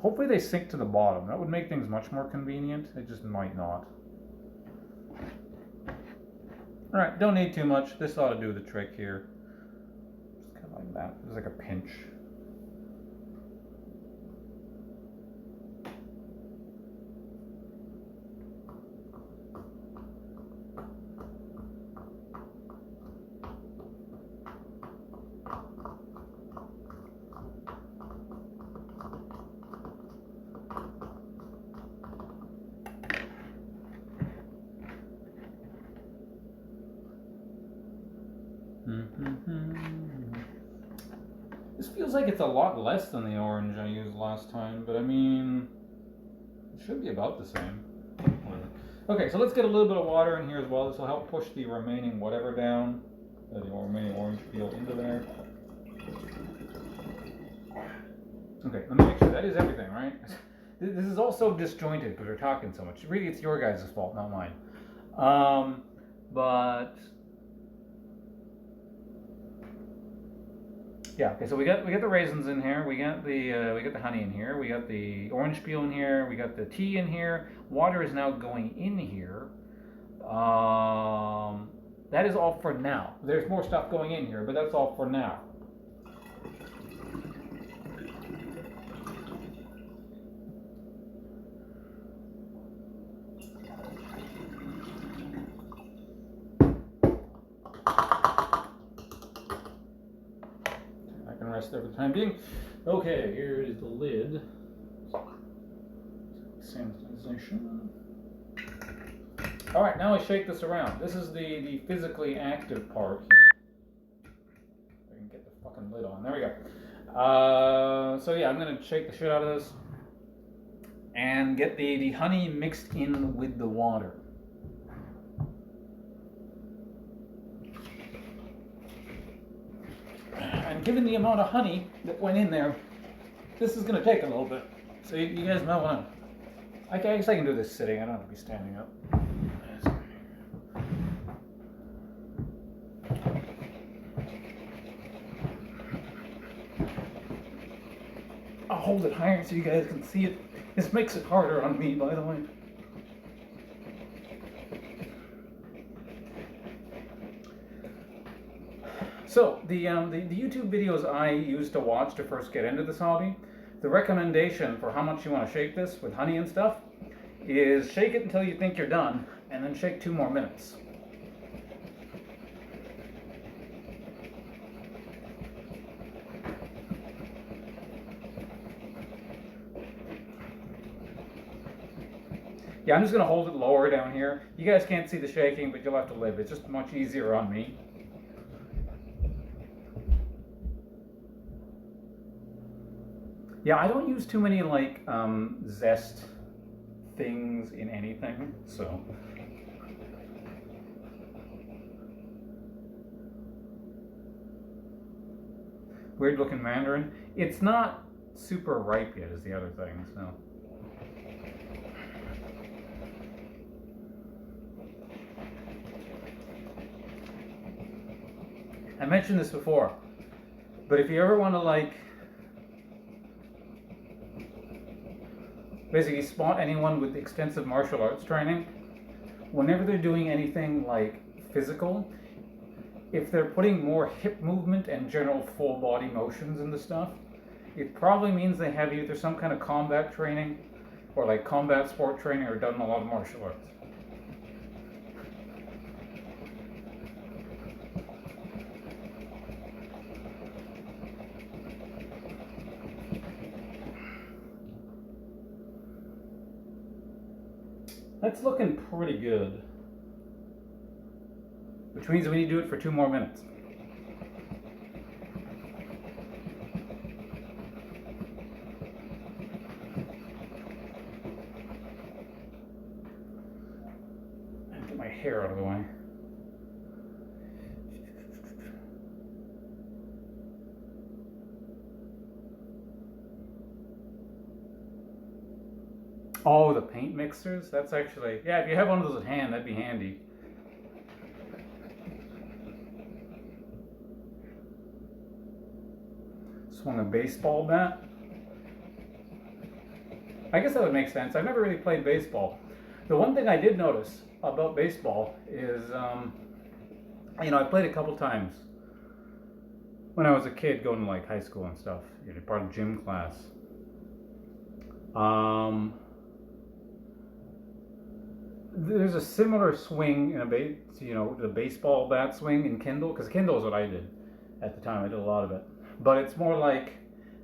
hopefully they sink to the bottom. That would make things much more convenient. It just might not. All right, don't need too much. This ought to do the trick here. Just kind of like that. It's like a pinch. This feels like it's a lot less than the orange I used last time, but I mean, it should be about the same. Whatever. Okay, so let's get a little bit of water in here as well. This will help push the remaining whatever down, the remaining orange peel into there. Okay, let me make sure that is everything, right? This is also disjointed because we're talking so much. Really, it's your guys' fault, not mine. But yeah, okay. So we got the raisins in here. We got the honey in here. We got the orange peel in here. We got the tea in here. Water is now going in here. That is all for now. There's more stuff going in here, but that's all for now. Rest there for the time being. Okay, here is the lid. Sanitization. All right, now I shake this around. This is the physically active part here. If I can get the fucking lid on. There we go. So yeah, I'm gonna shake the shit out of this and get the honey mixed in with the water. And given the amount of honey that went in there, this is going to take a little bit. So you guys might want to... I guess I can do this sitting. I don't have to be standing up. I'll hold it higher so you guys can see it. This makes it harder on me, by the way. So, the YouTube videos I used to watch to first get into this hobby, the recommendation for how much you want to shake this with honey and stuff is shake it until you think you're done, and then shake 2 more minutes. Yeah, I'm just going to hold it lower down here. You guys can't see the shaking, but you'll have to live. It's just much easier on me. Yeah, I don't use too many like zest things in anything, so. Weird looking mandarin. It's not super ripe yet is the other thing, so. I mentioned this before, but if you ever want to like basically spot anyone with extensive martial arts training, whenever they're doing anything like physical, if they're putting more hip movement and general full body motions into stuff, it probably means they have either some kind of combat training or like combat sport training or done a lot of martial arts. That's looking pretty good. The which means we need to do it for 2 more minutes. And get my hair out of the way. Oh, the paint mixers? That's actually, yeah, if you have one of those at hand, that'd be handy. Swung a baseball bat. I guess that would make sense. I've never really played baseball. The one thing I did notice about baseball is, I played a couple times when I was a kid going to like high school and stuff, part of gym class. There's a similar swing in the baseball bat swing in Kindle, because Kindle is what I did at the time. I did a lot of it, but it's more like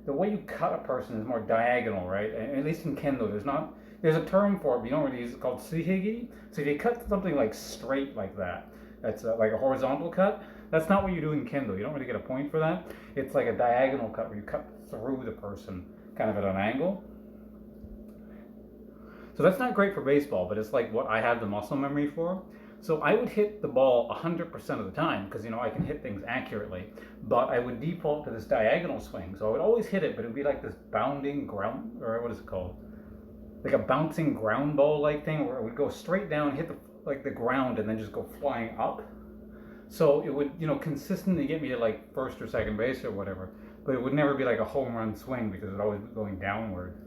the way you cut a person is more diagonal, right? And at least in Kindle, there's a term for it, but you don't really use it, called suhigi. So if you cut something like straight like that, that's like a horizontal cut. That's not what you do in Kindle. You don't really get a point for that. It's like a diagonal cut where you cut through the person, kind of at an angle. So that's not great for baseball, but it's like what I have the muscle memory for. So I would hit the ball 100% of the time because, I can hit things accurately, but I would default to this diagonal swing. So I would always hit it, but it would be like this bounding ground, or what is it called? Like a bouncing ground ball like thing where it would go straight down, hit the ground, and then just go flying up. So it would, consistently get me to like first or second base or whatever, but it would never be like a home run swing because it would always be going downward.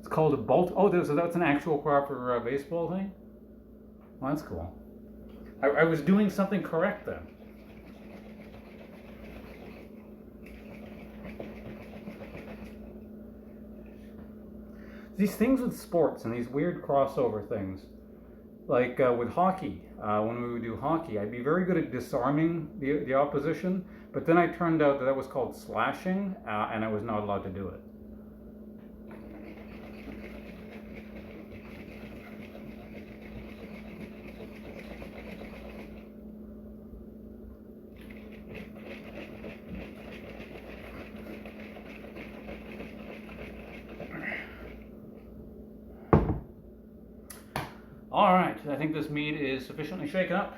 Called a bolt. Oh, so that's an actual proper baseball thing? Well, that's cool. I was doing something correct then. These things with sports and these weird crossover things, like with hockey, when we would do hockey, I'd be very good at disarming the opposition, but then I turned out that was called slashing, and I was not allowed to do it. All right, I think this mead is sufficiently shaken up.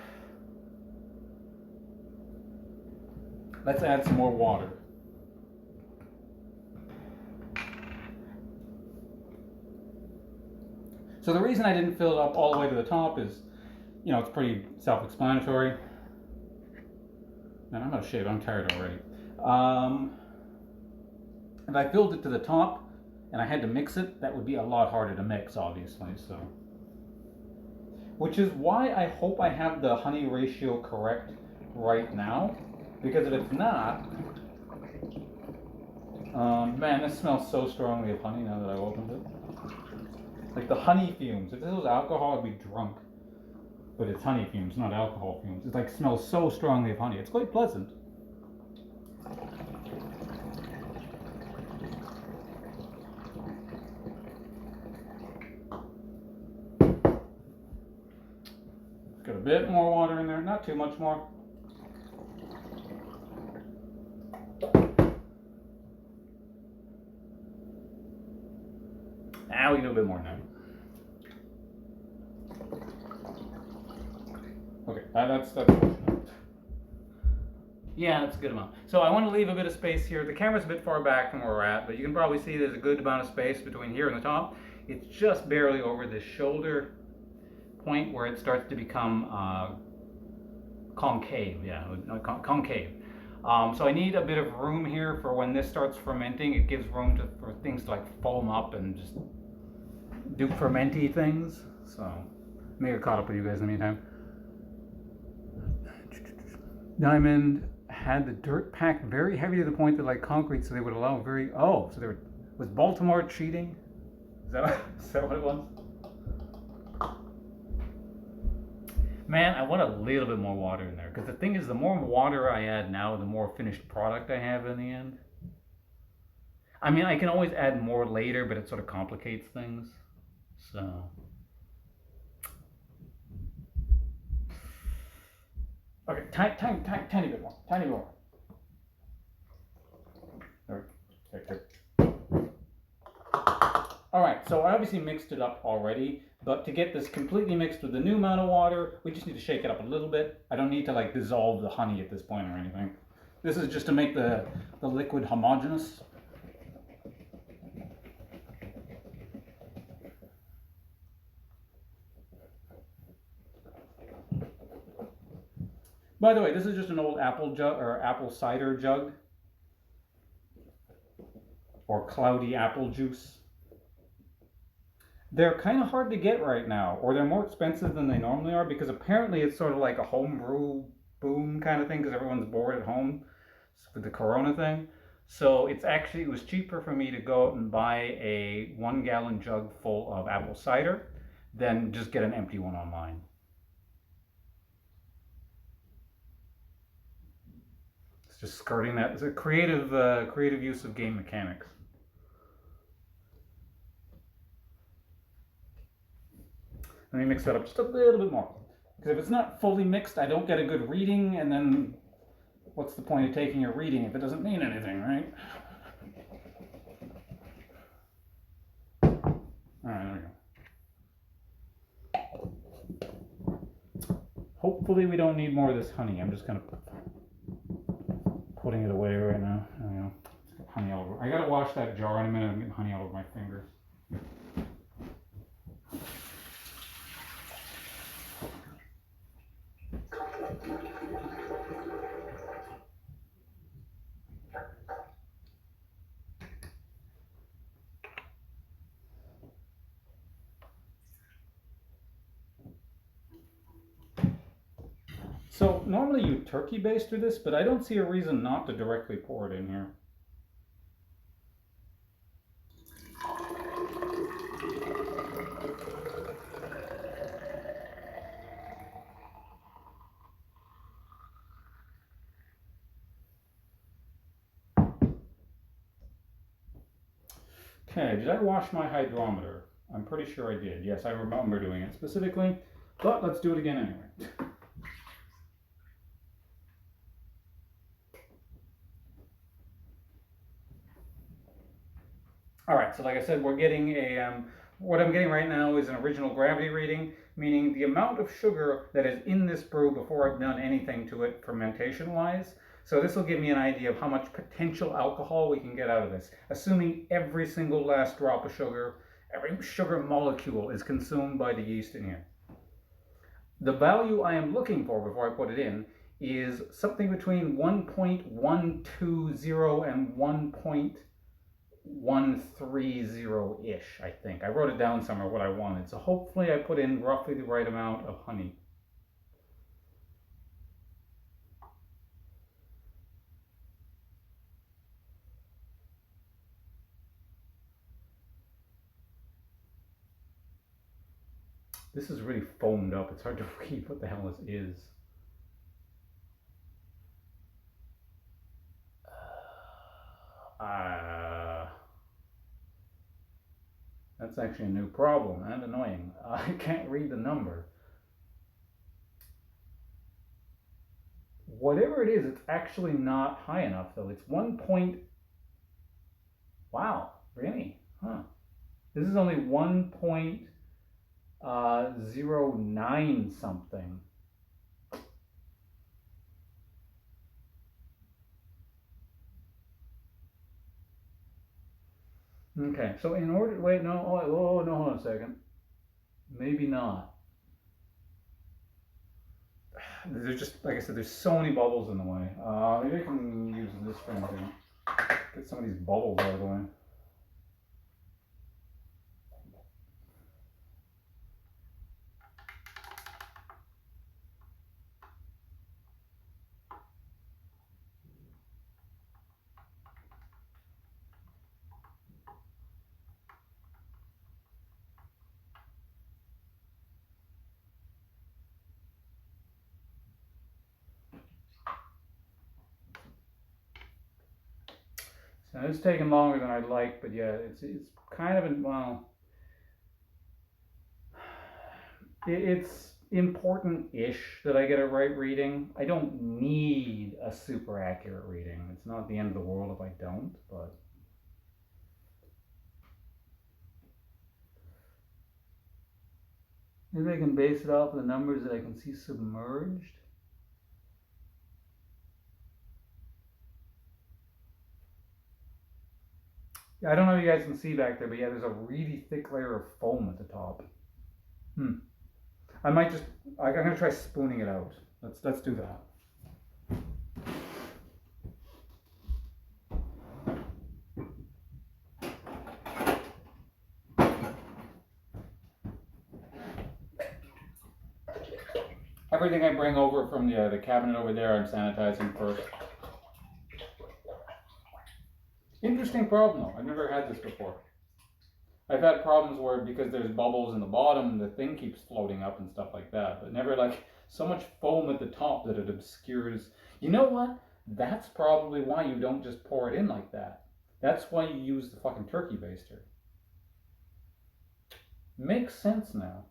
Let's add some more water. So the reason I didn't fill it up all the way to the top is, it's pretty self-explanatory. Man, I'm out of shape, I'm tired already. If I filled it to the top and I had to mix it, that would be a lot harder to mix, obviously, so. Which is why I hope I have the honey ratio correct right now, because if it's not, man, this smells so strongly of honey now that I've opened it. Like the honey fumes. If this was alcohol, I'd be drunk. But it's honey fumes, not alcohol fumes. It smells so strongly of honey. It's quite pleasant. Got a bit more water in there, not too much more. Now we can do a bit more now. Okay, that's yeah, that's a good amount. So I want to leave a bit of space here. The camera's a bit far back from where we're at, but you can probably see there's a good amount of space between here and the top. It's just barely over this shoulder point where it starts to become concave. Yeah, concave. So I need a bit of room here for when this starts fermenting. It gives room for things to like foam up and just do fermenty things. So may get caught up with you guys in the meantime. Diamond had the dirt packed very heavy to the point that like concrete, so they would allow was Baltimore cheating? Is that what it was? Man, I want a little bit more water in there, because the thing is, the more water I add now, the more finished product I have in the end. I mean, I can always add more later, but it sort of complicates things. So, Okay, tiny bit more, tiny bit more. There. All right, so I obviously mixed it up already, but to get this completely mixed with the new amount of water, we just need to shake it up a little bit. I don't need to like dissolve the honey at this point or anything. This is just to make the liquid homogeneous. By the way, this is just an old apple jug or apple cider jug or cloudy apple juice. They're kind of hard to get right now, or they're more expensive than they normally are because apparently it's sort of like a homebrew boom kind of thing because everyone's bored at home with the corona thing. So it was cheaper for me to go out and buy a 1 gallon jug full of apple cider than just get an empty one online. It's just skirting that. It's a creative use of game mechanics. Let me mix that up just a little bit more. Because if it's not fully mixed, I don't get a good reading, and then what's the point of taking your reading if it doesn't mean anything, right? All right, there we go. Hopefully we don't need more of this honey. I'm just kind of putting it away right now. There we go. It's got honey all over. I gotta wash that jar in a minute. I'm getting honey all over my fingers. So normally you turkey baste through this, but I don't see a reason not to directly pour it in here. Okay, did I wash my hydrometer? I'm pretty sure I did. Yes, I remember doing it specifically, but let's do it again anyway. All right, so like I said, we're getting what I'm getting right now is an original gravity reading, meaning the amount of sugar that is in this brew before I've done anything to it fermentation-wise. So this will give me an idea of how much potential alcohol we can get out of this, assuming every single last drop of sugar, every sugar molecule is consumed by the yeast in here. The value I am looking for before I put it in is something between 1.120 and 1.130-ish, I think. I wrote it down somewhere what I wanted. So hopefully I put in roughly the right amount of honey. This is really foamed up. It's hard to read what the hell this is. That's actually a new problem and annoying. I can't read the number. Whatever it is, it's actually not high enough though. It's 1 point. Wow, really? Huh. This is only 1.09 something. Okay, so in order, wait, no, oh, no, hold on a second. Maybe not. There's just, like I said, there's so many bubbles in the way. Maybe I can use this for anything. Get some of these bubbles out of the way. So it's taking longer than I'd like, but yeah, it's kind of, well, it's important-ish that I get it right reading. I don't need a super accurate reading. It's not the end of the world if I don't, but maybe I can base it off of the numbers that I can see submerged. Yeah, I don't know if you guys can see back there, but yeah, there's a really thick layer of foam at the top. I might just, I'm gonna try spooning it out. Let's do that. Everything I bring over from the cabinet over there, I'm sanitizing first. Interesting problem though. I've never had this before. I've had problems where because there's bubbles in the bottom, the thing keeps floating up and stuff like that, but never like so much foam at the top that it obscures. You know what? That's probably why you don't just pour it in like that. That's why you use the fucking turkey baster. Makes sense now.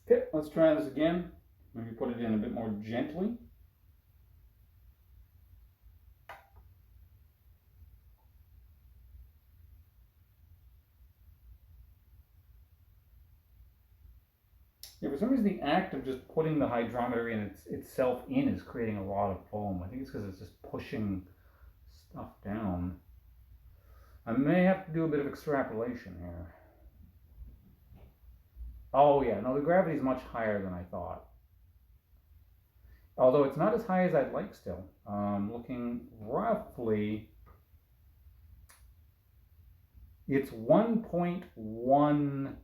Okay, let's try this again. Maybe put it in a bit more gently. Yeah, for some reason the act of just putting the hydrometer in itself in is creating a lot of foam. I think it's because it's just pushing stuff down. I may have to do a bit of extrapolation here. Oh yeah, no, the gravity is much higher than I thought. Although it's not as high as I'd like still. Looking roughly, it's 1.1.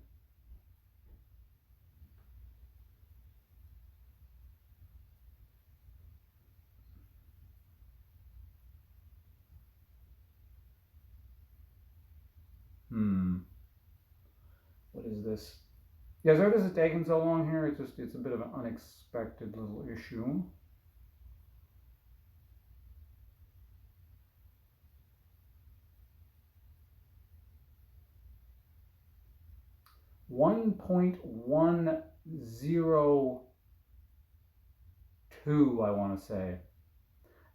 What is this? Yeah, sorry this is taking so long here. It's a bit of an unexpected little issue. .102, I want to say.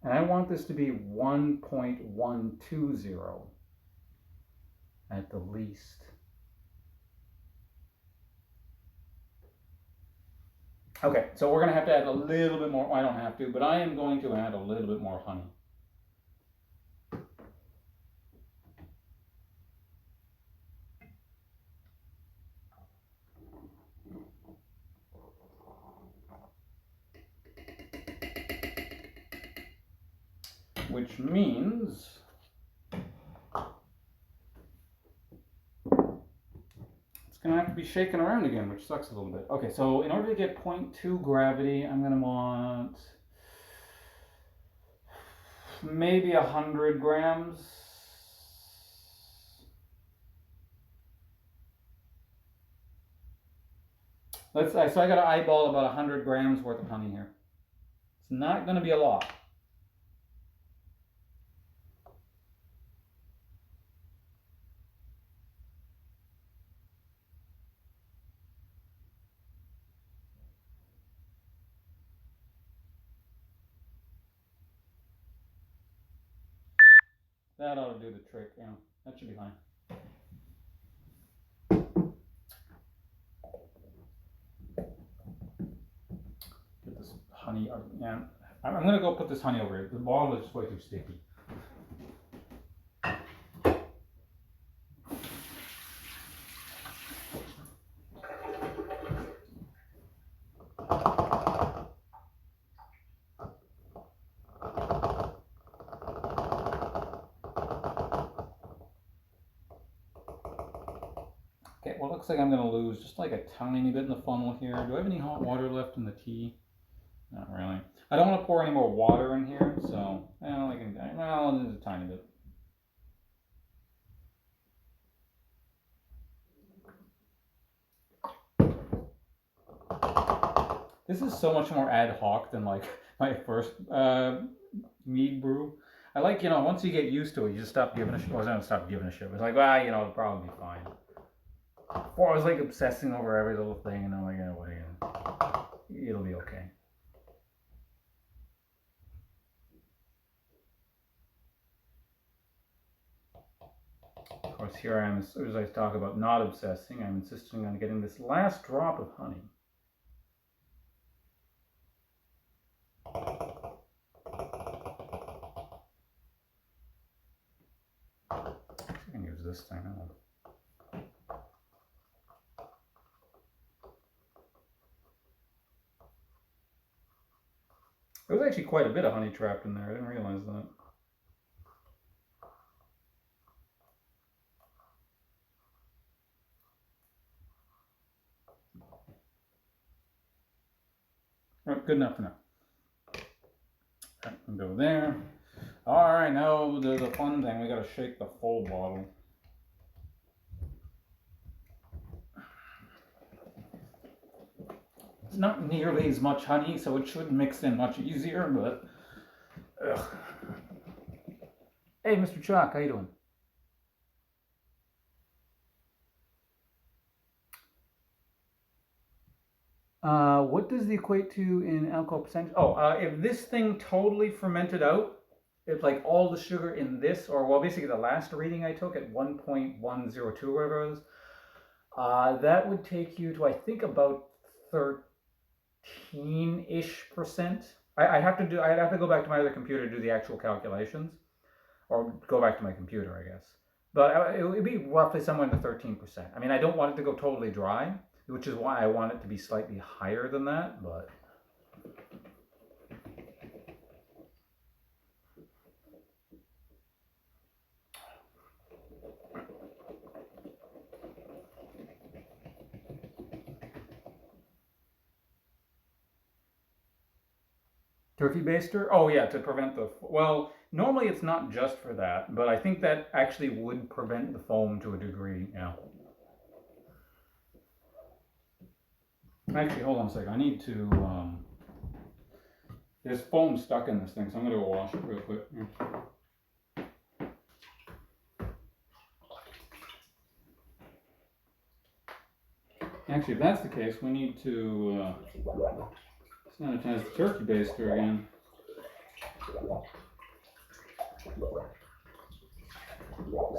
And I want this to be 1.120 at the least. Okay, so we're going to have to add a little bit more. Well, I don't have to, but I am going to add a little bit more honey. Which means it's going to have to be shaken around again, which sucks a little bit. Okay, so in order to get 0.2 gravity, I'm going to want maybe 100 grams. So I got to eyeball about 100 grams worth of honey here. It's not going to be a lot. That ought to do the trick, yeah. That should be fine. Get this honey, yeah. I'm going to go put this honey over here. The bottle is just way too sticky. Okay, well, it looks like I'm going to lose just like a tiny bit in the funnel here. Do I have any hot water left in the tea? Not really. I don't want to pour any more water in here, so well, there's a tiny bit. This is so much more ad hoc than like my first mead brew. I like, once you get used to it, you just stop giving a shit. Well, I don't stop giving a shit. It's like, it'll probably be fine. Before I was like obsessing over every little thing, and I'm like, it'll be okay. Of course, here I am, as soon as I talk about not obsessing, I'm insisting on getting this last drop of honey. I can use this thing. There was actually quite a bit of honey trapped in there. I didn't realize that. All right, good enough for now. Okay, we'll go there. All right, now the fun thing. We got to shake the full bottle. It's not nearly as much honey, so it should mix in much easier, but... Ugh. Hey, Mr. Chalk, how you doing? What does the equate to in alcohol percentage? Oh, if this thing totally fermented out, if like all the sugar in this, or well, basically the last reading I took at 1.102, whatever it was, that would take you to, I think, about 13-ish%. I'd have to go back to my other computer to do the actual calculations, or go back to my computer, I guess. But it would be roughly somewhere in the 13%. I mean, I don't want it to go totally dry, which is why I want it to be slightly higher than that, but... Turkey baster? Oh yeah, to prevent the... Well, normally it's not just for that, but I think that actually would prevent the foam to a degree, yeah. Actually, hold on a second. I need to... There's foam stuck in this thing, so I'm going to go wash it real quick. Actually, if that's the case, we need to sanitize the turkey baster again.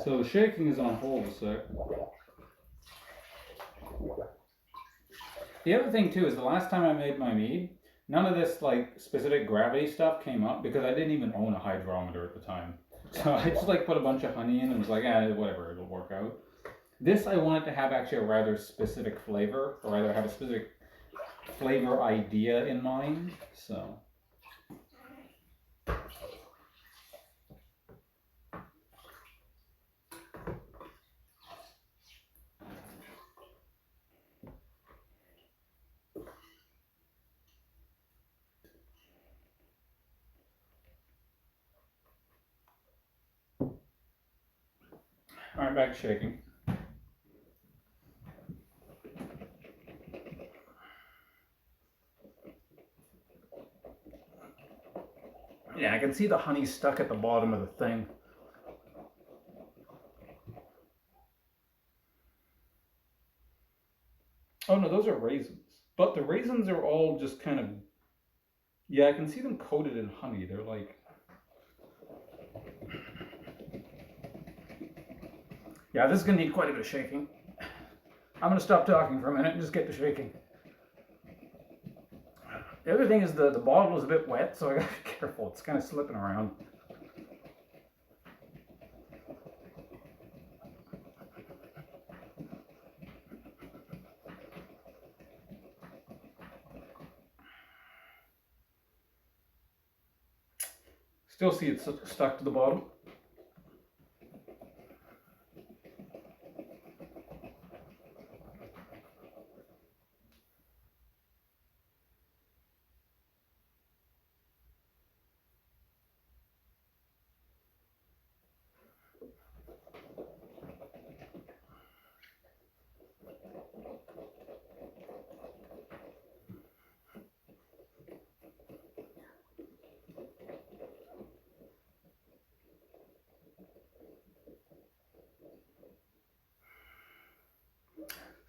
So the shaking is on hold a sec. The other thing too is the last time I made my mead, none of this like specific gravity stuff came up because I didn't even own a hydrometer at the time. So I just like put a bunch of honey in and was like, whatever, it'll work out. This I wanted to have actually a rather specific flavor, or rather have a specific flavor idea in mind, so. All right, back to shaking. Yeah, I can see the honey stuck at the bottom of the thing. Oh no, those are raisins. But the raisins are all just kind of... Yeah, I can see them coated in honey. They're like... Yeah, this is going to need quite a bit of shaking. I'm going to stop talking for a minute and just get to shaking. The other thing is the bottle is a bit wet, so I gotta be careful. It's kind of slipping around. Still see it's stuck to the bottom.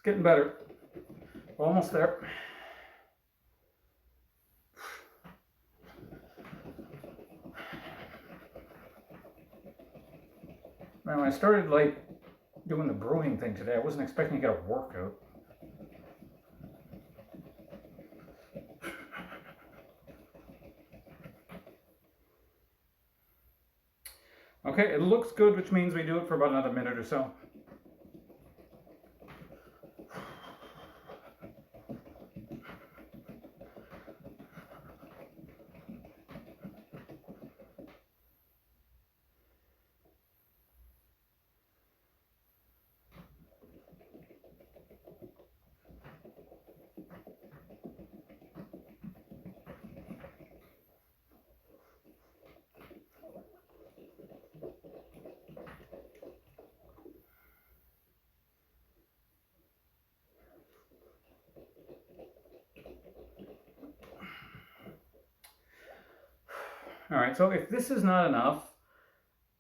getting better. We're almost there. Man, when I started like doing the brewing thing today, I wasn't expecting to get a workout. Okay, it looks good, which means we do it for about another minute or so. All right, so if this is not enough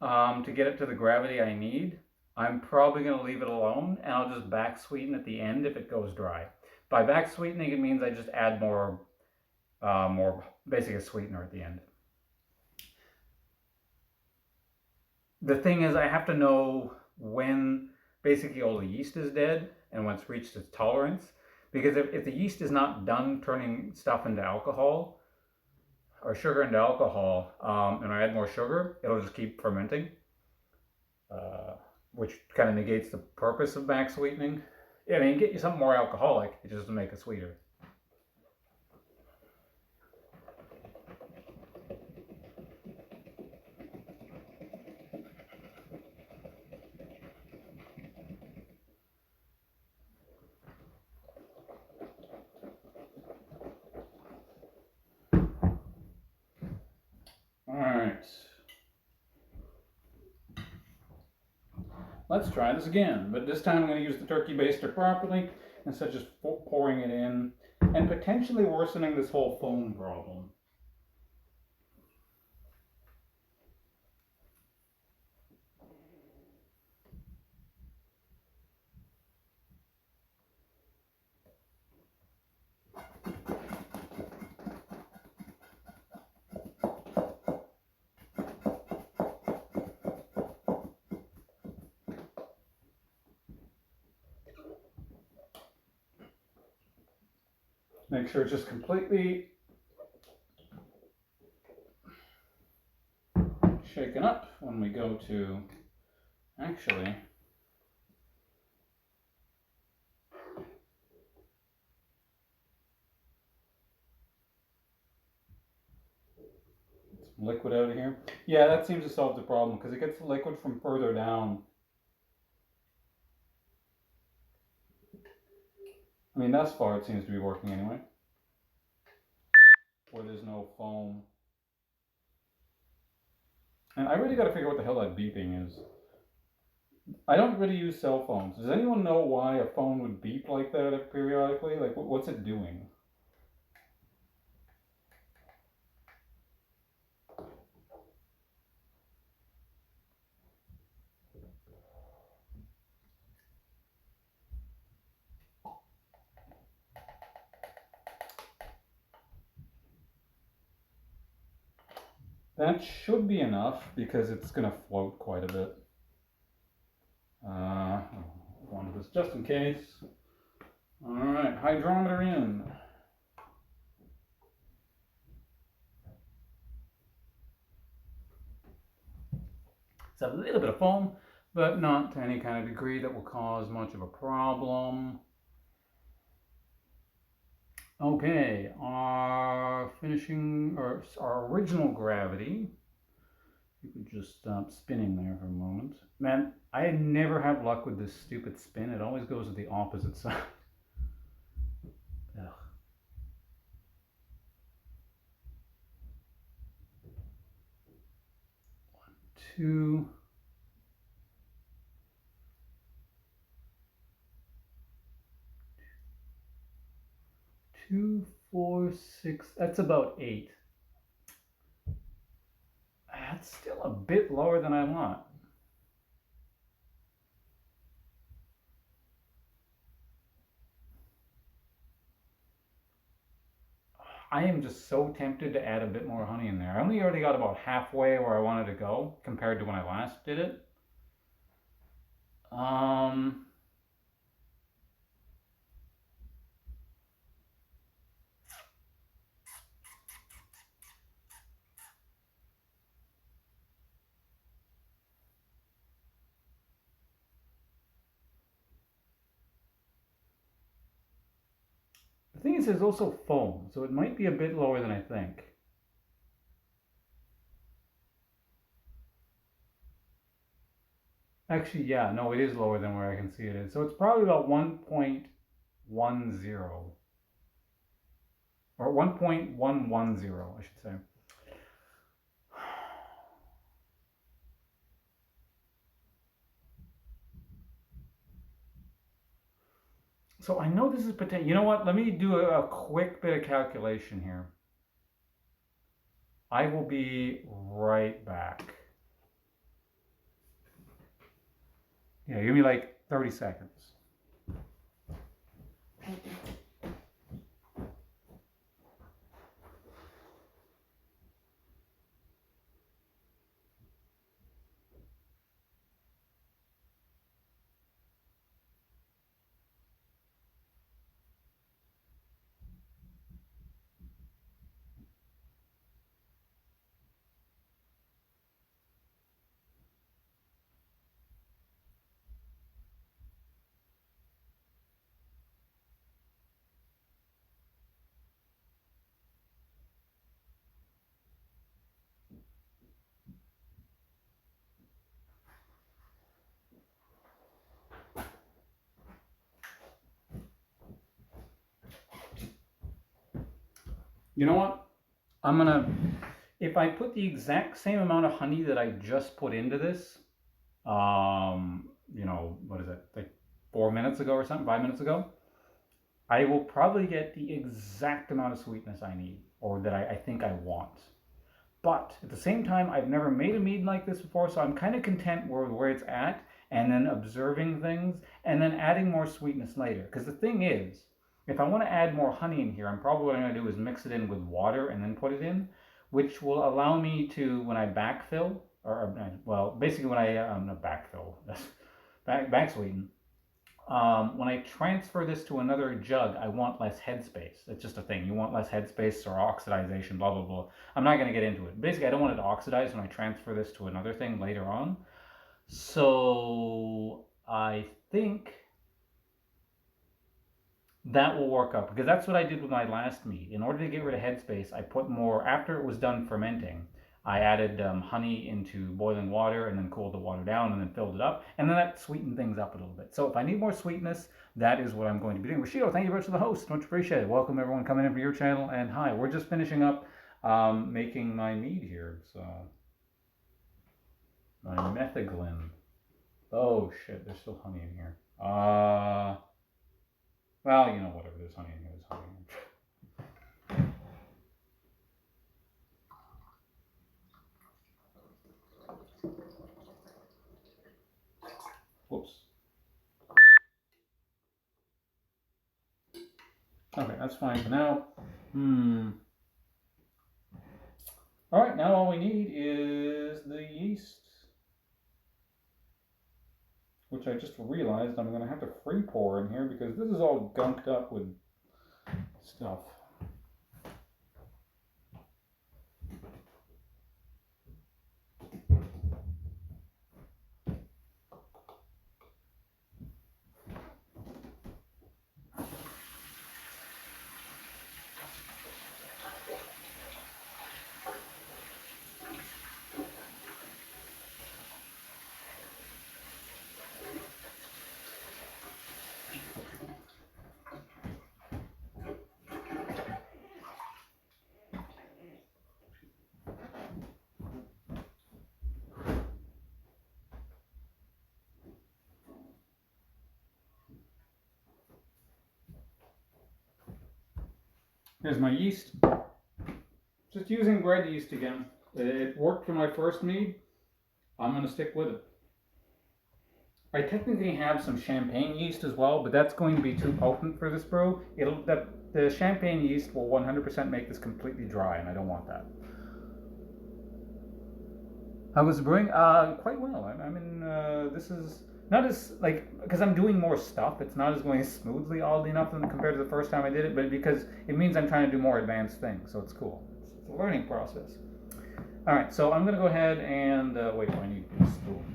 to get it to the gravity I need, I'm probably going to leave it alone, and I'll just back sweeten at the end if it goes dry. By back sweetening, it means I just add more basically a sweetener at the end. The thing is, I have to know when basically all the yeast is dead and when it's reached its tolerance, because if the yeast is not done turning stuff into alcohol, or sugar into alcohol, and I add more sugar, it'll just keep fermenting, which kind of negates the purpose of back sweetening. I mean, get you something more alcoholic, it just doesn't make it sweeter. All right. Let's try this again, but this time I'm going to use the turkey baster properly instead of just pouring it in and potentially worsening this whole foam problem. Make sure it's just completely shaken up when we go to actually get some liquid out of here. Yeah, that seems to solve the problem because it gets the liquid from further down. I mean, thus far it seems to be working anyway, where there's no foam. And I really got to figure out what the hell that beeping is. I don't really use cell phones. Does anyone know why a phone would beep like that periodically? Like, what's it doing? That should be enough because it's going to float quite a bit. One of this just in case. All right, hydrometer in. It's a little bit of foam, but not to any kind of degree that will cause much of a problem. Okay, our original gravity. You could just stop spinning there for a moment. Man, I never have luck with this stupid spin. It always goes to the opposite side. Ugh. 2, 2, 4, 6. That's about 8. That's still a bit lower than I want. I am just so tempted to add a bit more honey in there. I only already got about halfway where I wanted to go compared to when I last did it. The thing is, there's also foam, so it might be a bit lower than I think. Actually, yeah, no, it is lower than where I can see it is. So it's probably about 1.10 or 1.110, I should say. So I know this is potential. You know what? Let me do a quick bit of calculation here. I will be right back. Yeah, give me like 30 seconds. You know what? I'm gonna, if I put the exact same amount of honey that I just put into this, what is it, like 4 minutes ago or something, 5 minutes ago, I will probably get the exact amount of sweetness I need, or that I think I want. But at the same time, I've never made a mead like this before, so I'm kind of content where it's at, and then observing things, and then adding more sweetness later. Because the thing is, if I want to add more honey in here, I'm probably what I'm going to do is mix it in with water and then put it in, which will allow me to, when I backfill, basically when I, not backfill, back sweeten, when I transfer this to another jug, I want less headspace. It's just a thing. You want less headspace or oxidization, blah, blah, blah. I'm not going to get into it. Basically, I don't want it to oxidize when I transfer this to another thing later on. So I think that will work out, because that's what I did with my last mead. In order to get rid of headspace, I put more, after it was done fermenting, I added honey into boiling water and then cooled the water down and then filled it up. And then that sweetened things up a little bit. So if I need more sweetness, that is what I'm going to be doing. Rashido, thank you very much for the host. Much appreciated. Welcome everyone coming in for your channel. And hi, we're just finishing up making my mead here. So my Metheglin. Oh shit, there's still honey in here. Well, you know, whatever. There's honey in here. There's honey in here. Whoops. Okay, that's fine for now. All right, now all we need is the yeast, which I just realized I'm going to have to free pour in here because this is all gunked up with stuff. Here's my yeast. Just using bread yeast again. It worked for my first mead. I'm going to stick with it. I technically have some champagne yeast as well, but that's going to be too potent for this brew. the champagne yeast will 100% make this completely dry, and I don't want that. How was the brewing? Quite well. I mean, this is not as, like, because I'm doing more stuff, it's not as going as smoothly, oddly enough, than compared to the first time I did it, but because it means I'm trying to do more advanced things, so it's cool. It's a learning process. All right, so I'm going to go ahead and, wait, I need a spoon.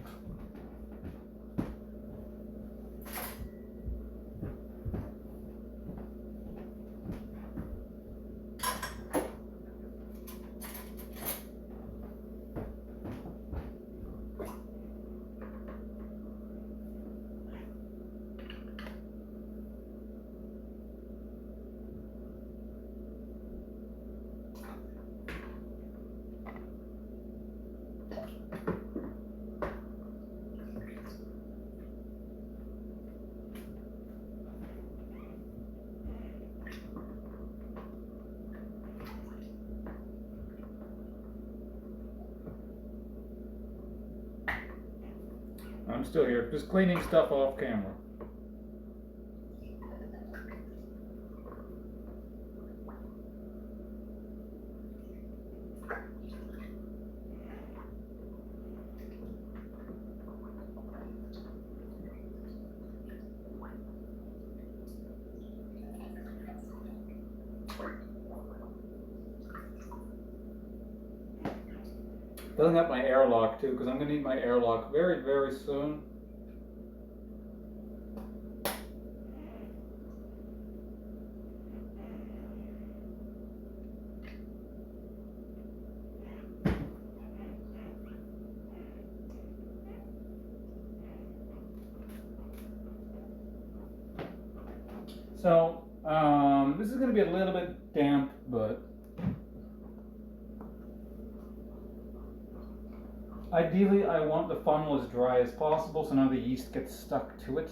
I'm still here, just cleaning stuff off camera. Filling up my airlock too, because I'm going to need my airlock very, very soon. So, this is going to be a little bit damp, but ideally I want the funnel as dry as possible so none of the yeast gets stuck to it.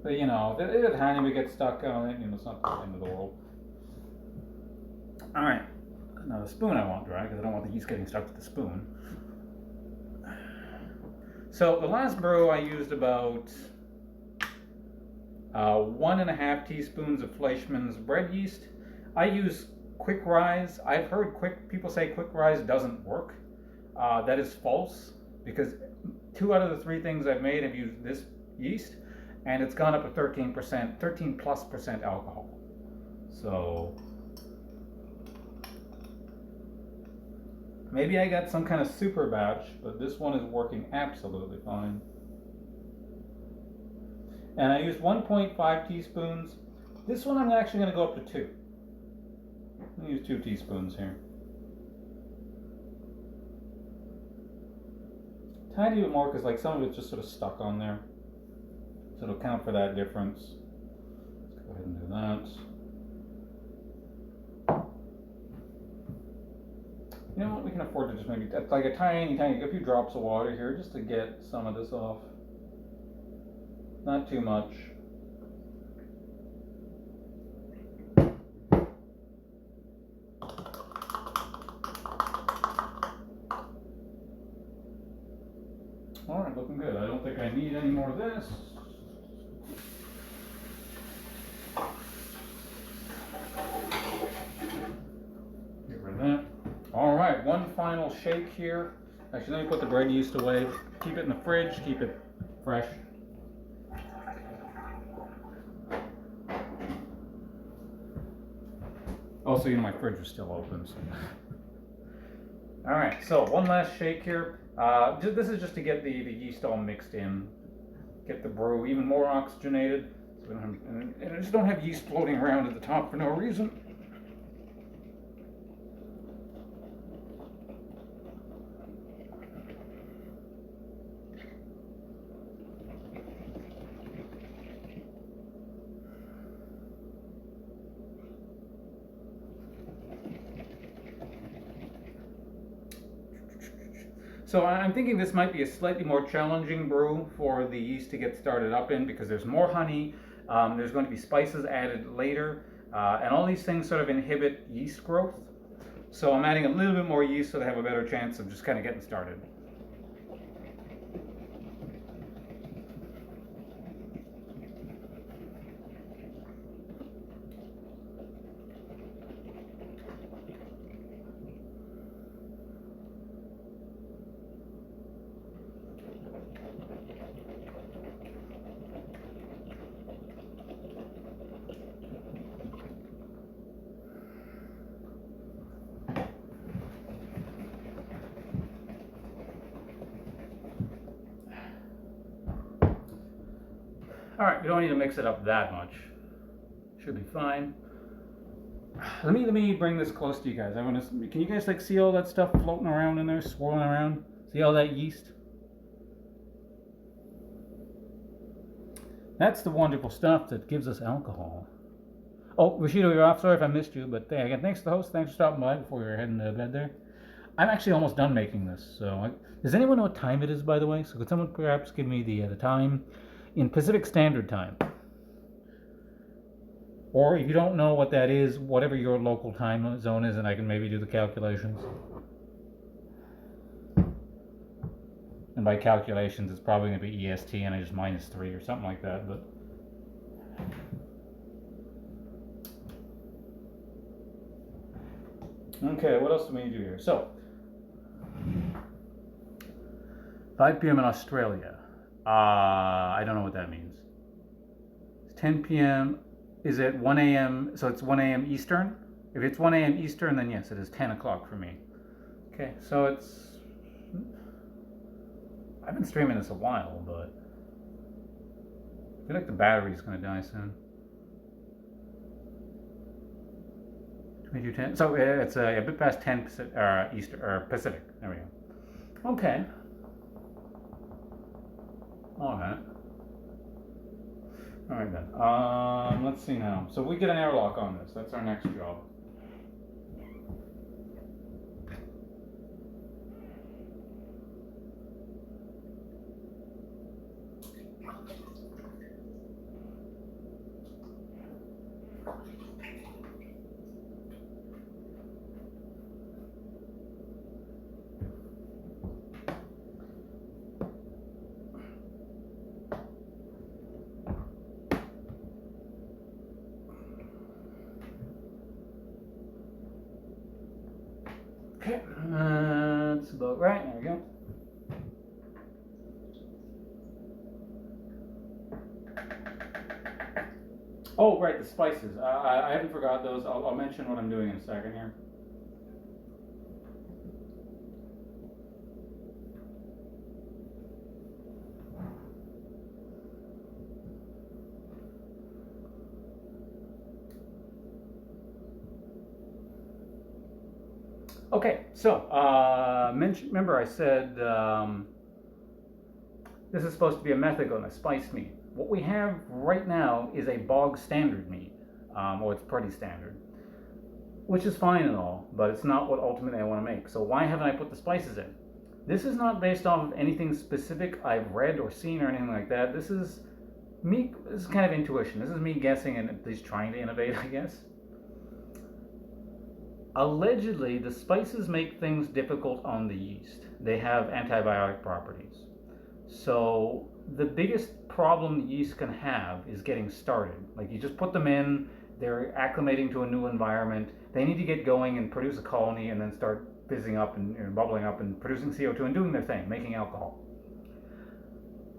But you know, if it tiny gets stuck on it, you know, it's not the end of the world. Alright, now the spoon I want dry because I don't want the yeast getting stuck to the spoon. So the last brew I used about 1.5 teaspoons of Fleischmann's bread yeast. I use quick rise. I've heard people say quick rise doesn't work. That is false, because 2 out of the 3 things I've made have used this yeast, and it's gone up to 13+ % alcohol. So maybe I got some kind of super batch, but this one is working absolutely fine. And I used 1.5 teaspoons. This one I'm actually going to go up to 2. I'm going to use 2 teaspoons here. Tiny bit more because like some of it's just sort of stuck on there. So it'll count for that difference. Let's go ahead and do that. You know what, we can afford to just maybe, like a a few drops of water here just to get some of this off. Not too much. Alright, looking good. I don't think I need any more of this. Get rid of that. Alright, one final shake here. Actually, let me put the bread yeast away. Keep it in the fridge, keep it fresh. Also, you know, my fridge was still open. So. All right, so one last shake here. This is just to get the yeast all mixed in, get the brew even more oxygenated. So we don't have, and I just don't have yeast floating around at the top for no reason. So I'm thinking this might be a slightly more challenging brew for the yeast to get started up in because there's more honey, there's going to be spices added later, and all these things sort of inhibit yeast growth. So I'm adding a little bit more yeast so they have a better chance of just kind of getting started. All right, we don't need to mix it up that much. Should be fine. Let me bring this close to you guys. I want to. Can you guys like see all that stuff floating around in there, swirling around? See all that yeast? That's the wonderful stuff that gives us alcohol. Oh, Rashido, you're off. Sorry if I missed you, but again, thanks to the host. Thanks for stopping by before you're heading to bed there. I'm actually almost done making this. So, does anyone know what time it is, by the way? So, could someone perhaps give me the time in Pacific Standard Time? Or if you don't know what that is, whatever your local time zone is, and I can maybe do the calculations. And by calculations, it's probably going to be EST and I just -3 or something like that. But okay, what else do we need to do here? So, 5 p.m. in Australia. I don't know what that means. It's 10 p.m. Is it 1 a.m.? So it's 1 a.m. Eastern? If it's 1 a.m. Eastern, then yes, it is 10 o'clock for me. Okay, so it's... I've been streaming this a while, but I feel like the battery's going to die soon. 22:10. So it's a bit past 10 Eastern, or Pacific. There we go. Okay. Alright. Alright then. Let's see now. So we get an airlock on this. That's our next job. Okay, that's about right. There we go. Oh, right, the spices. I haven't forgot those. I'll mention what I'm doing in a second here. Okay, so remember I said this is supposed to be a Metheglin, a spiced mead. What we have right now is a bog standard mead, or it's pretty standard, which is fine and all, but it's not what ultimately I want to make. So why haven't I put the spices in? This is not based off of anything specific I've read or seen or anything like that. This is me. This is kind of intuition. This is me guessing and at least trying to innovate, I guess. Allegedly, the spices make things difficult on the yeast. They have antibiotic properties. So the biggest problem the yeast can have is getting started. Like you just put them in, they're acclimating to a new environment. They need to get going and produce a colony and then start fizzing up and bubbling up and producing CO2 and doing their thing, making alcohol.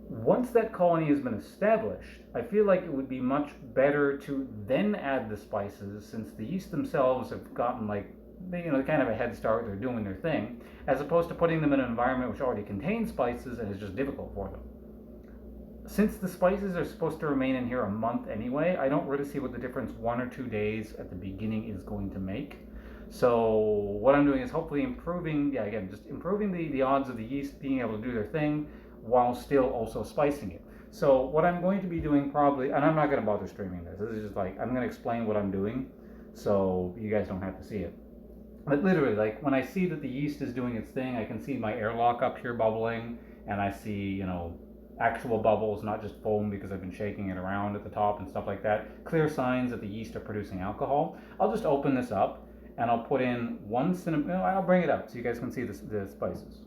Once that colony has been established, I feel like it would be much better to then add the spices, since the yeast themselves have gotten kind of a head start, they're doing their thing, as opposed to putting them in an environment which already contains spices and is just difficult for them. Since the spices are supposed to remain in here a month anyway, I don't really see what the difference 1 or 2 days at the beginning is going to make. So what I'm doing is hopefully improving the odds of the yeast being able to do their thing, while still also spicing it. So what I'm going to be doing probably, and I'm not going to bother streaming this, is just I'm going to explain what I'm doing so you guys don't have to see it. But literally, when I see that the yeast is doing its thing, I can see my airlock up here bubbling, and I see, actual bubbles, not just foam because I've been shaking it around at the top and stuff like that. Clear signs that the yeast are producing alcohol. I'll just open this up, and I'll put in 1 cinnamon, I'll bring it up so you guys can see the spices.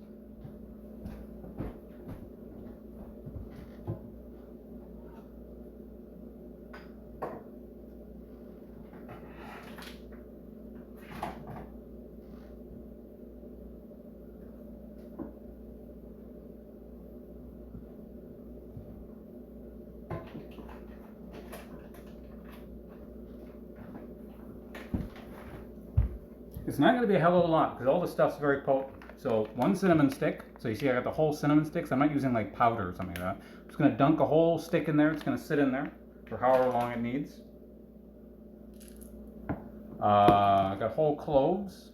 It's not going to be a hell of a lot because all the stuff's very potent. So 1 cinnamon stick. So you see I got the whole cinnamon sticks. I'm not using powder or something like that. I'm just Just going to dunk a whole stick in there. It's going to sit in there for however long it needs. I got whole cloves.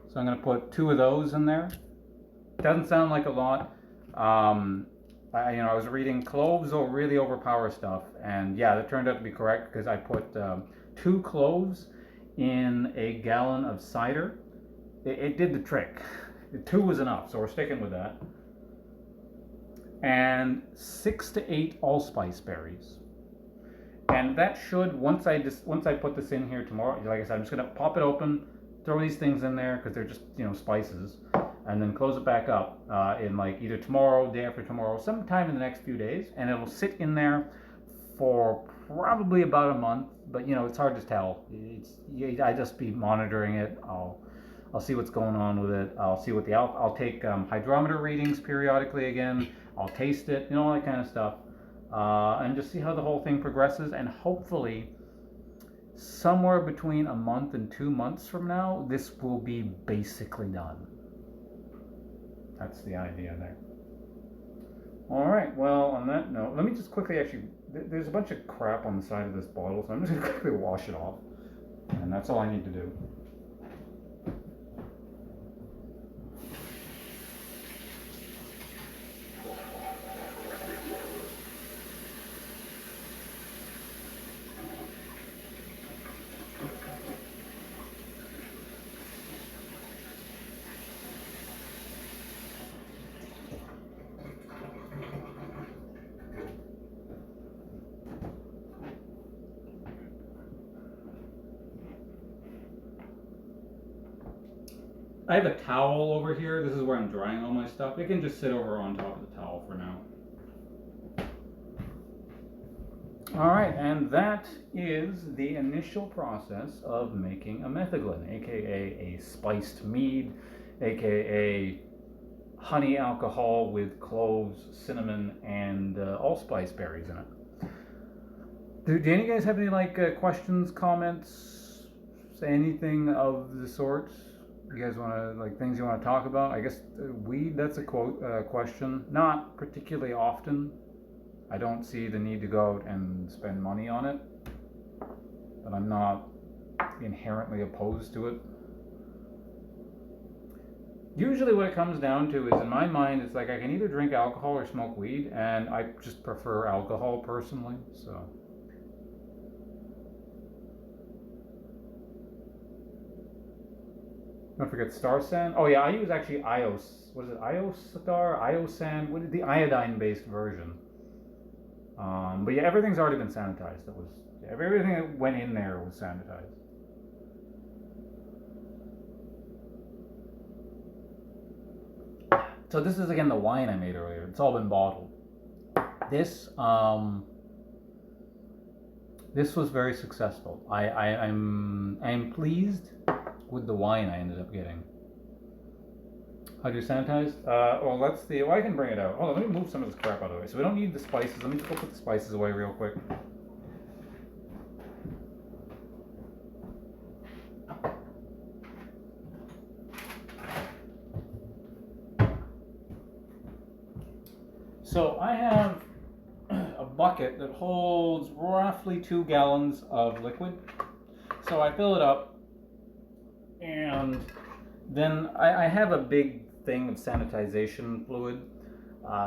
So I'm going to put 2 of those in there. Doesn't sound like a lot. I was reading cloves will really overpower stuff, and yeah, that turned out to be correct because I put 2 cloves in a gallon of cider. It did the trick. 2 was enough, so we're sticking with that. And 6 to 8 allspice berries. And that should, once I put this in here tomorrow, like I said, I'm just gonna pop it open, throw these things in there because they're just spices, and then close it back up in like either tomorrow, day after tomorrow, sometime in the next few days, and it'll sit in there for probably about a month. But it's hard to tell. I just be monitoring it. I'll see what's going on with it. I'll see what I'll take hydrometer readings periodically again. I'll taste it, all that kind of stuff, and just see how the whole thing progresses. And hopefully, somewhere between a month and 2 months from now, this will be basically done. That's the idea there. All right. Well, on that note, let me just quickly there's a bunch of crap on the side of this bottle, so I'm just going to quickly wash it off, and that's all I need to do. I have a towel over here. This is where I'm drying all my stuff. It can just sit over on top of the towel for now. All right, and that is the initial process of making a Metheglin, aka a spiced mead, aka honey alcohol with cloves, cinnamon, and allspice berries in it. Do any of you guys have any questions, comments, say anything of the sort? You guys want to things you want to talk about? I guess weed. That's a question. Not particularly often. I don't see the need to go out and spend money on it, but I'm not inherently opposed to it. Usually, what it comes down to is, in my mind, it's like I can either drink alcohol or smoke weed, and I just prefer alcohol personally. So. Don't forget Star San. Oh yeah, I use actually Ios. What is it? Iostar? Iosan? What is the iodine-based version? But yeah, everything's already been sanitized. Everything that went in there was sanitized. So this is again the wine I made earlier. It's all been bottled. This was very successful. I'm pleased with the wine I ended up getting. How do you sanitize? I can bring it out. Hold on, let me move some of this crap out of the way. So we don't need the spices. Let me just go put the spices away real quick. So I have a bucket that holds roughly 2 gallons of liquid. So I fill it up. And then I have a big thing of sanitization fluid.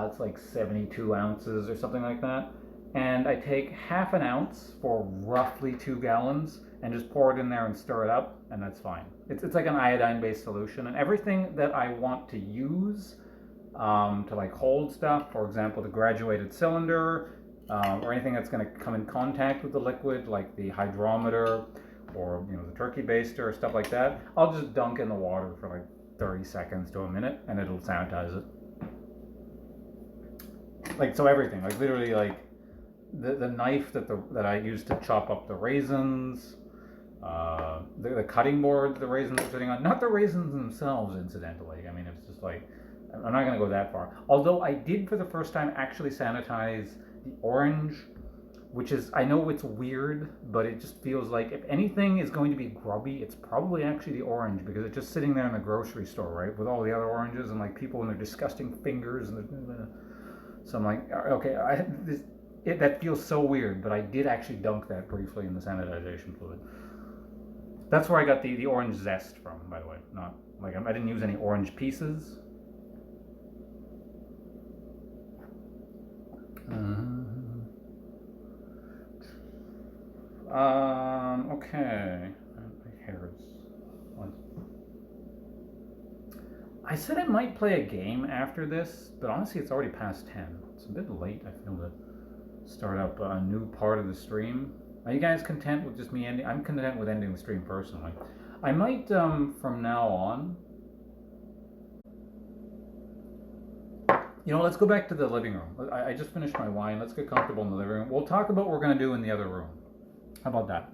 It's like 72 ounces or something like that. And I take half an ounce for roughly 2 gallons and just pour it in there and stir it up, and that's fine. It's like an iodine-based solution. And everything that I want to use to hold stuff, for example, the graduated cylinder, or anything that's going to come in contact with the liquid, like the hydrometer, or the turkey baster or stuff like that, I'll just dunk in the water for 30 seconds to a minute, and it'll sanitize it. So everything, literally, the knife that I use to chop up the raisins, the cutting board the raisins are sitting on, not the raisins themselves, incidentally. I mean, it's just I'm not going to go that far. Although I did for the first time actually sanitize the orange, which is, I know it's weird, but it just feels like if anything is going to be grubby, it's probably actually the orange, because it's just sitting there in the grocery store, right, with all the other oranges and people and their disgusting fingers. So I'm like, okay, that feels so weird, but I did actually dunk that briefly in the sanitization fluid. That's where I got the orange zest from, by the way. Not like I didn't use any orange pieces. Okay. My hair is. I said I might play a game after this, but honestly, it's already past 10. It's a bit late, I feel, to start up a new part of the stream. Are you guys content with just me ending? I'm content with ending the stream personally. I might, from now on. You know, let's go back to the living room. I just finished my wine. Let's get comfortable in the living room. We'll talk about what we're going to do in the other room. How about that?